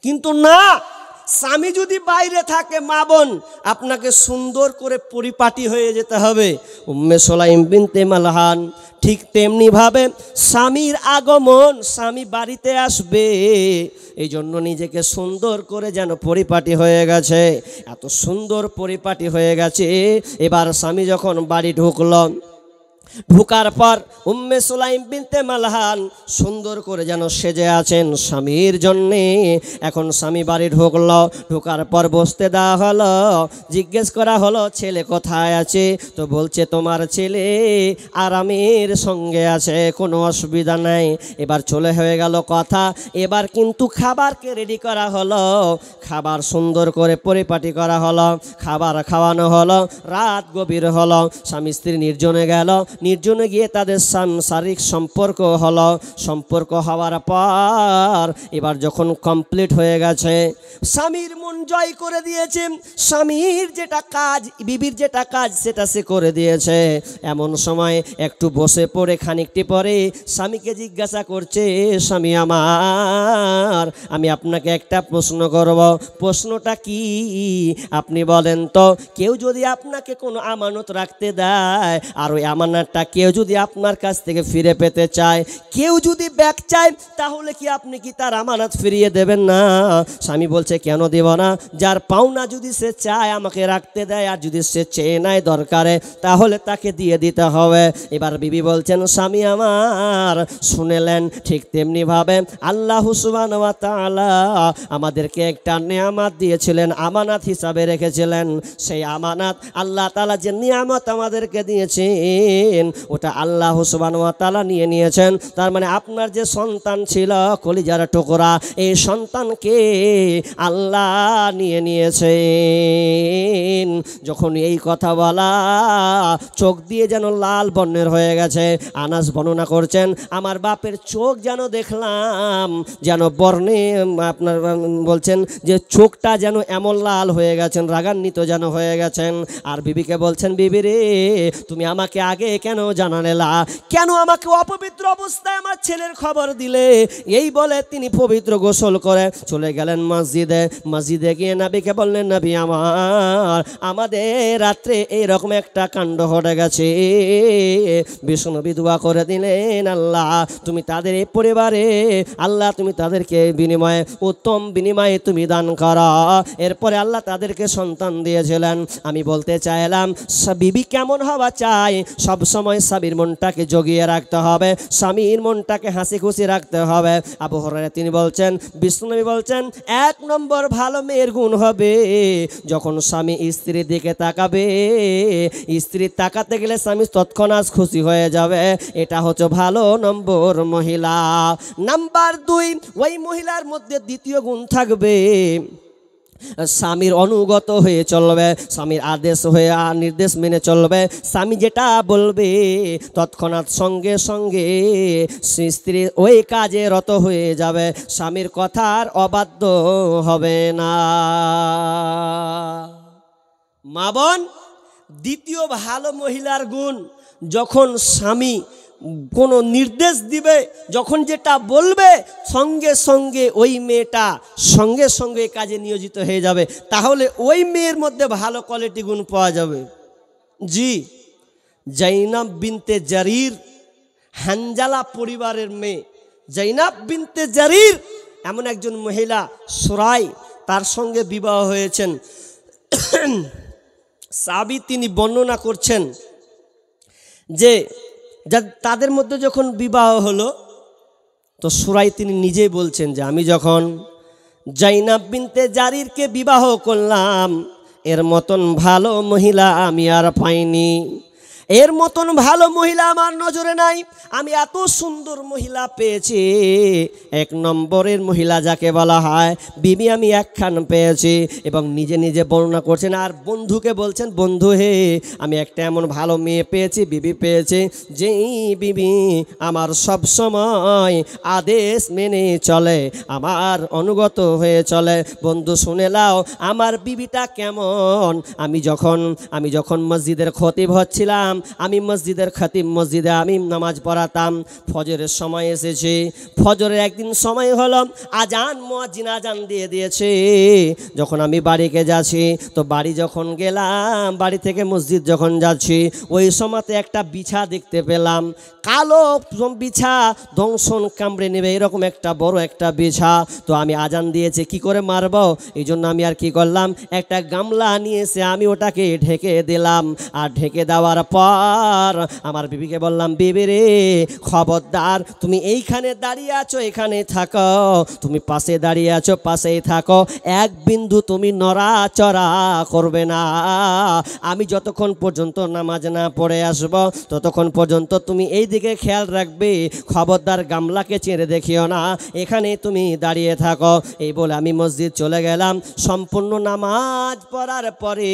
কিন্তু না, স্বামী যদি বাইরে থাকে মা বোন, আপনাকে সুন্দর করে পরিপাটি হয়ে যেতে হবে। উম্মে সুলাইম বিনতে মালহান ঠিক তেমনিভাবে স্বামীর আগমন, স্বামী বাড়িতে আসবে এই জন্য নিজেকে সুন্দর করে যেন পরিপাটি হয়ে গেছে। এত সুন্দর পরিপাটি হয়ে গেছে। এবার স্বামী যখন বাড়ি ঢুকলো, ঢুকার পর উম্মে সুলাইম বিনতে মালহান সুন্দর করে যেন সেজে আছেন স্বামীর জন্যে। এখন স্বামী বাড়ি ঢুকলো, ঢুকার পর বসতে দেওয়া হলো। জিজ্ঞেস করা হলো ছেলে কোথায় আছে? তো বলছে তোমার ছেলে আরামের সঙ্গে আছে, কোনো অসুবিধা নাই। এবার চলে হয়ে গেল কথা। এবার কিন্তু খাবারকে রেডি করা হলো, খাবার সুন্দর করে পরিপাটি করা হলো, খাবার খাওয়ানো হলো। রাত গভীর হলো, স্বামী স্ত্রী নির্জনে গেল। নির্জনে গিয়ে তাদের শারীরিক সম্পর্ক হলো। সম্পর্ক হওয়ার পর এবার যখন কমপ্লিট হয়ে গেছে, স্বামীর মন জয় করে দিয়েছে। স্বামীর যেটা কাজ, বিবির যেটা কাজ সেটা সে করে দিয়েছে। এমন সময় একটু বসে পড়ে খানিকটি পরে স্বামীকে জিজ্ঞাসা করছে, স্বামী আমার, আমি আপনাকে একটা প্রশ্ন করব। প্রশ্নটা কি আপনি বলেন তো? কেউ যদি আপনাকে কোনো আমানত রাখতে দেয়, আর ওই আমানতটা কেউ যদি আপনার কাছ থেকে ফিরে পেতে চায়, কেউ যদি ব্যাক চায়, তাহলে কি আপনি কি তার আমানত ফিরিয়ে দেবেন না? স্বামী বলছে, কেন দেব না? যার পাওনা যদি সে চায় আমাকে রাখতে দেয়, আর যদি সে চেয়ে নেয় দরকারে, তাহলে তাকে দিয়ে দিতে হবে। এবার বিবি বলছেন, স্বামী আমার শুনেলেন, ঠিক তেমনিভাবে আল্লাহ সুবহানাহু ওয়া তাআলা আমাদেরকে একটা নেয়ামত দিয়েছিলেন, আমানত হিসাবে রেখেছিলেন। সেই আমানত আল্লাহ তাআলা যে নিয়ামত আমাদেরকে দিয়েছেন, ওটা আল্লাহ সুবহানাহু ওয়া তাআলা নিয়ে নিয়েছেন। তার মানে আপনার যে সন্তান ছিল কলিজার টুকরা, এই সন্তানকে আল্লাহ নিয়ে নিয়েছেন। যখন এই কথা বলা, চোখ দিয়ে যেন লাল বর্ণের হয়ে গেছে। আনাস বর্ণনা করছেন, আমার বাপের চোখ যেন দেখলাম যেন বর্ণে, আপনার বলছেন যে চোখটা যেন এমন লাল হয়ে গেছেন, রাগান্বিত যেন হয়ে গেছেন। আর বিবিকে বলছেন, বিবি রে, তুমি আমাকে আগে কেন জানালে না? কেন আমাকে অপবিত্র অবস্থায় আমার ছেলের খবর দিলে? এই বলে তিনি পবিত্র গোসল করে চলে গেলেন মসজিদে। মসজিদে গিয়ে নবীকে বললেন, নবী আমার, আমাদের রাত্রে এইরকম একটা কাণ্ড ঘটে গেছে। বিষ্ণুনবী দোয়া করে দিলেন, আল্লাহ তুমি তাদের এই পরিবারে, আল্লাহ তুমি তাদেরকে বিনিময়ে, উত্তম বিনিময়ে তুমি দান করো। এরপরে আল্লাহ তাদেরকে সন্তান দিয়েছিলেন। আমি বলতে চাইলাম, বিবি কেমন হওয়া চাই? সব সময় স্বামীর মনটাকে জগিয়ে রাখতে হবে, স্বামীর মনটাকে হাসি খুশি রাখতে হবে। আবু হুরায়রা তিনি বলছেন, বিষ্ণুনবী বলছেন, 1 নম্বর ভালো মেয়ের গুণ হবে যখন স্বামী স্ত্রীর দিকে তাকাবে, স্ত্রী তাকাতে গেলে স্বামী তৎক্ষণাৎ খুশি হয়ে যাবে। এটা হচ্ছে ভালো নম্বর মহিলা। নাম্বার 2, ওই মহিলার মধ্যে দ্বিতীয় গুণ থাকবে, স্বামীর অনুগত হয়ে চলবে, স্বামীর আদেশ হয়ে নির্দেশ মেনে চলবে। স্বামী যেটা বলবে তৎক্ষণাৎ সঙ্গে সঙ্গে স্ত্রী ওই কাজে রত হয়ে যাবে, স্বামীর কথার অবাধ্য হবে না। মা বোন, দ্বিতীয় ভালো মহিলার গুণ, যখন স্বামী কোনো নির্দেশ দিবে, যখন যেটা বলবে সঙ্গে সঙ্গে ওই মেয়েটা সঙ্গে সঙ্গে কাজে নিয়োজিত হয়ে যাবে, তাহলে ওই মেয়ের মধ্যে ভালো কোয়ালিটি গুণ পাওয়া যাবে। জি, জাইনাব বিনতে জারির, হানজালা পরিবারের মেয়ে জাইনাব বিনতে জারির এমন একজন মহিলা, সুরাই, তার সঙ্গে বিবাহ হয়েছেন। সাহাবী তিনি বর্ণনা করছেন যে তাদের মধ্যে যখন বিবাহ হলো, তো সুরাই তিনি নিজেই বলছেন যে আমি যখন জাইনাব বিনতে জারিরকে বিবাহ করলাম, এর মতন ভালো মহিলা আমি আর পাইনি, এর মতন ভালো মহিলা আমার নজরে নাই। আমি এত সুন্দর মহিলা পেয়েছি, 1 নম্বরের মহিলা যাকে বলা হয় বিবি, আমি একখান পেয়েছি। এবং নিজে নিজে বর্ণনা করছেন, আর বন্ধুকে বলছেন, বন্ধু হে, আমি একটা এমন ভালো মেয়ে পেয়েছি, বিবি পেয়েছি, যেই বিবি আমার সব সময় আদেশ মেনে চলে, আমার অনুগত হয়ে চলে। বন্ধু শুনে নাও আমার বিবিটা কেমন। আমি যখন মসজিদের খতিব হচ্ছিলাম, আমি মসজিদের খতিব, মসজিদে আমি নামাজ পড়াতাম। ফজরের সময় এসেছে, ফজরের একদিন সময় হলো, আজান মুয়াজ্জিন আজান দিয়ে দিয়েছে। যখন আমি বাড়িতে যাচ্ছি, তো বাড়ি যখন গেলাম, বাড়ি থেকে মসজিদ যখন যাচ্ছি, ওই সময়তে একটা বিছা দেখতে পেলাম, কালো বিছা, দংশন কামড়ে নেবে এরকম একটা বড় একটা বিছা। তো আমি আজান দিয়েছে, কি করে মারবো, এই জন্য আমি আর কি করলাম, একটা গামলা নিয়ে এসে আমি ওটাকে ঢেকে দিলাম। আর ঢেকে দেওয়ার পর আমার বিবিকে বললাম, বিবি রে খবরদার, তুমি এইখানে দাঁড়িয়ে আছো, এখানে থাকো, তুমি পাশে দাঁড়িয়ে আছো, পাশেই থাকো, এক বিন্দু তুমি নড়াচড়া করবে না। আমি যতক্ষণ পর্যন্ত নামাজ না পড়ে আসবো ততক্ষণ পর্যন্ত তুমি এই দিকে খেয়াল রাখবে, খবরদার গামলাকে চেড়ে দেখিও না, এখানে তুমি দাঁড়িয়ে থাকো। এই বলে আমি মসজিদ চলে গেলাম। সম্পূর্ণ নামাজ পড়ার পরে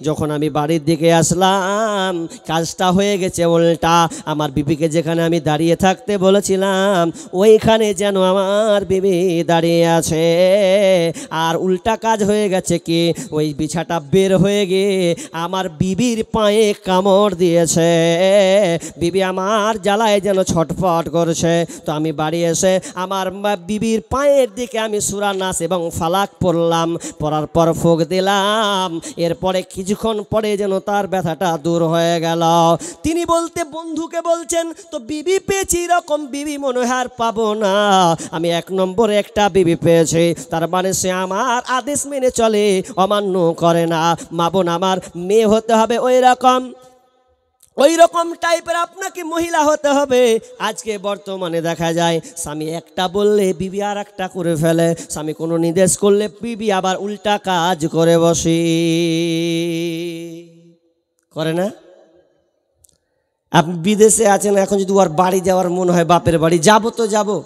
যখন আমি বাড়ির দিকে আসলাম, কাজটা হয়ে গেছে উল্টা। আমার বিবিকে যেখানে আমি দাঁড়িয়ে থাকতে বলেছিলাম, ওইখানে যেন আমার বিবি দাঁড়িয়ে আছে। আর উল্টা কাজ হয়ে গেছে কি, ওই বিছাটা বের হয়ে গিয়ে আমার বিবির পায়ে কামড় দিয়েছে। বিবি আমার জ্বালায় যেন ছটফট করছে। তো আমি বাড়ি এসে আমার বিবির পায়ের দিকে আমি সূরা নাস এবং ফালাক পড়লাম, পড়ার পর ফুঁক দিলাম। এরপরে কিছুক্ষণ পরে যেন তার ব্যথাটা দূর হয়ে গেল। তিনি বন্ধুকে বলছেন, তো বিবি পেয়েছি, এরকম বিবি মনে হয় আর পাবো না, আমি এক নম্বরে একটা বিবি পেয়েছি। তার মানে সে আমার আদেশ মেনে চলে, অমান্য করে না। মা বোন আমার, মেয়ে হতে হবে ওই রকম টাইপের আপনাকে মহিলা হতে হবে। আজকে বর্তমানে দেখা যায় স্বামী একটা বললে বিবি আর একটা করে ফেলে, স্বামী কোনো নির্দেশ করলে বিবি আবার উল্টা কাজ করে বসে, করে না? আপনি বিদেশে আছেন, এখন যদি ওর বাড়ি যাওয়ার মনে হয়, বাপের বাড়ি যাবো তো যাবো,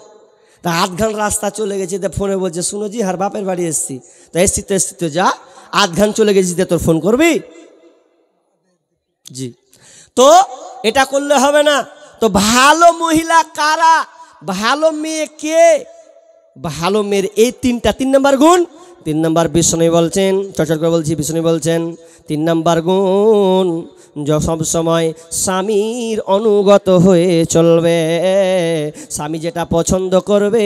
তা আধঘান রাস্তা চলে গেছে, তা ফোনে বলছে, শুনো জি হার বাপের বাড়ি এসছি, তো এসছি তো যা, আধঘান চলে গেছি, তোর ফোন করবি জি। তো এটা করলে হবে না। তো ভালো মহিলা কারা, ভালো মেয়ে কে, ভালো মেয়ের এই তিন নম্বর গুণ। 3 নম্বর বিষ্ণু বলছেন, চর্চা করে বলছি, বিষ্ণু বলছেন 3 নম্বর গুণ, সব সময় স্বামীর অনুগত হয়ে চলবে। স্বামী যেটা পছন্দ করবে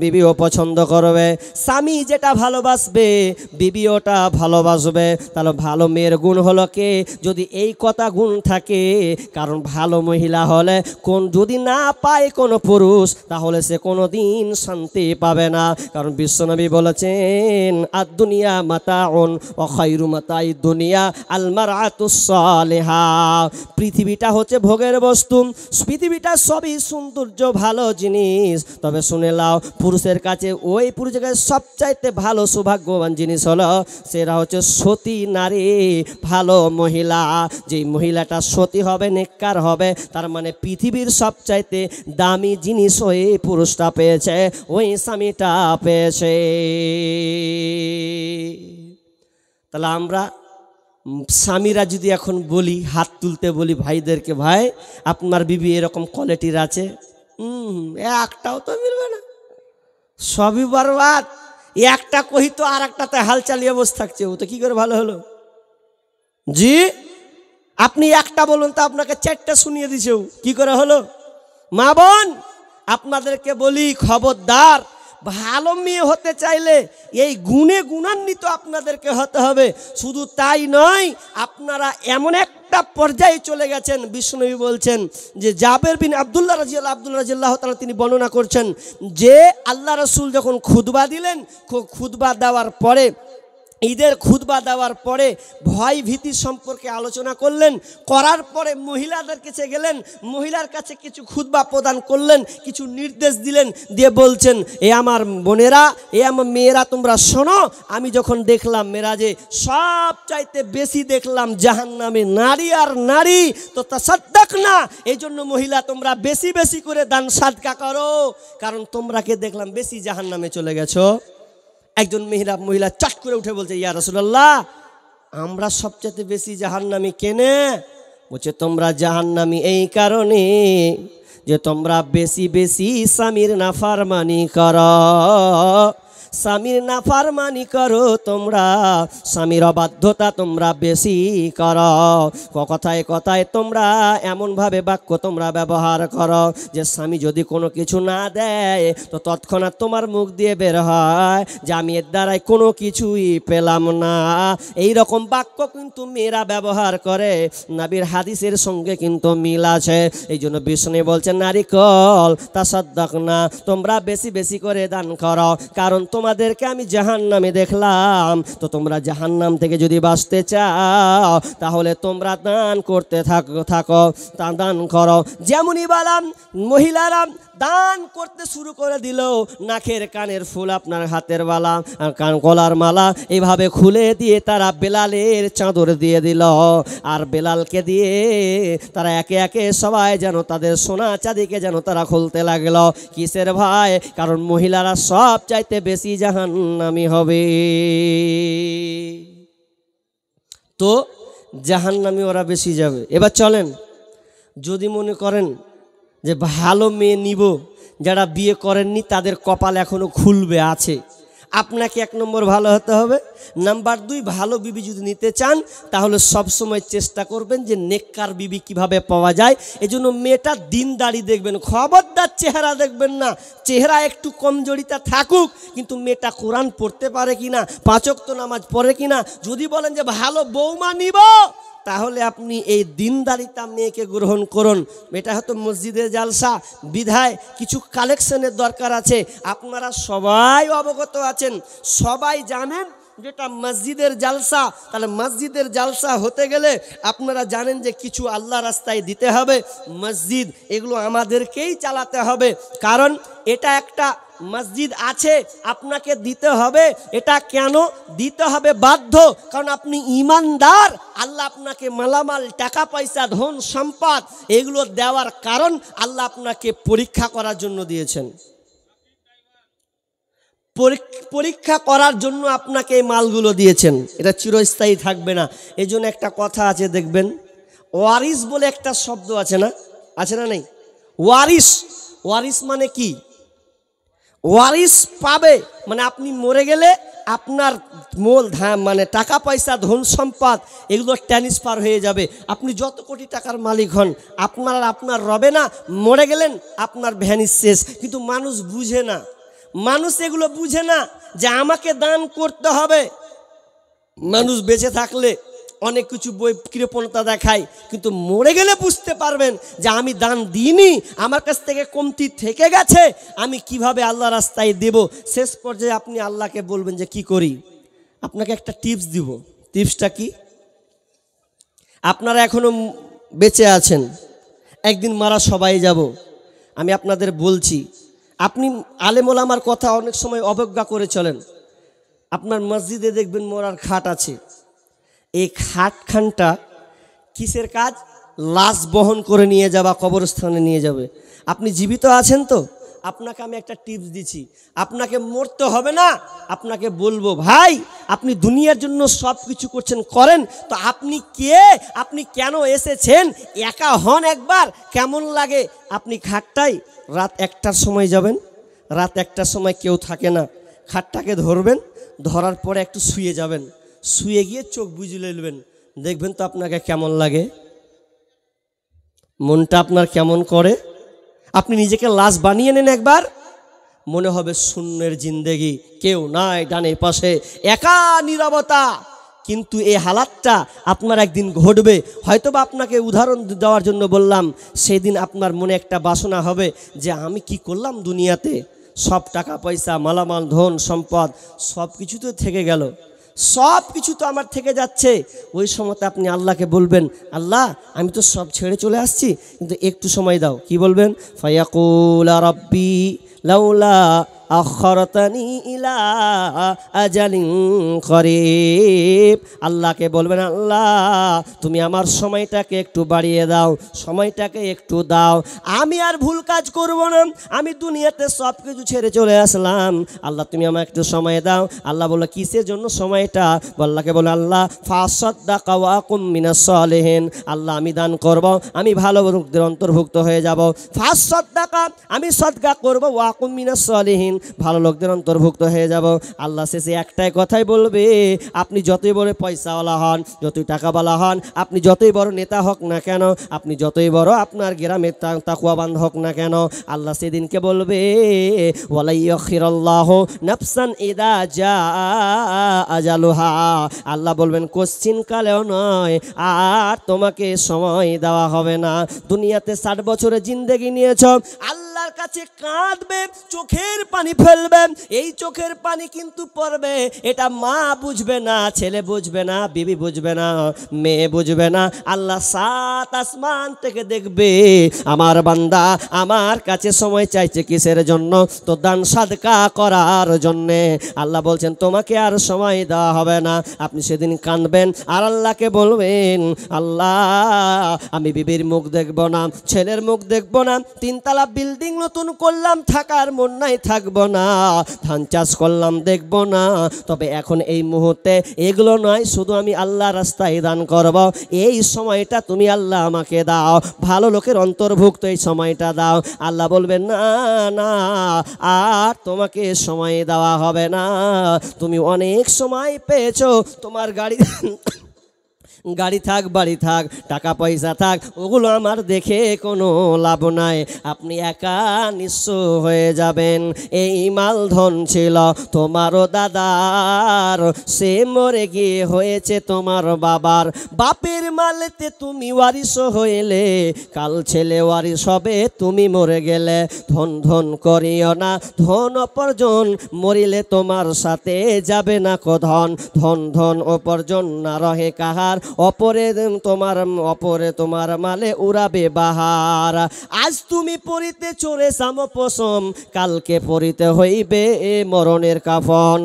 বিবিও পছন্দ করবে, স্বামী যেটা ভালোবাসবে বিবি ওটা ভালোবাসবে। তাহলে ভালো মেয়ের গুণ হলো কে, যদি এই কথা গুণ থাকে, কারণ ভালো মহিলা হলে যদি না পায় কোনো পুরুষ, তাহলে সে কোনো দিন শান্তি পাবে না। কারণ বিশ্বনবী বলেছেন, আদ দুনিয়া মাতাউন ওয়া খায়রু মাতাই দুনিয়া আল মারআতুস সালিহা। পৃথিবীটা হচ্ছে ভোগের বস্তু, পৃথিবীটা সবই সৌন্দর্য ভালো জিনিস, তবে শুনে নাও, পুরুষের কাছে ওই পুরুষের কাছে সবচাইতে ভালো সৌভাগ্যবান জিনিস হলো, সেটা হচ্ছে সতী নারী, ভালো মহিলা। যেই মহিলাটা সতী হবে, নেককার হবে, তার মানে পৃথিবীর সবচাইতে দামি জিনিস ওই পুরুষটা পেয়েছে, ওই স্বামীটা পেয়েছে। তাহলে আমরা স্বামীরা যদি এখন বলি, হাত তুলতে বলি ভাইদেরকে, ভাই আপনার বিবি এরকম কোয়ালিটির আছে, একটাও তো মিলবে না, সবই বরবাদ। একটা কহি তো আর একটাতে হাল চালিয়ে বসে থাকছে, ও তো কি করে ভালো হলো জি। আপনি একটা বলুন তো আপনাকে 4টা শুনিয়ে দিছে, কি করে হলো? মা বোন আপনাদেরকে বলি, খবরদার, ভালো মেয়ে হতে চাইলে এই গুণে গুণান্বিত আপনাদেরকে হতে হবে। শুধু তাই নয়, আপনারা এমন একটা পর্যায়ে চলে গেছেন, বিষ্ণুনবী বলছেন যে জাবের বিন আব্দুল্লাহ রাদিয়াল্লাহু তাআলা তিনি বর্ণনা করছেন যে আল্লাহ রাসূল যখন খুতবা দিলেন, খুতবা দেওয়ার পরে, ঈদের খুতবা দেওয়ার পরে ভয় ভীতি সম্পর্কে আলোচনা করলেন, করার পরে মহিলাদের কাছে গেলেন, মহিলার কাছে কিছু খুতবা প্রদান করলেন, কিছু নির্দেশ দিলেন, দিয়ে বলছেন, এ আমার বোনেরা, এ আমার মেয়েরা, তোমরা শোনো, আমি যখন দেখলাম মেরাজে সব চাইতে বেশি দেখলাম জাহান্নামে নারী আর নারী, তো তাসাদ্দাক না, এই জন্য মহিলা তোমরা বেশি বেশি করে দান সাদকা করো, কারণ তোমরাকে দেখলাম বেশি জাহান্নামে চলে গেছো। একজন মহিলা চট করে উঠে বলছে, ইয়া রাসূলুল্লাহ, আমরা সবচেয়ে বেশি জাহান্নামী কেনে? বলছে, তোমরা জাহান্নামী এই কারণে যে তোমরা বেশি বেশি স্বামীর নাফরমানি করো। স্বামীর নাফরমানি করো তোমরা, স্বামীর অবাধ্যতা তোমরা বেশি করো। কথায় কথায় তোমরা এমনভাবে বাক্য তোমরা ব্যবহার করো যে স্বামী যদি কোনো কিছু না দেয় তো তৎক্ষণাৎ তোমার মুখ দিয়ে বের হয় যে আমি এর দ্বারাই কোনো কিছুই পেলাম না। এই রকম বাক্য কিন্তু মেয়েরা ব্যবহার করে, নবীর হাদিসের সঙ্গে কিন্তু মিল আছে। এই জন্য বিষ্ণু বলছেন নারিকল তাসাদ্দাক না, তোমরা বেশি বেশি করে দান করো, কারণ তোমাদেরকে আমি জাহান্নামে দেখলাম। তো তোমরা জাহান্নাম থেকে যদি বাঁচতে চাও তাহলে তোমরা দান করতে থাকো তা দান করো। যেমনই বললাম মহিলারা দান করতে শুরু করে দিল, নাকের কানের ফুল আপনার হাতের বালা আর কান গলার মালা এভাবে খুলে দিয়ে তারা বেলালের চাদর দিয়ে দিল। আর বেলালকে দিয়ে তারা একে একে সবাই যেন তাদের সোনা চাঁদিকে যেন তারা খুলতে লাগলো। কিসের ভাই? কারণ মহিলারা সব চাইতে বেশি জাহান্নামী হবে। তো জাহান্নামী ওরা বেশি যাবে। এবার চলেন, যদি মনে করেন যে ভালো মেয়ে নিব, যারা বিয়ে করেননি তাদের কপাল এখনো খুলবে আছে, আপনাকে 1 নম্বর ভালো হতে হবে। নাম্বার 2, ভালো বিবি যদি নিতে চান তাহলে সব সময় চেষ্টা করবেন যে নেককার বিবি কিভাবে পাওয়া যায়। এজন্য মেয়েটা দিনদারি দেখবেন, খবরদার চেহারা দেখবেন না। চেহারা একটু কমজোরিতা থাকুক, কিন্তু মেয়েটা কোরআন পড়তে পারে কিনা, 5 ওয়াক্ত নামাজ পড়ে কিনা। যদি বলেন যে ভালো বৌমা নিব তাহলে আপনি এই দিনদারিতা মেয়েকে গ্রহণ করুন। এটা হয়তো মসজিদের জালসা বিধায় কিছু কালেকশনের দরকার আছে। আপনারা সবাই অবগত আছেন, সবাই জানেন যেটা মসজিদের জালসা। তাহলে মসজিদের জালসা হতে গেলে আপনারা জানেন যে কিছু আল্লাহ রাস্তায় দিতে হবে। মসজিদ এগুলো আমাদেরকেই চালাতে হবে, কারণ এটা একটা মসজিদ আছে, আপনাকে দিতে হবে। এটা কেন দিতে হবে? বাধ্য, কারণ আপনি ইমানদার। আল্লাহ আপনাকে মালামাল, টাকা পয়সা, ধন সম্পদ এগুলো দেওয়ার কারণ আল্লাহ আপনাকে পরীক্ষা করার জন্য দিয়েছেন। পরীক্ষা করার জন্য আপনাকে এই মালগুলো দিয়েছেন, এটা চিরস্থায়ী থাকবে না। এই জন্য একটা কথা আছে দেখবেন, ওয়ারিস বলে একটা শব্দ আছে না, আছে না নেই? ওয়ারিস, ওয়ারিস মানে কি? ওয়ারিস পাবে মানে আপনি মরে গেলে আপনার মানে টাকা পয়সা, ধন সম্পদ এগুলো ট্রান্সফার হয়ে যাবে। আপনি যত কোটি টাকার মালিক হন, আপনার রবে না। মরে গেলেন আপনার ভ্যানিস শেষ। কিন্তু মানুষ বুঝে না, মানুষ এগুলো বুঝে না যে আমাকে দান করতে হবে। মানুষ বেঁচে থাকলে অনেক কিছু বই কৃপণতা দেখায়, কিন্তু মরে গেলে বুঝতে পারবেন যে আমি দান দিইনি, আমার কাছ থেকে কমতি থেকে গেছে, আমি কিভাবে আল্লাহ রাস্তায় দেব। শেষ পর্যায়ে আপনি আল্লাহকে বলবেন যে কি করি। আপনাকে একটা টিপস দিব। টিপসটা কি? আপনারা এখনো বেঁচে আছেন, একদিন মারা সবাই যাব। আমি আপনাদের বলছি, আপনি আলেম ওলামার কথা অনেক সময় অবজ্ঞা করে চলেন। আপনার মসজিদে দেখবেন মরার খাট আছে, এই খাটখানটা কিসের কাজ? লাশ বহন করে নিয়ে যাওয়া, কবরস্থানে নিয়ে যাবে। আপনি জীবিত আছেন তো? আপনাকে আমি একটা টিপস দিচ্ছি, আপনাকে মরতে হবে না। আপনাকে বলবো ভাই, আপনি দুনিয়ার জন্য সব কিছু করছেন, করেন তো। আপনি কে? আপনি কেন এসেছেন? একা হন একবার, কেমন লাগে? আপনি খাটটায় রাত 1টার সময় যাবেন, রাত 1টার সময় কেউ থাকে না, খাটটাকে ধরবেন, ধরার পরে একটু শুয়ে যাবেন, শুয়ে গিয়ে চোখ বুজে নেবেন, দেখবেন তো আপনাকে কেমন লাগে, মনটা আপনার কেমন করে। আপনি নিজেকে লাশ বানিয়ে নেন একবার, মনে হবে শূন্যের জিন্দেগি, কেউ নাই ডানে পাশে, একা নীরবতা। কিন্তু এই হালাতটা আপনার একদিন ঘটবে। হয়তোবা আপনাকে উদাহরণ দেওয়ার জন্য বললাম, সেদিন আপনার মনে একটা বাসনা হবে যে আমি কি করলাম দুনিয়াতে, সব টাকা পয়সা, মালামাল, ধন সম্পদ সব কিছু তো থেকে গেল, সব কিছু তো আমার থেকে যাচ্ছে। ওই সময়তে আপনি আল্লাহকে বলবেন, আল্লাহ আমি তো সব ছেড়ে চলে আসছি, কিন্তু একটু সময় দাও। কি বলবেন? ফায়াকুল রাব্বি লাউলা আখরতানি ইলা আজালিন করিব। আল্লাহকে বলবেন, আল্লাহ তুমি আমার সময়টাকে একটু বাড়িয়ে দাও, সময়টাকে একটু দাও, আমি আর ভুল কাজ করব না, আমি দুনিয়াতে সব কিছু ছেড়ে চলে আসলাম, আল্লাহ তুমি আমার একটু সময় দাও। আল্লাহ বলল, কিসের জন্য সময়টা? আল্লাহকে বলে, আল্লাহ ফাসাদ্দাকা ওয়া আকুম মিনাস সালিহিন, আল্লাহ আমি দান করব, আমি ভালো লোকদের অন্তর্ভুক্ত হয়ে যাব। ফাসাদ্দাকা, আমি সদকা করব, ওয়া আকুম মিনাস সালিহিন, ভালো লোকদের অন্তর্ভুক্ত হয়ে যাব। আল্লাহ শেষে একটাই কথাই বলবে, আপনি যতই বড় পয়সাওয়ালা হন, যতই টাকাওয়ালা হন, আপনি যতই বড় নেতা হোক না কেন, আপনি যতই বড় আপনার গ্রামের তাকওয়াবান হোক না কেন, আল্লাহ সেদিনকে বলবে ওয়ালা ইয়াখিরাল্লাহু নাফসান ইদা জাআ আজালুহা। আল্লাহ বলবেন কোশ্চিন কালেও নয়, আর তোমাকে সময় দেওয়া হবে না। দুনিয়াতে 60 বছরের জিন্দেগি নিয়েছ, আল্লাহর কাছে কাঁদবে, চোখের পানি ফেলবে। এই চোখের পানি কিন্তু পড়বে, এটা মা বুঝবে না, ছেলে বুঝবে না, বিবি বুঝবে না, মেয়ে বুঝবে না। আল্লাহ 7 আসমান থেকে দেখবে আমার বান্দা আমার কাছে সময় চাইছে কিসের জন্য? তো দান সাদকা করার জন্যে। আল্লাহ বলছেন তোমাকে আর সময় দেওয়া হবে না। আপনি সেদিন কাঁদবেন আর আল্লাহকে বলবেন, আল্লাহ আমি বিবির মুখ দেখব না, ছেলের মুখ দেখব না, 3 তলা বিল্ডিং নতুন করলাম, থাকার মন নাই, থাকবো না, ধান চাষ করলাম, দেখব না। তবে এখন এই মুহূর্তে এগুলো নয়, শুধু আমি আল্লাহ রাস্তায় দান করব। এই সময়টা তুমি আল্লাহ আমাকে দাও, ভালো লোকের অন্তর্ভুক্ত এই সময়টা দাও। আল্লাহ বলবেন না না, আর তোমাকে সময় দেওয়া হবে না। তুমি অনেক সময় পেয়েছো, তোমার গাড়ি থাক, বাড়ি থাক, টাকা পয়সা থাক, ওগুলো আমার দেখে কোনো লাভ নাই। আপনি একা নিঃস্ব হয়ে যাবেন। এই মালধন ছিল তোমারও দাদার, সে মরে গিয়ে হয়েছে তোমার বাবার। বাপের মালেতে তুমি ওয়ারিশ হইলে, কাল ছেলে ওয়ারিশ হবে, তুমি মরে গেলে। ধন ধন করিও না, ধন অপরজন, মরিলে তোমার সাথে যাবে না কো ধন। ধন ধন অপরজন না রহে কাহার, অপরে তোমার মালে উড়াবে বাহার। আজ তুমি পরিতে চোরে সামপোষম, কালকে পরিতে হইবে মরণের কাফন।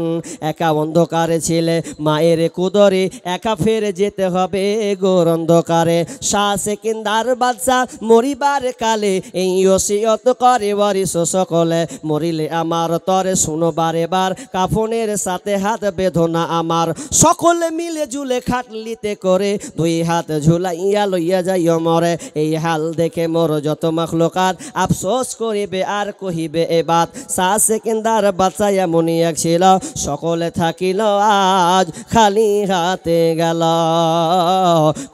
একা অন্ধকারে ছিলে মায়ের কুদরে, একা ফেরে যেতে হবে গোর অন্ধকারে। শাহ সেকেন্দার বাদশাহ মরিবার কালে এই ওসিয়ত করে ওয়ারিশ সকলে, মরিলে আমার তরে শুনো বারে বার, কাফনের সাথে হাত বেঁধো আমার। সকলে মিলে জুলে খাটলিতে করে, 2 হাত ঝুলাইয়া লইয়া যাইও মরে। এই হাল দেখে মোর যত মাখলুকাত, আফসোস করিবে আর কহিবে এ বাত। শাহ সেকেন্দার বাদশাহ এমনই এক ছিল, সকলে থাকিল আজ খালি হাতে গেল।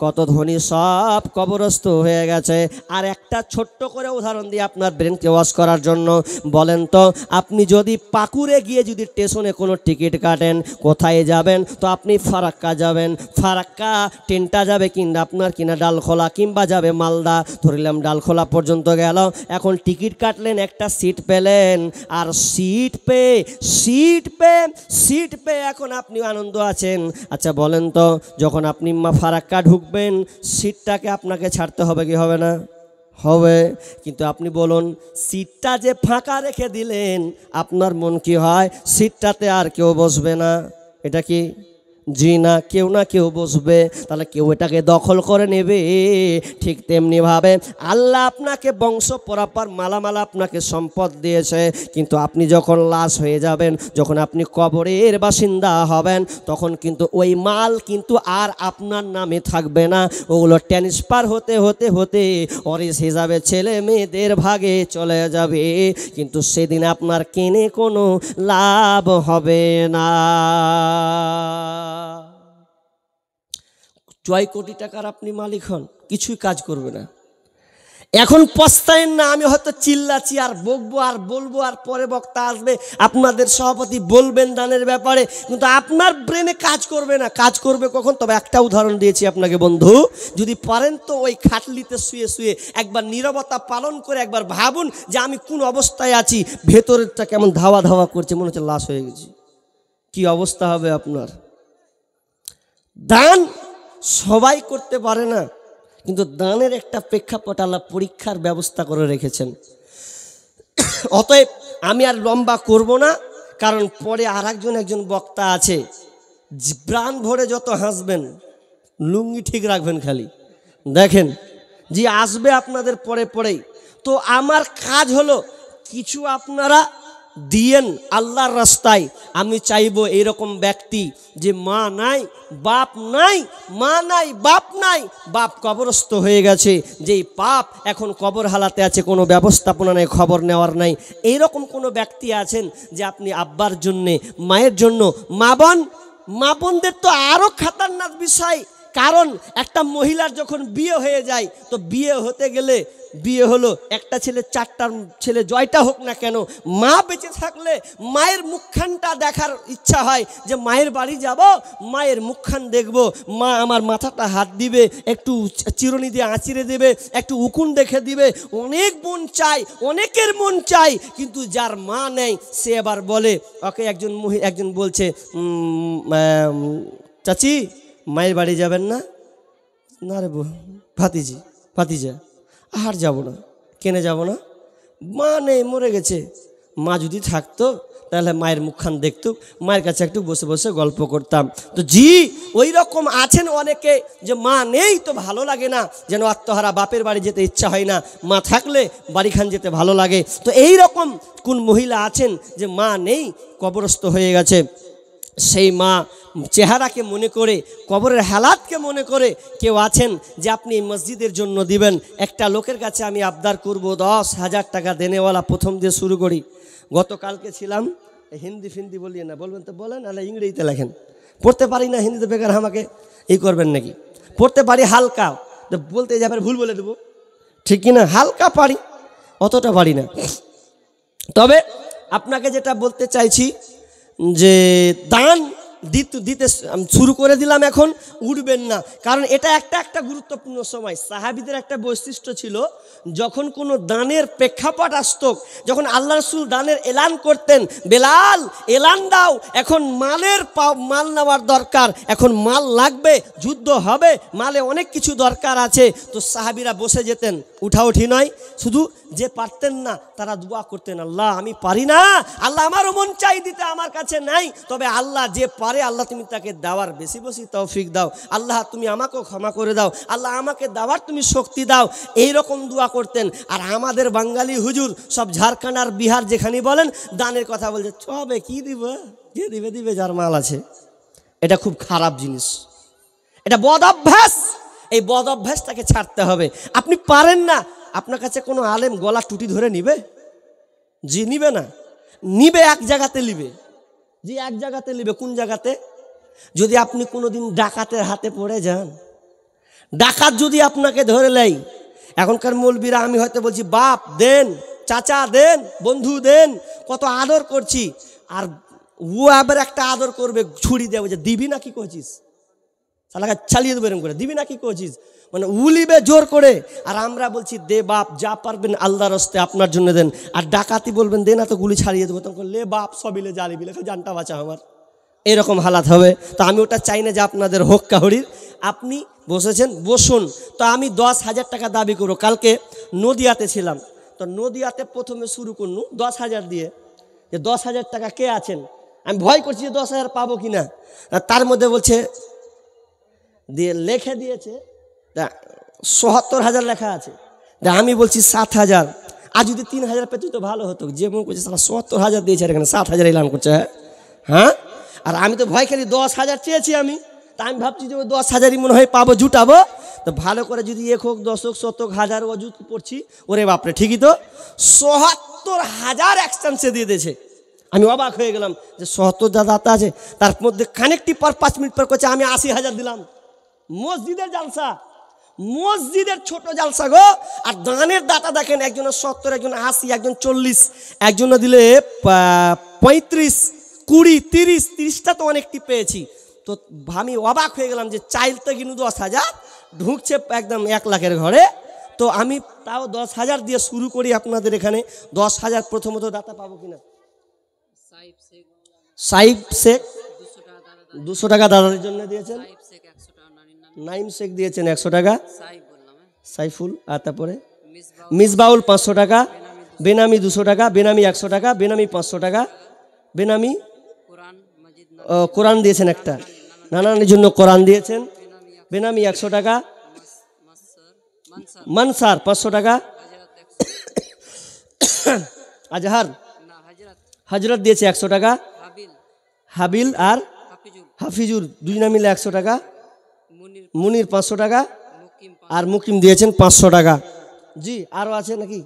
কত ধনী সব কবরস্থ হয়ে গেছে। আর একটা ছোট্ট করে উদাহরণ দিয়ে আপনার ব্রেনকে ওয়াশ করার জন্য, বলেন তো আপনি যদি পাকুড়ে গিয়ে যদি স্টেশনে কোনো টিকিট কাটেন, কোথায় যাবেন? তো আপনি ফারাক্কা যাবেন। ফারাক্কা ট্রেনটা যাবে কিনা আপনার কিনা ডালখোলা, কিংবা যাবে মালদা, ধরিলাম ডালখোলা পর্যন্ত গেল। এখন টিকিট কাটলেন, একটা সিট পেলেন, আর সিট পেয়ে এখন আপনি আনন্দ আছেন। আচ্ছা বলেন তো, যখন আপনি ফারাক্কা ঢুকবেন, সিটটাকে আপনাকে ছাড়তে হবে কি হবে না? হবে। কিন্তু আপনি বলুন, সিটটা যে ফাঁকা রেখে দিলেন, আপনার মন কি হয়? সিটটাতে আর কেউ বসবে না, এটা কি? জি না, কেউ না কেউ বসবে। তাহলে কেউ এটাকে দখল করে নেবে। ঠিক তেমনিভাবে আল্লাহ আপনাকে বংশ পরাপার মালামাল আপনাকে সম্পদ দিয়েছে, কিন্তু আপনি যখন লাশ হয়ে যাবেন, যখন আপনি কবরের বাসিন্দা হবেন, তখন কিন্তু ওই মাল কিন্তু আর আপনার নামে থাকবে না। ওগুলো ট্রান্সফার হতে হতে হতে ওয়ারিশ হিসাবে ছেলে মেয়েদের ভাগে চলে যাবে। কিন্তু সেদিন আপনার কিনে কোনো লাভ হবে না। জয় কোটি টাকার আপনি মালিক হন, কিছুই কাজ করবে না। এখন পস্তায়েন না। আমি হয়তো চিল্লাচ্ছি আর বকবো আর বলবো, আর পরে বক্তা আসবে, আপনাদের সভাপতি বলবেন দানের ব্যাপারে, কিন্তু আপনার ব্রেনে কাজ করবে না। কাজ করবে কখন? তবে একটা উদাহরণ দিয়েছি আপনাকে বন্ধু, যদি পারেন তো ওই খাটলিতে শুয়ে শুয়ে একবার নীরবতা পালন করে একবার ভাবুন যে আমি কোন অবস্থায় আছি, ভেতরেরটা কেমন ধাওয়া ধাওয়া করছে, মনে হচ্ছে লাশ হয়ে গেছি। কি অবস্থা হবে আপনার? দান সবাই করতে পারে না, কিন্তু দানের একটা প্রেক্ষাপট আল্লাহ পরীক্ষার ব্যবস্থা করে রেখেছেন। অতএব আমি আর লম্বা করব না, কারণ পরে আর একজন বক্তা আছে, প্রাণ ভরে যত হাসবেন, লুঙ্গি ঠিক রাখবেন খালি। দেখেন যে আসবে আপনাদের পরেই। তো আমার কাজ হলো কিছু আপনারা দিয়েন আল্লাহর রাস্তায়। আমি চাইবো এইরকম ব্যক্তি যে মা নাই বাপ নাই, মা নাই বাপ নাই, বাপ কবরস্থ হয়ে গেছে, যেই পাপ এখন কবর হালাতে আছে, কোনো ব্যবস্থাপনা নেই, খবর নেওয়ার নাই। এইরকম কোনো ব্যক্তি আছেন যে আপনি আব্বার জন্যে মায়ের জন্য, মা বোনদের তো আরও খাতারনাক বিষয়। কারণ একটা মহিলার যখন বিয়ে হয়ে যায়, তো বিয়ে হতে গেলে বিয়ে হলো একটা ছেলে, চারটার ছেলে জয়টা হোক না কেন, মা বেঁচে থাকলে মায়ের মুখখানটা দেখার ইচ্ছা হয় যে মায়ের বাড়ি যাব, মায়ের মুখখান দেখব, মা আমার মাথাটা হাত দিবে, একটু চিরুনি দিয়ে আঁচিড়ে দেবে, একটু উকুন দেখে দিবে। অনেক মন চাই, অনেকের মন চাই, কিন্তু যার মা নেই সে আবার বলে, ওকে একজন বলছে, চাচি মায়ের বাড়ি যাবেন না? না রে ভাতিজা আর যাব না। কেনে যাব না? মা নেই, মরে গেছে। মা যদি থাকতো তাহলে মায়ের মুখখান দেখতো, মায়ের কাছে একটু বসে বসে গল্প করতাম। তো জি, ওই রকম আছেন অনেকে যে মা নেই তো ভালো লাগে না, যেন আত্মহারা, বাপের বাড়ি যেতে ইচ্ছা হয় না, মা থাকলে বাড়িখান যেতে ভালো লাগে। তো এই রকম কোন মহিলা আছেন যে মা নেই, কবরস্থ হয়ে গেছে, সেই মা চেহারাকে মনে করে, কবরের হালাতকে মনে করে কেউ আছেন যে আপনি মসজিদের জন্য দিবেন। একটা লোকের কাছে আমি আবদার করব, 10,000 টাকা দেনেওয়ালা প্রথম দিয়ে শুরু করি। গতকালকে ছিলাম, হিন্দি ফিন্দি বলিয়ে না, বলবেন তো বলেন, নাহলে ইংরেজিতে লেখেন। পড়তে পারি না হিন্দিতে, বেকার আমাকে করবেন নাকি? পড়তে পারি হালকা, বলতে যাবে ভুল বলে দেবো, ঠিক কি না? হালকা পারি, অতটা পারি না। তবে আপনাকে যেটা বলতে চাইছি যে দান দিতে শুরু করে দিলাম, এখন উঠবেন না, কারণ এটা একটা গুরুত্বপূর্ণ সময়। সাহাবীদের একটা বৈশিষ্ট্য ছিল, যখন কোনো দানের প্রেক্ষাপট আসত, যখন আল্লাহ রাসূল দানের এলান করতেন, বেলাল এলান দাও, এখন মাল নেওয়ার দরকার, এখন মাল লাগবে, যুদ্ধ হবে, মালে অনেক কিছু দরকার আছে। তো সাহাবীরা বসে যেতেন, উঠাউঠি নয়, শুধু যে পারতেন না তারা দোয়া করতেন, আল্লাহ আমি পারি না, আল্লাহ আমারও মন চাই দিতে, আমার কাছে নাই, তবে আল্লাহ যে পারে, আল্লাহ তুমি তাকে দেওয়ার বেশি বেশি তৌফিক দাও, আল্লাহ তুমি আমাকেও ক্ষমা করে দাও, আল্লাহ আমাকে দেওয়ার তুমি শক্তি দাও, এই রকম দোয়া করতেন। আর আমাদের বাঙালি হুজুর সব ঝাড়খণ্ড আর বিহার যেখানে বলেন দানের কথা বলছে, চবে কি দিব, যে দিবে যার মাল আছে। এটা খুব খারাপ জিনিস, এটা বদ অভ্যাস। এই বদ অভ্যাসটাকে ছাড়তে হবে। আপনি পারেন না, আপনার কাছে কোনো আলেম গলা টুটি ধরে নিবে? জি নিবে না, নিবে এক জায়গাতে নিবে, জি এক জায়গাতে নিবে। কোন জায়গাতে? যদি আপনি কোনোদিন ডাকাতের হাতে পড়ে যান, ডাকাত যদি আপনাকে ধরে নেয়, এখনকার মৌলবীরা, আমি হয়তো বলছি বাপ দেন, চাচা দেন, বন্ধু দেন, কত আদর করছি, আর ও আবার একটা আদর করবে, ছুরি দেবে, যে দিবি না কি করছিস, শালাকে চালিয়ে দেবো এরকম করে, দিবি না কি করছিস, মানে উলিবে জোর করে। আর আমরা বলছি দে বাপ, যা পারবেন আল্লাহর রাস্তায় আপনার জন্য দেন। আর ডাকাতি বলবেন দে না তো গুলি ছাড়িয়ে দেবো, তখন লে বাপ সবিলে জালিবি, লেখা জানটা বাঁচা আমার, এরকম হালাত হবে। তো আমি ওটা চাই না যে আপনাদের হোক কাহরির। আপনি বসেছেন, বসুন। তো আমি 10,000 টাকা দাবি করবো। কালকে নদিয়াতে ছিলাম, তো নদিয়াতে প্রথমে শুরু করলু 10,000 দিয়ে, যে 10,000 টাকা কে আছেন, আমি ভয় করছি যে 10,000 পাবো কি না। তার মধ্যে বলছে দিয়ে লেখে দিয়েছে ৭৭,000 লেখা আছে, আমি বলছি 7,000, আর যদি 3,000 পেতে তো ভালো হতো। যে মনে করছে ৭৭,000 দিয়েছে, এখানে 7,000 এলান করছে। হ্যাঁ, আর আমি তো ভয় খেলি, 10,000 চেয়েছি আমি, তা আমি ভাবছি যে 10,000ই মনে হয় পাবো, জুটাবো। তো ভালো করে যদি 1 হোক 10 হোক 100 হোক 1000 অজুত পড়ছি, ওরে বাপরে, ঠিকই তো ৭৭,000 এক্সচেঞ্জে দিয়ে দিয়েছে। আমি অবাক হয়ে গেলাম যে ৭০ দাতা আছে, তার মধ্যে খানিকটি পর 5 মিনিট পর করছে আমি 80,000 দিলাম। মসজিদের জালসা, মসজিদের ছোট জালসা গো। আর দানের দাতা দেখেন, একজনের 70, একজন 80, একজন 40, একজনে দিলে 35, 20, 30টা তো অনেকটি পেয়েছি। তো আমি অবাক হয়ে গেলাম যে চাইলতে কিন্তু 10,000 ঢুকছে একদম 1 লাখের ঘরে। তো আমি তাও 10,000 দিয়ে শুরু করি আপনাদের এখানে। 10,000 প্রথমত দাতা পাবো কিনা? সাইফ শেখ 200 টাকা দাদাদের জন্য দিয়েছেন, নাইম শেখ দিয়েছেন 100 টাকা, সাইফুল, আর তারপরে মিসবাউল 500 টাকা, বেনামি 200 টাকা, বেনামি 100 টাকা, বেনামি 500 টাকা, বেনামি কোরআন দিয়েছেন একটা, নানানির জন্য কোরআন দিয়েছেন, বেনামি 100 টাকা, মানসার 500 টাকা, আজহার হজরত দিয়েছে 100 টাকা, হাবিল, হাবিল আর হাফিজুল, হাফিজুর দুজনে মিলে 100 টাকা, মুনির, মুনির 500 টাকা মুকিম, আর মুকিম দিয়েছেন 500 টাকা। জি আরও আছে নাকি?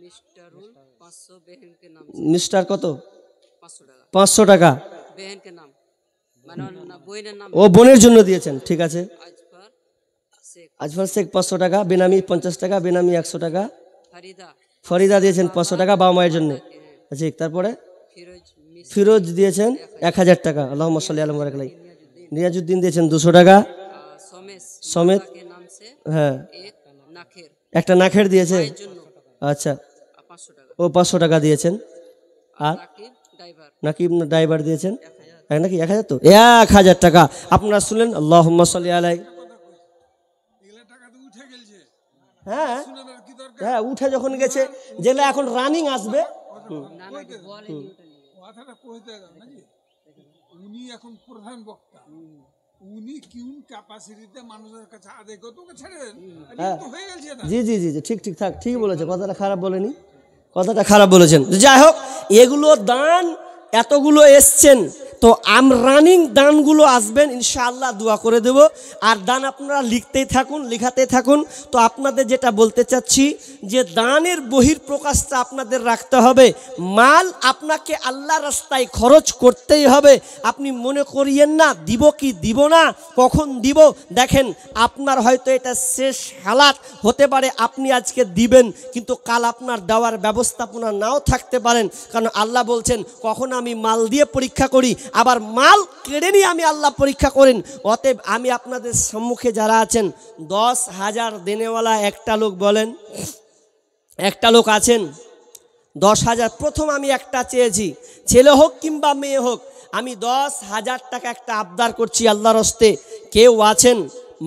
মিস্টারুল 500, বেহেন के नाम মিস্টার কত? 500 টাকা, 500 টাকা। বেহেন के नाम মানে ওর বইনের নাম ও বোনের জন্য দিয়েছেন, ঠিক আছে। আজফর শেখ, আজফর শেখ 500 টাকা, বেনামি 50 টাকা, বেনামি 100 টাকা, ফরিদা, ফরিদা দিয়েছেন 500 টাকা বাবা মায়ের জন্য। আচ্ছা তারপরে ফিরোজ, মিস, ফিরোজ দিয়েছেন 1000 টাকা, আল্লাহুম্মা সাল্লি আলা মুহাম্মাদ। নিয়াজুদ্দিন দিয়েছেন 200 টাকা। সমেশ, সমেত के नाम से হ্যাঁ एक नाखेर একটা নাখের দিয়েছে। এর জন্য আচ্ছা 500 টাকা, ও 500 টাকা দিয়েছেন। আর রাকিব ড্রাইভার নাকি ড্রাইভার দিয়েছেন নাকি 1000, তো 1000 টাকা আপনারা শুনলেন। আল্লাহুম্মা সাল্লি আলাই। হ্যাঁ হ্যাঁ উঠে যখন গেছে, যেগুলো এখন রানিং আসবে। না না বলেনি ওটা নিয়ে। কথাটা কইতে গেল নাকি উনি এখন প্রধান বক্তা, উনি কোন ক্যাপাসিটিতে মানুষের কাছে আদায় করতে ওকে ছেড়ে দেন, এটা তো হয়ে গেছে না। জি জি জি জি, ঠিক ঠিক থাক, ঠিক বলেছে, কথাটা খারাপ বলেনি, কথাটা খারাপ বলেছেন। যাই হোক, এগুলো দান এতগুলো এসছেন, তো রানিং দানগুলো আসবেন ইনশাআল্লাহ, দোয়া করে দেব। আর দান আপনারা লিখতেই থাকুন, লিখাতে থাকুন। তো আপনাদের যেটা বলতে চাচ্ছি যে দানের বহিঃপ্রকাশটা আপনাদের রাখতে হবে। মাল আপনাকে আল্লাহ রাস্তায় খরচ করতেই হবে। আপনি মনে করিয়েন না দিব কি দিব না, কখন দিব। দেখেন আপনার হয়তো এটা শেষ হালাত হতে পারে, আপনি আজকে দিবেন কিন্তু কাল আপনার দেওয়ার ব্যবস্থাপনা নাও থাকতে পারেন। কারণ আল্লাহ বলছেন কখন আমি মাল দিয়ে পরীক্ষা করি, আবার মাল কেড়ে নিয়ে আমি আল্লাহ পরীক্ষা করেন। অতএব আমি আপনাদের সম্মুখে যারা আছেন 10,000 দেনেওয়ালা একটা লোক বলেন, একটা লোক আছেন 10,000। প্রথম আমি একটা চেয়েছি, ছেলে হোক কিংবা মেয়ে হোক, আমি 10,000 টাকা একটা আবদার করছি আল্লাহর হস্তে। কেউ আছেন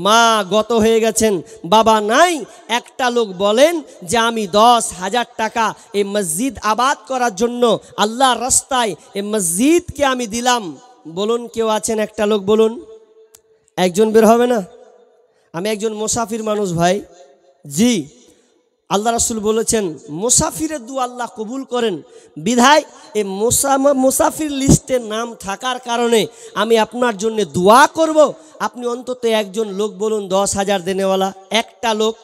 মা গত হয়ে গেছেন, বাবা নাই, একটা লোক বলেন যে আমি 10,000 টাকা এই মসজিদ আবাদ করার জন্য আল্লাহর রাস্তায় এই মসজিদকে আমি দিলাম। বলুন কেউ আছেন? একটা লোক বলুন। একজন বের হবে না? আমি একজন মুসাফির মানুষ ভাই। জি আল্লাহ রাসূল বলেছেন মুসাফিরের দোয়া আল্লাহ কবুল করেন। বিধায় এই মুসাফির লিস্টে নাম থাকার কারণে আমি আপনার জন্য দোয়া করব। আপনি অন্তত একজন লোক বলুন 10,000 দেনেওয়ালা একটা লোক।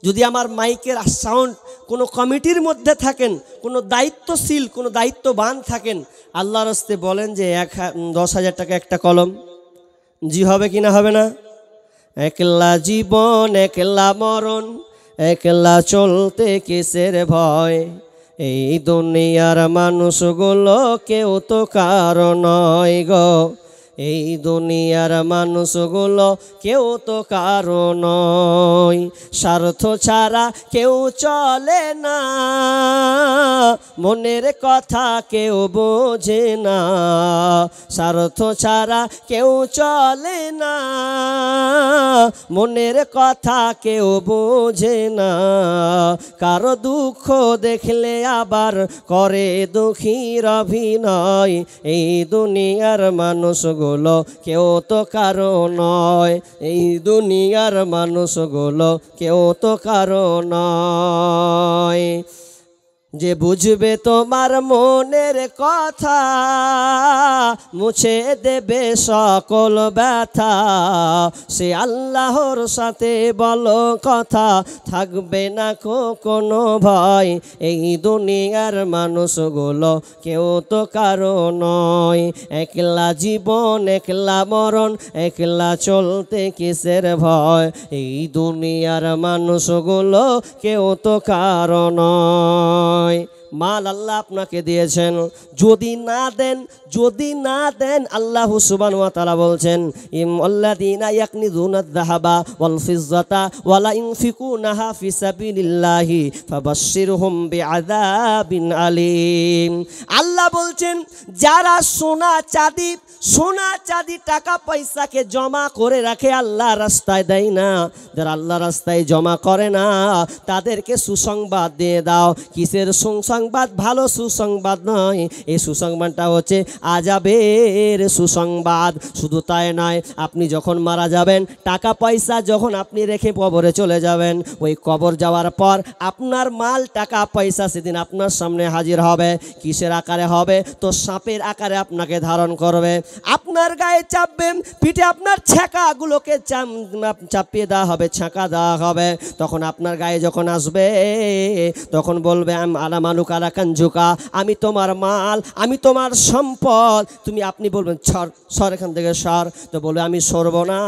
যদি আমার মাইকের সাউন্ড কোনো কমিটির মধ্যে থাকেন, কোনো দায়িত্বশীল, কোনো দায়িত্ববান থাকেন, আল্লাহর হস্তে বলেন যে 10,000 টাকা একটা কলম। জি হবে কি না হবে না? একলা জীবন একলা মরণ, একলা চলতে কিসের ভয়, এই দুনিয়ার মানুষগুলো কেউ তো কারো নয় গো, এই দুনিয়ার মানুষগুলো কেউ তো কারো নয়, স্বার্থ ছাড়া কেউ চলে না, মনের কথা কেউ বোঝে না, স্বার্থ ছাড়া কেউ চলে না, মনের কথা কেউ বোঝে না, কারো দুঃখ দেখলে আবার করে দুঃখীর অভিনয়, এই দুনিয়ার মানুষগুলো কেউ তো কারো নয়, এই দুনিয়ার মানুষগুলো কেউ তো কারো নয়। যে বুঝবে তোমার মনের কথা, মুছে দেবে সকল ব্যথা, সে আল্লাহর সাথে বলো কথা, থাকবে না কোনো ভয়, এই দুনিয়ার মানুষগুলো কেউ তো কারো নয়, একলা জীবন একলা মরণ, একলা চলতে কিসের ভয়, এই দুনিয়ার মানুষগুলো কেউ তো কারো নয়। মাল আল্লাহ আপনাকে দিয়েছেন, যদি না দেন, যদি না দেন, আল্লাহ সুবহানাহু ওয়া তাআলা বলছেন আল্লাযীনা ইয়াকনিযুনাদ যাহাবা ওয়াল ফিজ্জাতা ওয়ালা ইউনফিকুনাহা ফি সাবিলিল্লাহি ফাবাশশিরহুম বিআযাবিন আলীম। আল্লাহ বলছেন যারা সোনা চাঁদি সোনা চাঁদি টাকা পয়সাকে জমা করে রাখে, আল্লাহ রাস্তায় দেয় না। যারা আল্লাহ রাস্তায় জমা করে না তাদেরকে সুসংবাদ দিয়ে দাও। কিসের সুসংবাদ? ভালো সুসংবাদ নয়, এই সুসংবাদটা হচ্ছে আযাবের সুসংবাদ। শুধু তাই নয়, আপনি যখন মারা যাবেন, টাকা পয়সা যখন আপনি রেখে কবরে চলে যাবেন, ওই কবর যাওয়ার পর আপনার মাল টাকা পয়সা সেদিন আপনার সামনে হাজির হবে। কিসের আকারে হবে? তো সাপের আকারে আপনাকে ধারণ করবে, আপনার গায়ে চাপবে, পিঠে আপনার ছ্যাঁকাগুলোকে চাপিয়ে দেওয়া হবে, ছ্যাঁকা দেওয়া হবে। তখন আপনার গায়ে যখন আসবে তখন বলবে আলামালুক আলা কানজুকা, আমি তোমার মাল, আমি তোমার সম্পদ। আপনি বলবেন সর এখান থেকে সর। তো বলবে আমি সরব না,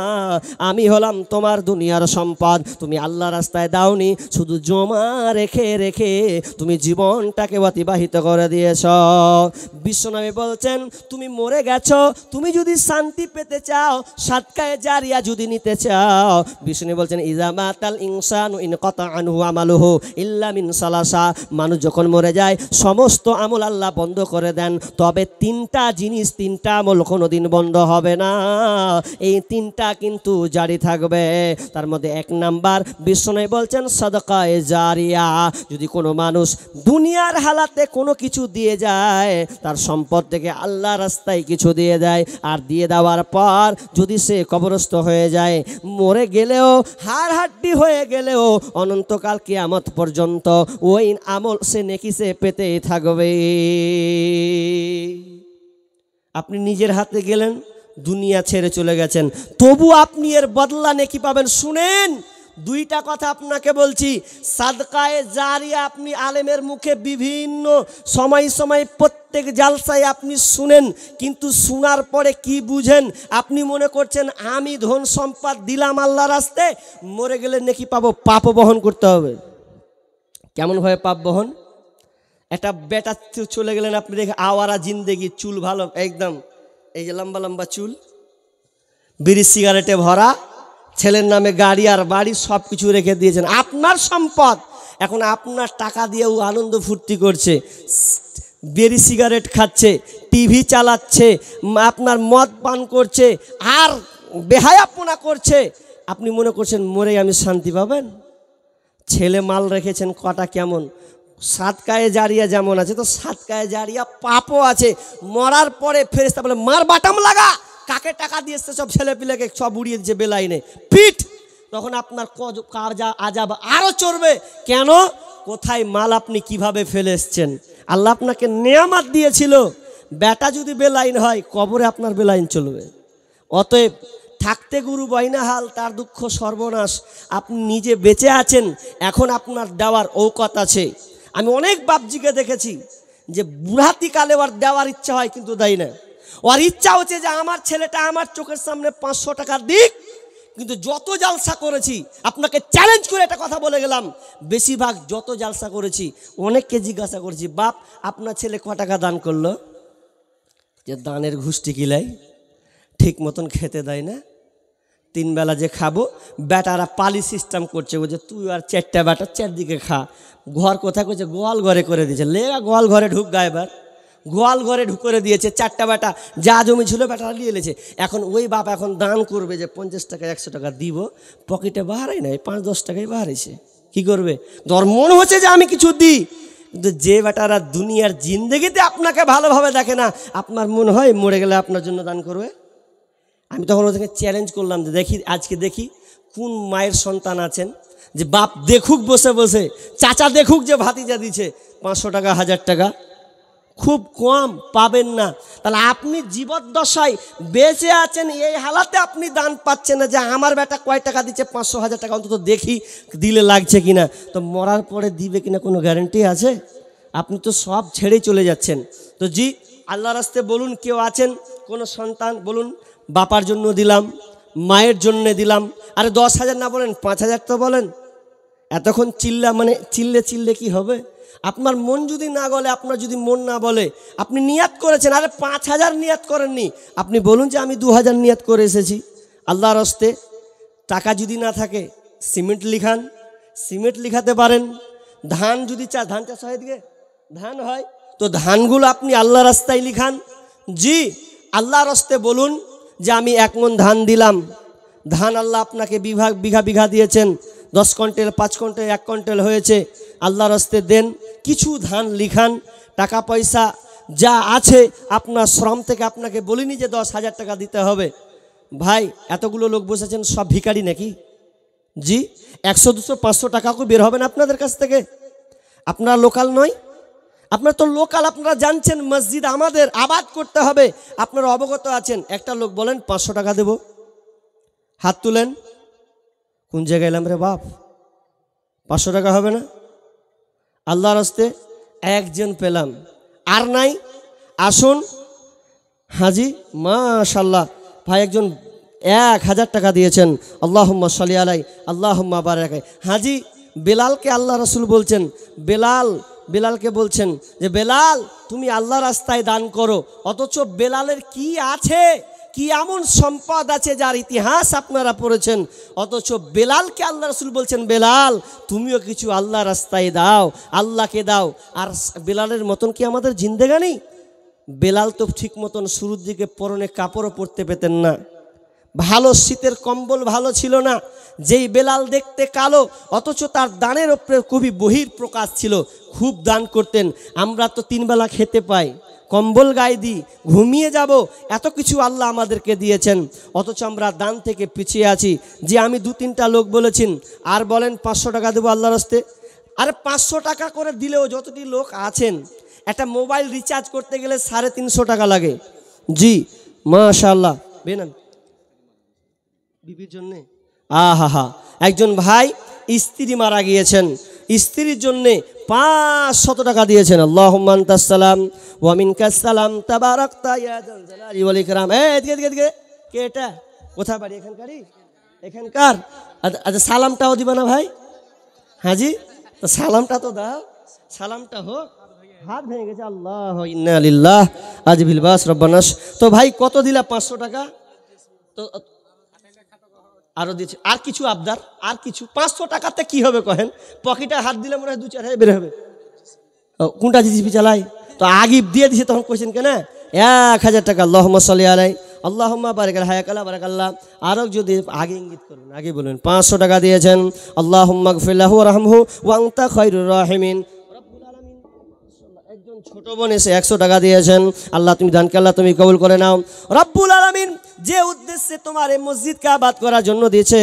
আমি হলাম তোমার দুনিয়ার সম্পদ। তুমি আল্লাহ রাস্তায় দাওনি, শুধু জমা রেখে রেখে তুমি জীবনটাকে অতিবাহিত করে দিয়েছ। বিশ্বনবী বলছেন তুমি মরে গেছো, তুমি যদি শান্তি পেতে চাও, সাদকায়ে জারিয়া যদি নিতে চাও, বিশ্বনবী বলছেন ইজা মাতাল ইনসানু ইনকাতা আনহু আমালুহু ইল্লা মিন সালাসা। মানুষ যখন মরে যায় সমস্ত আমল আল্লাহ বন্ধ করে দেন, তবে তিনটা জিনিস, তিনটা আমল কোনোদিন বন্ধ হবে না। এই তিনটা কিন্তু জারি থাকবে। তার মধ্যে এক নাম্বার বিশ্বনবী বলছেন সাদকায়ে জারিয়া। যদি কোনো মানুষ দুনিয়ার হালাতে কোনো কিছু দিয়ে যায়, তার সম্পদ থেকে আল্লাহ রাস্তায় কিছু দিয়ে দেয়, আর দিয়ে দেওয়ার পর যদি সে কবরস্থ হয়ে যায়, মরে গেলেও, হাড় হাড্ডি হয়ে গেলেও, অনন্তকাল কিয়ামত পর্যন্ত ওই আমল সে নেকি সে পেতেই থাকবে। আপনি নিজের হাতে গেলেন, দুনিয়া ছেড়ে চলে গেছেন, তবু আপনি এর বদলা নেকি পাবেন। শুনেন, দুইটা কথা আপনাকে বলছি। সাদকায়ে জারিয়া আপনি আলেমের মুখে বিভিন্ন সময় সময় প্রত্যেক জালসায় আপনি শুনেন, কিন্তু শোনার পরে কি বুঝেন? আপনি মনে করছেন আমি ধন সম্পদ দিলাম আল্লাহ রাস্তায়, মরে গেলে নেকি পাবো, পাপও বহন করতে হবে। কেমনভাবে পাপ বহন? একটা বেটা চলে গেলেন, আপনি দেখে আওয়ারা জিন্দেগি, চুল ভালো একদম, এই যে লম্বা লম্বা চুল, বিড়ি সিগারেটে ভরা, ছেলের নামে গাড়ি আর বাড়ি সব কিছু রেখে দিয়েছেন, আপনার সম্পদ। এখন আপনার টাকা দিয়েও আনন্দ ফুর্তি করছে, বিড়ি সিগারেট খাচ্ছে, টিভি চালাচ্ছে, আপনার মদ পান করছে আর বেহায়াপনা করছে। আপনি মনে করছেন মরে আমি শান্তি পাবেন? ছেলে মাল রেখেছেন কটা, কেমন? সাদকায়ে জারিয়া যেমন আছে, তো সাদকায়ে জারিয়া পাপও আছে। মরার পরে ফেরেশতা বলে মার বাটাম লাগা, কাকে টাকা দিয়েছে সব ছেলে পিলেকে সব উড়িয়ে দিচ্ছে বেলাইনে পিঠ। তখন আপনার কাজা আজাব আরও চড়বে। কেন? কোথায় মাল আপনি কিভাবে ফেলে এসছেন? আল্লাহ আপনাকে নেয়ামত দিয়েছিল। বেটা যদি বেলাইন হয়, কবরে আপনার বেলাইন চলবে। অতএব থাকতে গুরু বয়নাহাল, তার দুঃখ সর্বনাশ। আপনি নিজে বেঁচে আছেন, এখন আপনার দেওয়ার ঔকত আছে। আমি অনেক বাপজিকে দেখেছি যে বুড়াতিকালে ওর দেওয়ার ইচ্ছা হয় কিন্তু দেয় না। ওর ইচ্ছা হচ্ছে যে আমার ছেলেটা আমার চোখের সামনে 500 টাকা দিক। কিন্তু যত জালসা করেছি, আপনাকে চ্যালেঞ্জ করে একটা কথা বলে গেলাম, বেশিরভাগ যত জালসা করেছি অনেককে জিজ্ঞাসা করেছি, বাপ আপনার ছেলে ক টাকা দান করলো? যে দানের ঘুষটি কিলাই, ঠিক মতন খেতে দেয় না, 3 বেলা যে খাবো। বেটারা পালি সিস্টেম করছে, যে তুই আর 4টা বেটা 4 দিকে খা। ঘর কোথায় করছে? গোয়াল ঘরে করে দিয়েছে। লেগা গোয়াল ঘরে ঢুক গা, এবার গোয়াল ঘরে ঢুক করে দিয়েছে। 4টা বেটা যা জমি ছিল বেটারা নিয়ে এলেছে। এখন ওই বাপ এখন দান করবে যে 50 টাকা 100 টাকা দিব, পকেটে বাহারাই নাই, 5-10 টাকাই বাহারাইছে। কি করবে? তোর মনে হচ্ছে যে আমি কিছু দিই, কিন্তু যে বেটারা দুনিয়ার জিন্দেগিতে আপনাকে ভালোভাবে দেখে না, আপনার মনে হয় মরে গেলে আপনার জন্য দান করবে। আমি তখন ওদেরকে চ্যালেঞ্জ করলাম যে দেখি, আজকে দেখি কোন মায়ের সন্তান আছেন যে বাপ দেখুক বসে বসে, চাচা দেখুক যে ভাতিজা দিচ্ছে 500 টাকা 1000 টাকা। খুব কম পাবেন না। তাহলে আপনি জীবদ্দশায় বেঁচে আছেন, এই হালাতে আপনি দান পাচ্ছেন না যে আমার বেটা কয় টাকা দিচ্ছে, 500-1000 টাকা অন্তত দেখি দিলে লাগছে কিনা। তো মরার পরে দিবে কিনা কোনো গ্যারান্টি আছে? আপনি তো সব ছেড়েই চলে যাচ্ছেন। তো জি, আল্লাহর রাস্তায় বলুন, কেউ আছেন কোনো সন্তান, বলুন বাপার জন্য দিলাম, মায়ের জন্য দিলাম। আরে 10,000 না বলেন, 5,000 তো বলেন। এতক্ষণ চিল্লে কি হবে? আপনার মন যদি না গলে, আপনার যদি মন না বলে, আপনি নিয়াত করেছেন, আরে 5,000 নিয়াত করেননি, আপনি বলুন যে আমি 2,000 নিয়াত করে এসেছি আল্লাহর রাস্তে। টাকা যদি না থাকে সিমেন্ট লিখান, সিমেন্ট লিখাতে পারেন। ধান যদি ধান চাষ হয়, দিকে ধান হয়, তো ধানগুলো আপনি আল্লাহর রাস্তায় লিখান। জি, আল্লাহর হস্তে বলুন যে আমি 1 মণ ধান দিলাম। ধান আল্লাহ আপনাকে বিঘা বিঘা দিয়েছেন, 10 কুইন্টাল 5 কুইন্টাল 1 কুইন্টাল হয়েছে, আল্লাহর হস্তে দেন। কিছু ধান লিখান, টাকা পয়সা যা আছে আপনার শ্রম থেকে, আপনাকে বলিনি যে 10,000 টাকা দিতে হবে। ভাই এতগুলো লোক বসেছেন, সব ভিখারি নাকি? জি, 100 200 500 টাকাও বের হবে না আপনাদের কাছ থেকে? আপনারা লোকাল নয়, আপনার তো লোকাল, আপনারা জানছেন মসজিদ আমাদের আবাদ করতে হবে, আপনারা অবগত আছেন। একটা লোক বলেন 500 টাকা দেব, হাত তুলেন। কোন জায়গায় এলাম রে বাপ? 500 টাকা হবে না? আল্লাহর হস্তে একজন পেলাম, আর নাই। আসুন হাজি, মাশাল্লাহ ভাই একজন 1000 টাকা দিয়েছেন। আল্লাহুম্মা সাল্লি আলাই, আল্লাহুম্মা বারাক। হাজি বেলালকে আল্লাহ রাসূল বলছেন, বেলালকে বলছেন যে বেলাল তুমি আল্লাহ রাস্তায় দান করো। অথচ বেলালের কি আছে, কি এমন সম্পদ আছে যার ইতিহাস আপনারা পড়েছেন, অথচ বেলালকে আল্লাহ রাসূল বলছেন বেলাল তুমিও কিছু আল্লাহ রাস্তায় দাও, আল্লাহকে দাও। আর বেলালের মতন কি আমাদের জিন্দেগানি? বেলাল তো ঠিক মতন শুরুর দিকে পরনে কাপড়ও পরতে পেতেন না, ভালো শীতের কম্বল ভালো ছিল না। যেই বেলাল দেখতে কালো, অথচ তার দানের ওপরে খুবই বহির প্রকাশ ছিল, খুব দান করতেন। আমরা তো 3 বেলা খেতে পাই, কম্বল গায়ে দিই, ঘুমিয়ে যাব, এত কিছু আল্লাহ আমাদেরকে দিয়েছেন, অথচ আমরা দান থেকে পিছিয়ে আছি। যে আমি 2-3টা লোক বলেছেন, আর বলেন 500 টাকা দেবো আল্লাহর হস্তে। আরে 500 টাকা করে দিলেও যতটি লোক আছেন, একটা মোবাইল রিচার্জ করতে গেলে 350 টাকা লাগে। জি মাশাআল্লাহ, বেনান বিবির জন্যে আহা, একজন ভাই স্ত্রী মারা গিয়েছেন, স্ত্রীর জন্যে 500 টাকা দিয়েছেন। আল্লাহুম্মা আনতাস সালাম ওয়া মিনকাস সালাম তাবারাকতা ইয়া যাল জালালি ওয়াল ইকরাম। এদিকে কে এটা? কোথা বাড়ি? এখানকার? আচ্ছা সালামটাও দিবা না ভাই? হাজি তো সালামটা তো দাও, সালামটা হোক। হাত ভেঙে গেছে, আল্লাহ ইন্না লিল্লাহ আজবিল বাস রব্বানাস। তো ভাই কত দিলা? 500 টাকা। তো আরো দিচ্ছে, আর কিছু আবদার, আর কিছু 500 টাকাতে কি হবে কহেন? পকেটে হাত দিলে মনে হয় 2-4 বের হবে। কোনটা জিনিস চালাই? তো আগে দিয়ে দিছে, তখন কইছেন কেন 1000 টাকা। আল্লাহুম্মা সাল্লি আলাই, আল্লাহুম্মা বারিক আল হায়াকাল্লাহ বারাকাল্লাহ। আরও যদি আগে ইঙ্গিত করুন, আগে বলুন 500 টাকা দিয়েছেন। আল্লাহুম্মা গফির লাহু ওয়ারহামহু ওয়া আনতা খায়রুর রাহিমিন। একজন ছোট বোন এসে 100 টাকা দিয়েছেন। আল্লাহ তুমি দানকে আল্লাহ তুমি কবুল করে নাও। রব্বুল আলামিন যে উদ্দেশ্যে তোমার এই মসজিদকে আবাদ করার জন্য দিয়েছে,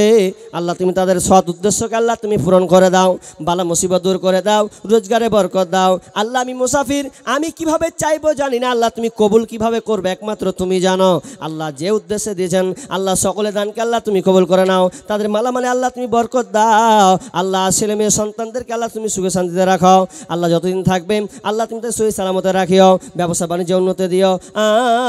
আল্লাহ তুমি তাদের সৎ উদ্দেশ্যকে আল্লাহ তুমি পূরণ করে দাও, বালা মুসিবত দূর করে দাও, রোজগারে বরকত দাও। আল্লাহ আমি মুসাফির, আমি কিভাবে চাইবো জানি না, আল্লাহ তুমি কবুল কিভাবে করবে একমাত্র তুমি জানো। আল্লাহ যে উদ্দেশ্যে দিয়েছেন, আল্লাহ সকলে দানকে আল্লাহ তুমি কবুল করে নাও, তাদের মালামালে আল্লাহ তুমি বরকত দাও। আল্লাহ ছেলে মেয়ে সন্তানদেরকে আল্লাহ তুমি সুখে শান্তিতে রাখো। আল্লাহ যতদিন থাকবে আল্লাহ তুমি তাদের সহি সালামতে রাখিও, ব্যবসা বাণিজ্য উন্নতি দিও।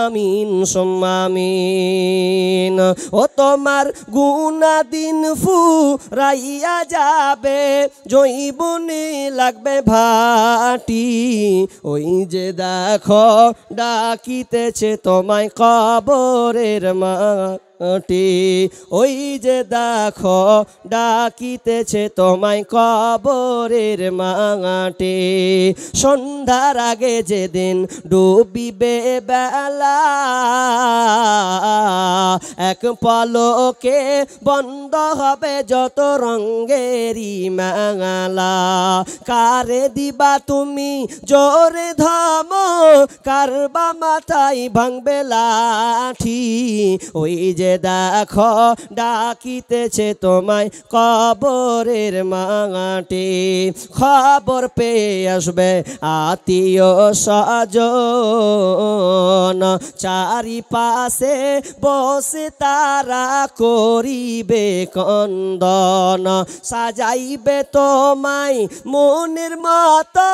আমিন সুম্মা আমিন। ও তোমার গুনাদিন ফুরাইয়া যাবে, জৈবনে লাগবে ভাটি। ওই যে দেখো ডাকিতেছে তোমায় কবরের মাটি, ওই যে দেখো ডাকিতেছে তোমায় কবরের মাটি। সন্ধ্যার আগে যেদিন ডুবিবে বেলা, এক পলকে বন্ধ হবে যত রঙ্গেরই মেলা। কারে দিবা তুমি জোরে ধম, কারবা মাথায় ভাঙবে লাঠি। ওই যে দেখো ডাকিতেছে তোমায় কবরের মাটি। খবর পেয়ে আসবে আত্মীয় স্বজন, চারিপাশে বসে তারা করিবে কন্দন। সাজাইবে তোমায় মনের মতো,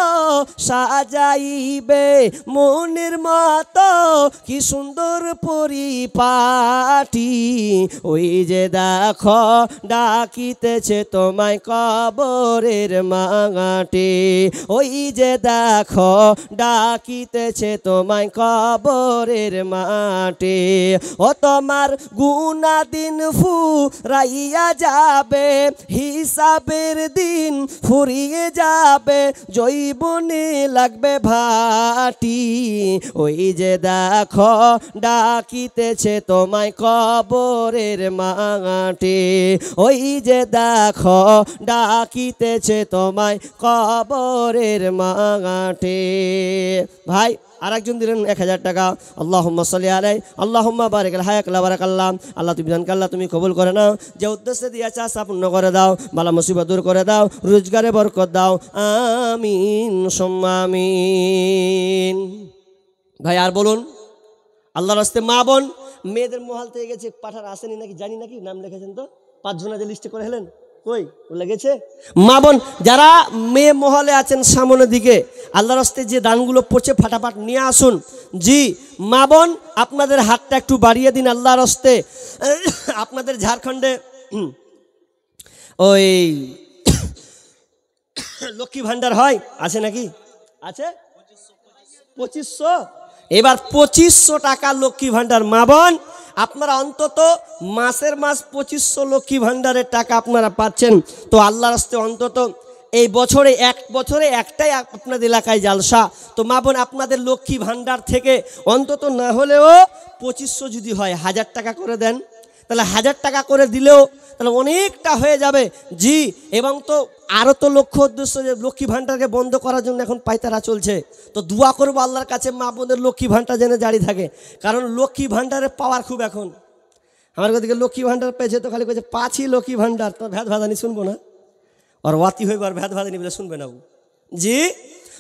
সাজাইবে মনের মতো, কি সুন্দর পরিপাটি। ওই যে দেখো ডাকিতেছে তোমায় কবরের মাটি, ওই যে দেখো ডাকিতেছে তোমায় কবরের মাটি। ও তোমার গুনা দিন ফুরাইয়া যাবে, হিসাবের দিন ফুরিয়ে যাবে, জৈবনে লাগবে ভাটি। ওই যে দেখো ডাকিতেছে তোমায় কবরের মাটি, ওই যে দেখো ডাকিতেছে তোমায় কবরের মাটি। ভাই আরেকজন দিলেন 1000 টাকা। আল্লাহুম্মা সাল্লি আলাইহি আল্লাহুম্মা বারিক হায়াকাল্লাহ বারাকাল্লাহ। আল্লাহ তুমি জানকে আল্লাহ তুমি কবুল করে নাও, যে উদ্দেশ্যে দিয়েছে আশা পূর্ণ করে দাও, বালা মুসিবত দূর করে দাও, রোজগারে বরকত দাও, আমিন সুম্মা আমিন। ভাই আর বলুন আল্লাহর রাস্তে মা বোন মেয়েদের মহাল থেকে গেছে, পাঠার আসেনি নাকি জানি নাকি, নাম লিখেছেন তো 5 জনা যে লিস্টে করে হেলেন, কই লেগেছে? মা বোন যারা মেয়ে মহলে আছেন সামনের দিকে, আল্লাহর রাস্তে যে দানগুলো পড়ছে ফাটাফাট নিয়ে আসুন। জি মা বোন আপনাদের হাতটা একটু বাড়িয়ে দিন আল্লাহর রাস্তে। আপনাদের ঝাড়খণ্ডে ওই লক্ষ্মী ভান্ডার হয়, আছে নাকি? আছে 2500। এবার 2500 টাকা লক্ষ্মী ভান্ডার। মা বোন আপনারা অন্তত মাসের মাস 2500 লক্ষ্মী ভান্ডারের টাকা আপনারা পাচ্ছেন। তো আল্লাহর রাস্তে অন্তত এই বছরে এক বছরে একটাই আপনাদের এলাকায় জালসা। তো মা বোন আপনাদের লক্ষ্মী ভান্ডার থেকে অন্তত না হলেও 2500 যদি হয় 1000 টাকা করে দেন, তাহলে 1000 টাকা করে দিলেও তাহলে অনেকটা হয়ে যাবে। জি এবং তো আরও তো লক্ষ্য উদ্দেশ্য যে লক্ষ্মী ভান্ডারকে বন্ধ করার জন্য এখন পায়তারা চলছে। তো দোয়া করবো আল্লাহর কাছে মা বোনের লক্ষ্মী ভান্ডার যেন জারি থাকে, কারণ লক্ষ্মী ভান্ডারের পাওয়ার খুব এখন। আমার ওদিকে লক্ষ্মী ভান্ডার পেয়েছে তো খালি কয়েছে পাঁচই লক্ষ্মী ভান্ডার, তো ভেদ ভাদানি শুনবো না, আর ওয়াতি হইব আর ভেদ ভাদানি বলে শুনবে না। জি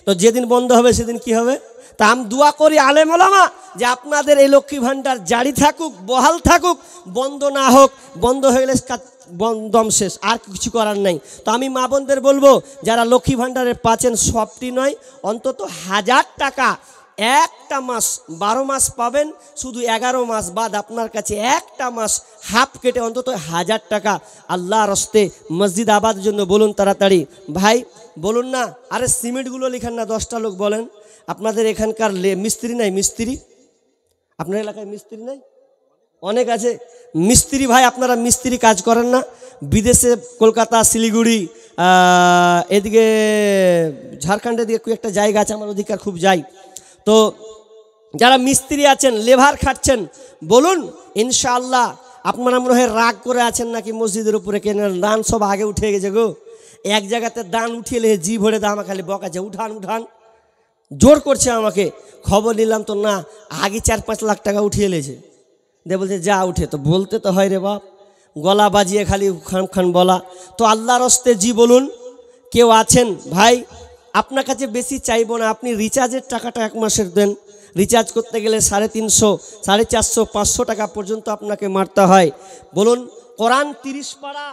তো যেদিন বন্ধ হবে সেদিন কি হবে? তা আমি দোয়া করি আলেম ওলামা যে আপনাদের এই লক্ষ্মী ভান্ডার জারি থাকুক, বহাল থাকুক, বন্ধ না হোক। বন্ধ হয়ে গেলে দম শেষ, আর কিছু করার নাই। তো আমি মা বোনদের বলবো যারা লক্ষ্মী ভান্ডারের পাচ্ছেন, সবটি নয় অন্তত 1000 টাকা একটা মাস, 12 মাস পাবেন, শুধু 11 মাস বাদ আপনার কাছে একটা মাস হাফ কেটে অন্তত 1000 টাকা আল্লাহর রাস্তে মসজিদ আবাদের জন্য বলুন তাড়াতাড়ি। ভাই বলুন না, আরে সিমেন্টগুলো লিখান না, 10টা লোক বলেন। আপনাদের এখানকার মিস্ত্রি নাই? মিস্ত্রি আপনার এলাকায় মিস্ত্রি নাই? অনেক আছে মিস্ত্রি। ভাই আপনারা মিস্ত্রি কাজ করেন না? বিদেশে কলকাতা, শিলিগুড়ি, এদিকে ঝাড়খণ্ডের দিকে একটা জায়গা আছে, আমার অধিকার খুব যাই। তো যারা মিস্ত্রি আছেন, লেবার খাটছেন, বলুন ইনশাআল্লাহ। আপনারা মনে হয় রাগ করে আছেন নাকি মসজিদের উপরে, কেন দান সব আগে উঠে গেছে গো। এক জায়গাতে দান উঠিয়ে লে জি ভরে দাম খালি বকাছে, উঠান উঠান জোর করছে আমাকে। খবর নিলাম তো না, আগে 4-5 লাখ টাকা উঠিয়ে লেছে। দে বলছে যা উঠে, তো বলতে তো হয় রে বাপ, গলা বাজিয়ে খালি খান খান বলা। তো আল্লাহর রাস্তে জি বলুন। কেউ আছেন ভাই, আপনার কাছে বেশি চাইবো না, আপনি রিচার্জের টাকাটা 1 মাসের দেন। রিচার্জ করতে গেলে 350, 450, 500 টাকা পর্যন্ত আপনাকে মারতে হয়। বলুন কোরআন 30 পারা,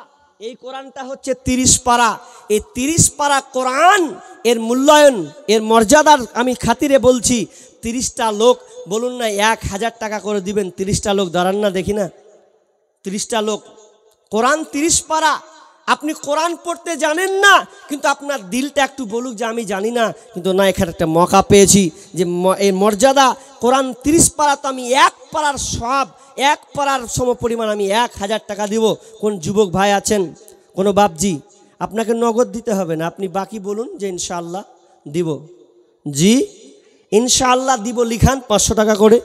এই কোরআনটা হচ্ছে 30 পারা। এই 30 পারা কোরআন এর মূল্যায়ন, এর মর্যাদার আমি খাতিরে বলছি। 30টা লোক বলুন না 1000 টাকা করে দিবেন, 30টা লোক দাঁড়ান না দেখি না। 30টা লোক কোরআন 30 পারা। আপনি কোরআন পড়তে জানেন না, কিন্তু আপনার দিলটা একটু বলুক যে আমি জানি না, কিন্তু না এখানে একটা মৌকা পেয়েছি যে এই মর্যাদা। কোরআন 30 পারা, তো আমি 1 পারার সব, 1 পারার সম পরিমাণ আমি 1000 টাকা দিব। কোন যুবক ভাই আছেন, কোনো বাপজি? আপনাকে নগদ দিতে হবে না, আপনি বাকি বলুন যে ইনশাআল্লাহ দিব। জি ইনশাআল্লাহ দিব লিখান, 500 টাকা করে,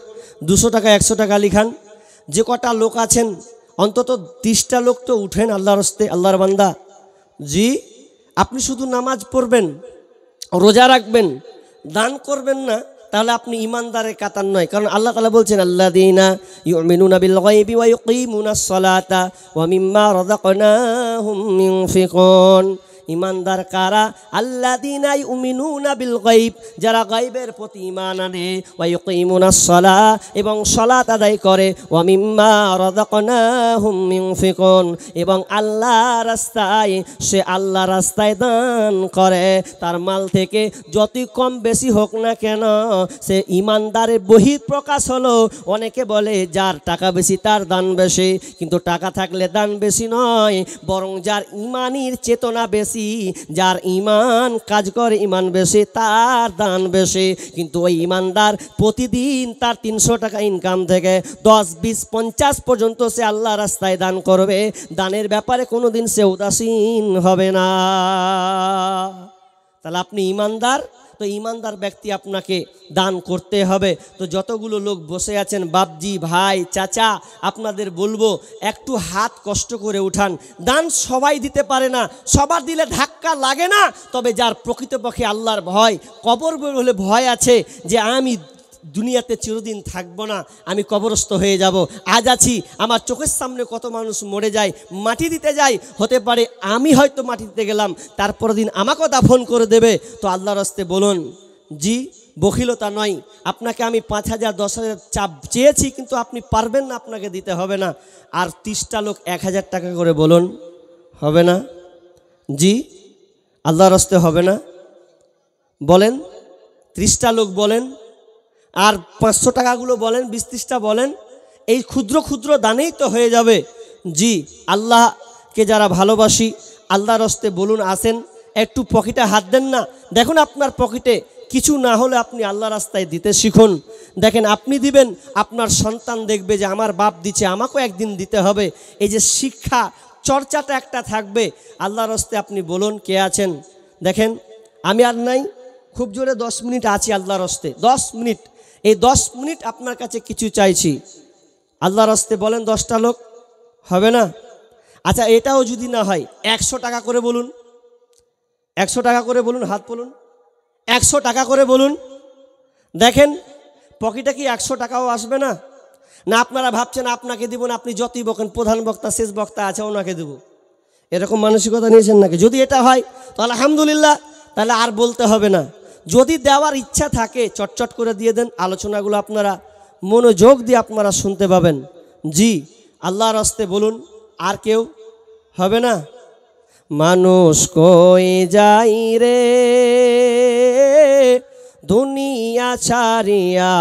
200 টাকা, 100 টাকা লিখান। যে কটা লোক আছেন অন্তত 30টা লোক তো উঠেন আল্লাহর রাস্তে, আল্লাহর বান্দা। জি আপনি শুধু নামাজ পড়বেন, রোজা রাখবেন, দান করবেন না, তাহলে আপনি ইমানদারের কাতার নয়। কারণ আল্লাহ তাআলা বলছেন আল্লাযীনা ইউমিনুনা বিল গায়বি ওয়া ইউকিমুনাস সালাতা ওয়া মিম্মা রাযাকনাহুম ইউনফিকুন। ইমানদার কারা? আল্লাযীনা ইউমিনুনা বিল গায়ব, যারা গায়বের প্রতি ঈমান আনে, ওয়া ইউকিমুনাস সালাহ, এবং সালাত আদায় করে, ওয়া মিম্মা রাযাকনাহুম ইউনফিকুন, এবং আল্লাহর রাস্তায়, সে আল্লাহর রাস্তায় দান করে। তার মাল থেকে যতই কম বেশি হোক না কেন, সে ইমানদারের বহিঃপ্রকাশ হলো। অনেকে বলে যার টাকা বেশি তার দান বেশি, কিন্তু টাকা থাকলে দান বেশি নয়, বরং যার ইমানির চেতনা বেশি দেখেছি যার ঈমান কাজ করে, ঈমান বেশি, তার দান বেশি। কিন্তু ওই ঈমানদার প্রতিদিন তার 300 টাকা ইনকাম থেকে 10, 20, 50 পর্যন্ত সে আল্লাহ রাস্তায় দান করবে। দানের ব্যাপারে কোনোদিন সে উদাসীন হবে না। তাহলে আপনি ঈমানদার, তো ঈমানদার ব্যক্তি আপনাকে দান করতে হবে। তো যতগুলো লোক বসে আছেন, বাপজি, ভাই, চাচা, আপনাদের বলবো একটু হাত কষ্ট করে উঠান। দান সবাই দিতে পারে না, সবার দিলে ধাক্কা লাগে না। তবে যার প্রকৃতপক্ষে আল্লাহর ভয়, কবর বলে ভয় আছে যে আমি দুনিয়াতে চিরদিন থাকবো না, আমি কবরস্থ হয়ে যাব, আজ আছি, আমার চোখের সামনে কত মানুষ মরে যায়, মাটি দিতে যায়, হতে পারে আমি হয়তো মাটি দিতে গেলাম, তারপর দিন আমাকেও দাফন করে দেবে। তো আল্লাহর রাস্তে বলুন, জি বখিলতা নয়, আপনাকে আমি 5,000 10,000 চাপ চেয়েছি, কিন্তু আপনি পারবেন না, আপনাকে দিতে হবে না। আর 30টা লোক 1,000 টাকা করে বলুন, হবে না? জি আল্লাহর রাস্তে হবে না? বলেন। 30টা লোক বলেন, আর 500 টাকাগুলো বলেন, 20-30টা বলেন, এই ক্ষুদ্র ক্ষুদ্র দানেই তো হয়ে যাবে। জি আল্লাহকে যারা ভালোবাসি, আল্লাহর রাস্তে বলুন, আসেন একটু পকেটে হাত দেন না। দেখুন আপনার পকেটে কিছু না হলে আপনি আল্লাহ রাস্তায় দিতে শিখুন। দেখেন আপনি দিবেন, আপনার সন্তান দেখবে যে আমার বাপ দিচ্ছে, আমাকেও একদিন দিতে হবে। এই যে শিক্ষা চর্চাটা একটা থাকবে। আল্লাহর রাস্তে আপনি বলুন, কে আছেন? দেখেন আমি আর নাই, খুব জোরে 10 মিনিট আছি আল্লাহর রাস্তে, 10 মিনিট। এই 10 মিনিট আপনার কাছে কিছু চাইছি, আল্লাহর রাস্তে বলেন 10টা লোক, হবে না? আচ্ছা এটাও যদি না হয় 100 টাকা করে বলুন, 100 টাকা করে বলুন, হাত বলুন, 100 টাকা করে বলুন। দেখেন পকেটে কি 100 টাকাও আসবে না? না আপনারা ভাবছেন আপনাকে দিব না, আপনি যতই বকেন, প্রধান বক্তা শেষ বক্তা আছে ওনাকে দেব, এরকম মানসিকতা নিয়েছেন নাকি? যদি এটা হয় তো আলহামদুলিল্লাহ, তাহলে আর বলতে হবে না। যদি দেওয়ার ইচ্ছা থাকে চটচট করে দিয়ে দেন, আলোচনাগুলো আপনারা মনোযোগ দিয়ে আপনারা শুনতে পাবেন। জি আল্লাহর রাস্তে বলুন। আর কেউ? হবে না? মানুষ কই যাই রে দুনিয়া ছাড়িয়া,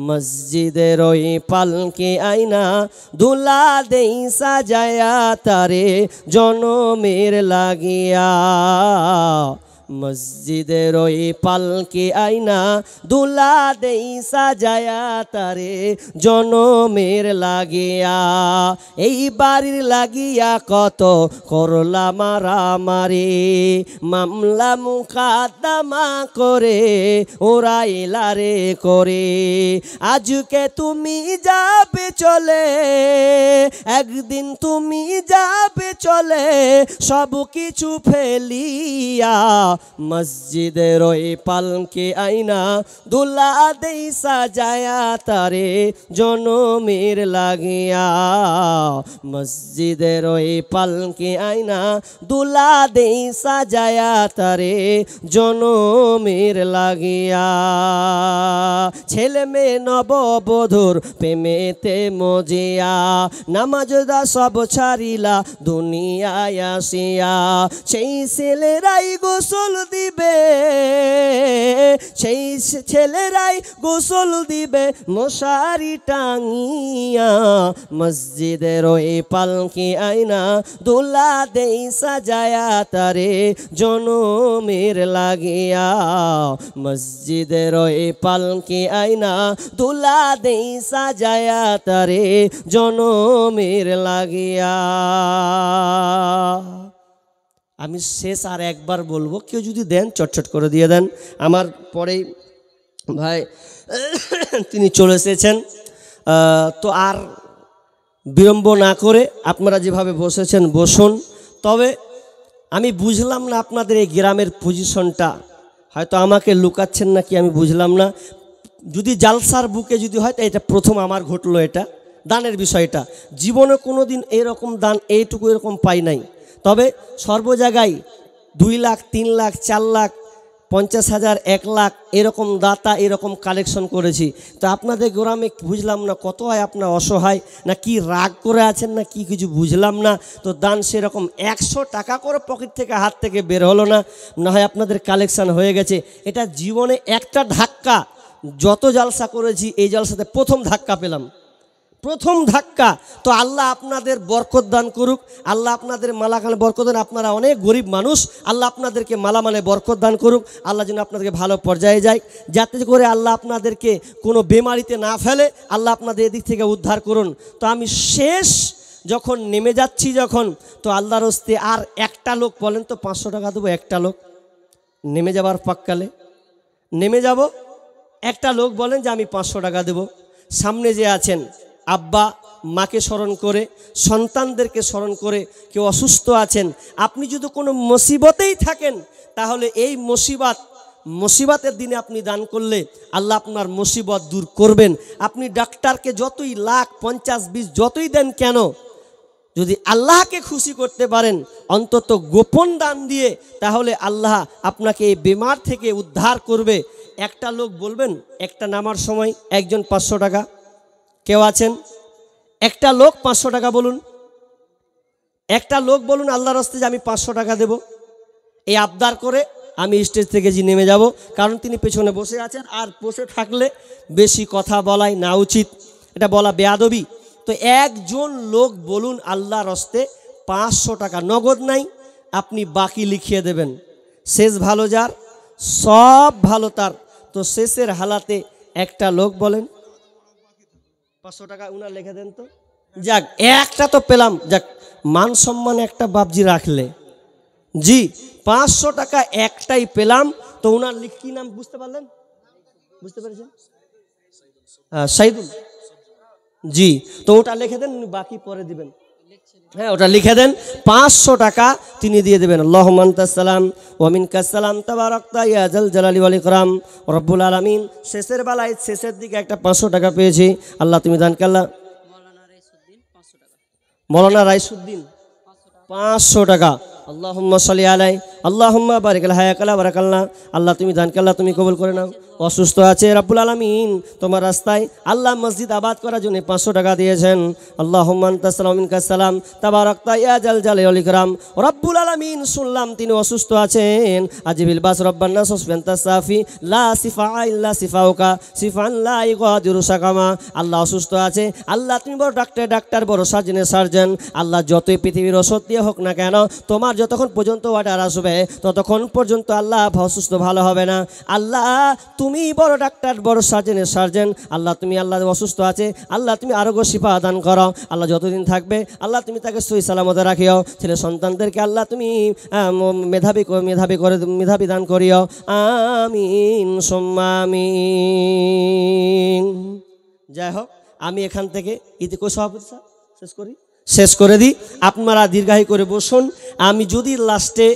মসজিদের ওই পালকে আইনা দুলা দেই সাজায়া তারে জনমের লাগিয়া। মসজিদের ওই পালকে আইনা দুলা দেই সাজায়া তারে জনমের লাগিয়া। এই বাড়ির লাগিয়া কত করলা মারামারি, মামলা মুকাদ্দমা করে ওরা এলারে করে। আজকে তুমি যাবে চলে, একদিন তুমি যাবে চলে, সব কিছু ফেলিয়া। মসজিদের ওই পালকে আইনা দুলা দেই সাজায়া তারে জনমের লাগিয়া। মসজিদের ওই পালকে আইনা দুলা দেই সাজায়া তারে জনমের লাগিয়া। ছেলে মেয়ে নববধূর প্রেমেতে মজিয়া, নামাজদা সব ছাড়িলা দুনিয়ায় আসিয়া। সেই ছেলেরাই গোসল দিবে, সেই ছেলেরাই গোসল দিবে মশারি টাঙিয়া। মসজিদের ওই পালকি আইনা দুলা দেই সাজায়া তারে জনমের লাগিয়া। মসজিদের ওই পালকি আইনা দুলা দেই সাজায়া তারে জনমের লাগিয়া। আমি শেষ আর একবার বলবো, কেউ যদি দেন চটচট করে দিয়ে দেন। আমার পরেই ভাই তিনি চলে এসেছেন, তো আর বিলম্ব না করে আপনারা যেভাবে বসেছেন বসুন। তবে আমি বুঝলাম না আপনাদের এই গ্রামের পজিশনটা, হয়তো আমাকে লুকাচ্ছেন নাকি আমি বুঝলাম না। যদি জালসার বুকে যদি হয়, এটা প্রথম আমার ঘটলো, এটা দানের বিষয়টা। জীবনে কোনো দিন এরকম দান এইটুকু এরকম পাই নাই। তবে সর্ব জায়গায় 2 লাখ 3 লাখ 4 লাখ 50,000 1 লাখ এরকম দাতা এরকম কালেকশন করেছি। তো আপনাদের গ্রামে বুঝলাম না কত হয়, আপনার অসহায় না কি রাগ করে আছেন না কি কিছু বুঝলাম না। তো দান সেরকম 100 টাকা করে পকেট থেকে হাত থেকে বের হলো না, না হয় আপনাদের কালেকশন হয়ে গেছে। এটা জীবনে একটা ধাক্কা, যত জালসা করেছি এই জালসাতে প্রথম ধাক্কা পেলাম। প্রথম ধাক্কা। তো আল্লাহ আপনাদের বরকত দান করুক, আল্লাহ আপনাদের মালাখানে বরকত দান। আপনারা অনেক গরিব মানুষ, আল্লাহ আপনাদেরকে মালামালে বরকত দান করুক। আল্লাহ যেন আপনাদেরকে ভালো পর্যায়ে যায়, যাতে করে আল্লাহ আপনাদেরকে কোনো বেমারিতে না ফেলে। আল্লাহ আপনাদের এদিক থেকে উদ্ধার করুন। তো আমি শেষ যখন নেমে যাচ্ছি যখন, তো আল্লাহর হস্তে আর একটা লোক বলেন তো 500 টাকা দেবো। একটা লোক নেমে যাবার পাক্কালে নেমে যাব, একটা লোক বলেন যে আমি 500 টাকা দেব। সামনে যে আছেন আব্বা মাকে স্মরণ করে, সন্তানদেরকে স্মরণ করে, কেউ অসুস্থ আছেন, আপনি যদি কোনো মুসিবতেই থাকেন, তাহলে এই মুসিবতের দিনে আপনি দান করলে আল্লাহ আপনার মুসিবত দূর করবেন। আপনি ডাক্তারকে যতই লাখ 50 20 যতই দেন কেন, যদি আল্লাহকে খুশি করতে পারেন অন্তত গোপন দান দিয়ে, তাহলে আল্লাহ আপনাকে এই বেমার থেকে উদ্ধার করবে। একটা লোক বলবেন, একটা নামার সময় একজন 500 টাকা, কেউ আছেন? একটা লোক 500 টাকা বলুন, একটা লোক বলুন আল্লাহর রাস্তায় যে আমি 500 টাকা দেব। এই আবদার করে আমি স্টেজ থেকে যে নেমে যাব, কারণ তিনি পেছনে বসে আছেন। আর বসে থাকলে বেশি কথা বলাই না উচিত, এটা বলা বেয়াদবি। তো একজন লোক বলুন আল্লাহর রাস্তায় 500 টাকা, নগদ নাই, আপনি বাকি লিখিয়ে দেবেন। শেষ ভালো যার, সব ভালো তার। তো শেষের হালাতে একটা লোক বলেন 500 টাকা উনার লিখে দেন তো। যাক, একটা তো পেলাম, যাক মান সম্মান একটা বাপজি রাখলে। জি 500 টাকা একটাই পেলাম। তো উনার কি নাম বুঝতে পারলেন? বুঝতে পেরেছেন? সাইদুল। জি, তো ওটা লিখে দেন, বাকি পরে দিবেন। হ্যাঁ, ওটা লিখে দেন। 500 টাকা তিনি দিয়ে দেবেন। আল্লাহুম্মা আনতাস সালাম ওয়া মিনকাস সালাম তাবারাকতা ইয়া যাল জালালি ওয়াল ইকরাম রব্বুল আলামিন। শেষের বেলায় শেষের দিকে একটা 500 টাকা পেয়েছি। আল্লাহ তুমি দান করলা। মৌলানা রাইসুদ্দিন 500 টাকা। আল্লাহুম্মা সাল্লি আলাই আল্লাহুম্মা বারিক আলা হায়াকালা বারাকাল্লাহ। আল্লাহ তুমি দান করলা, তুমি কবুল করে নাও। অসুস্থ আছে রব্বুল আলামিন তোমার রাস্তায় আল্লাহ মসজিদ আবাদ করার জন্য 500 টাকা দিয়েছেন। আল্লাহুম্মা আনতাস সালাম মিনকাস সালাম তাবারাকতা ইয়া যাল জালালি ওয়াল ইকরাম রব্বুল আলামিন। শুনলাম তিনি অসুস্থ আছেন। আজিবিল বাস রব্বান নাস ওয়াসফান্তা সাফি লা সিফা ইল্লা সিফাউকা সিফান লা ইগাদিরু সাকামা। আল্লাহ অসুস্থ আছে, আল্লাহ তুমি বড় ডাক্তার, বড় সার্জন। আল্লাহ যতই পৃথিবীর ওষুধ দিয়ে হোক না কেন, তোমার যতক্ষণ পর্যন্ত অর্ডার আসবে ততক্ষণ পর্যন্ত আল্লাহ অসুস্থ ভালো হবে না। আল্লাহ তুমি বড় ডাক্তার, বড় সার্জন। আল্লাহ তুমি আল্লাহ অসুস্থ আছে, আল্লাহ তুমি আরোগ্য শিফা দান করো। আল্লাহ যতদিন থাকবে আল্লাহ তুমি তাকে সহি সালামতে রাখিও। ছেলে সন্তানদেরকে আল্লাহ তুমি মেধাবী দান করিও। আমিন সুম্মা আমিন। যাই হোক, আমি এখান থেকে সভাপতি শেষ করে দিই। আপনারা দীর্ঘায়ী করে বসুন। আমি যদি লাস্টে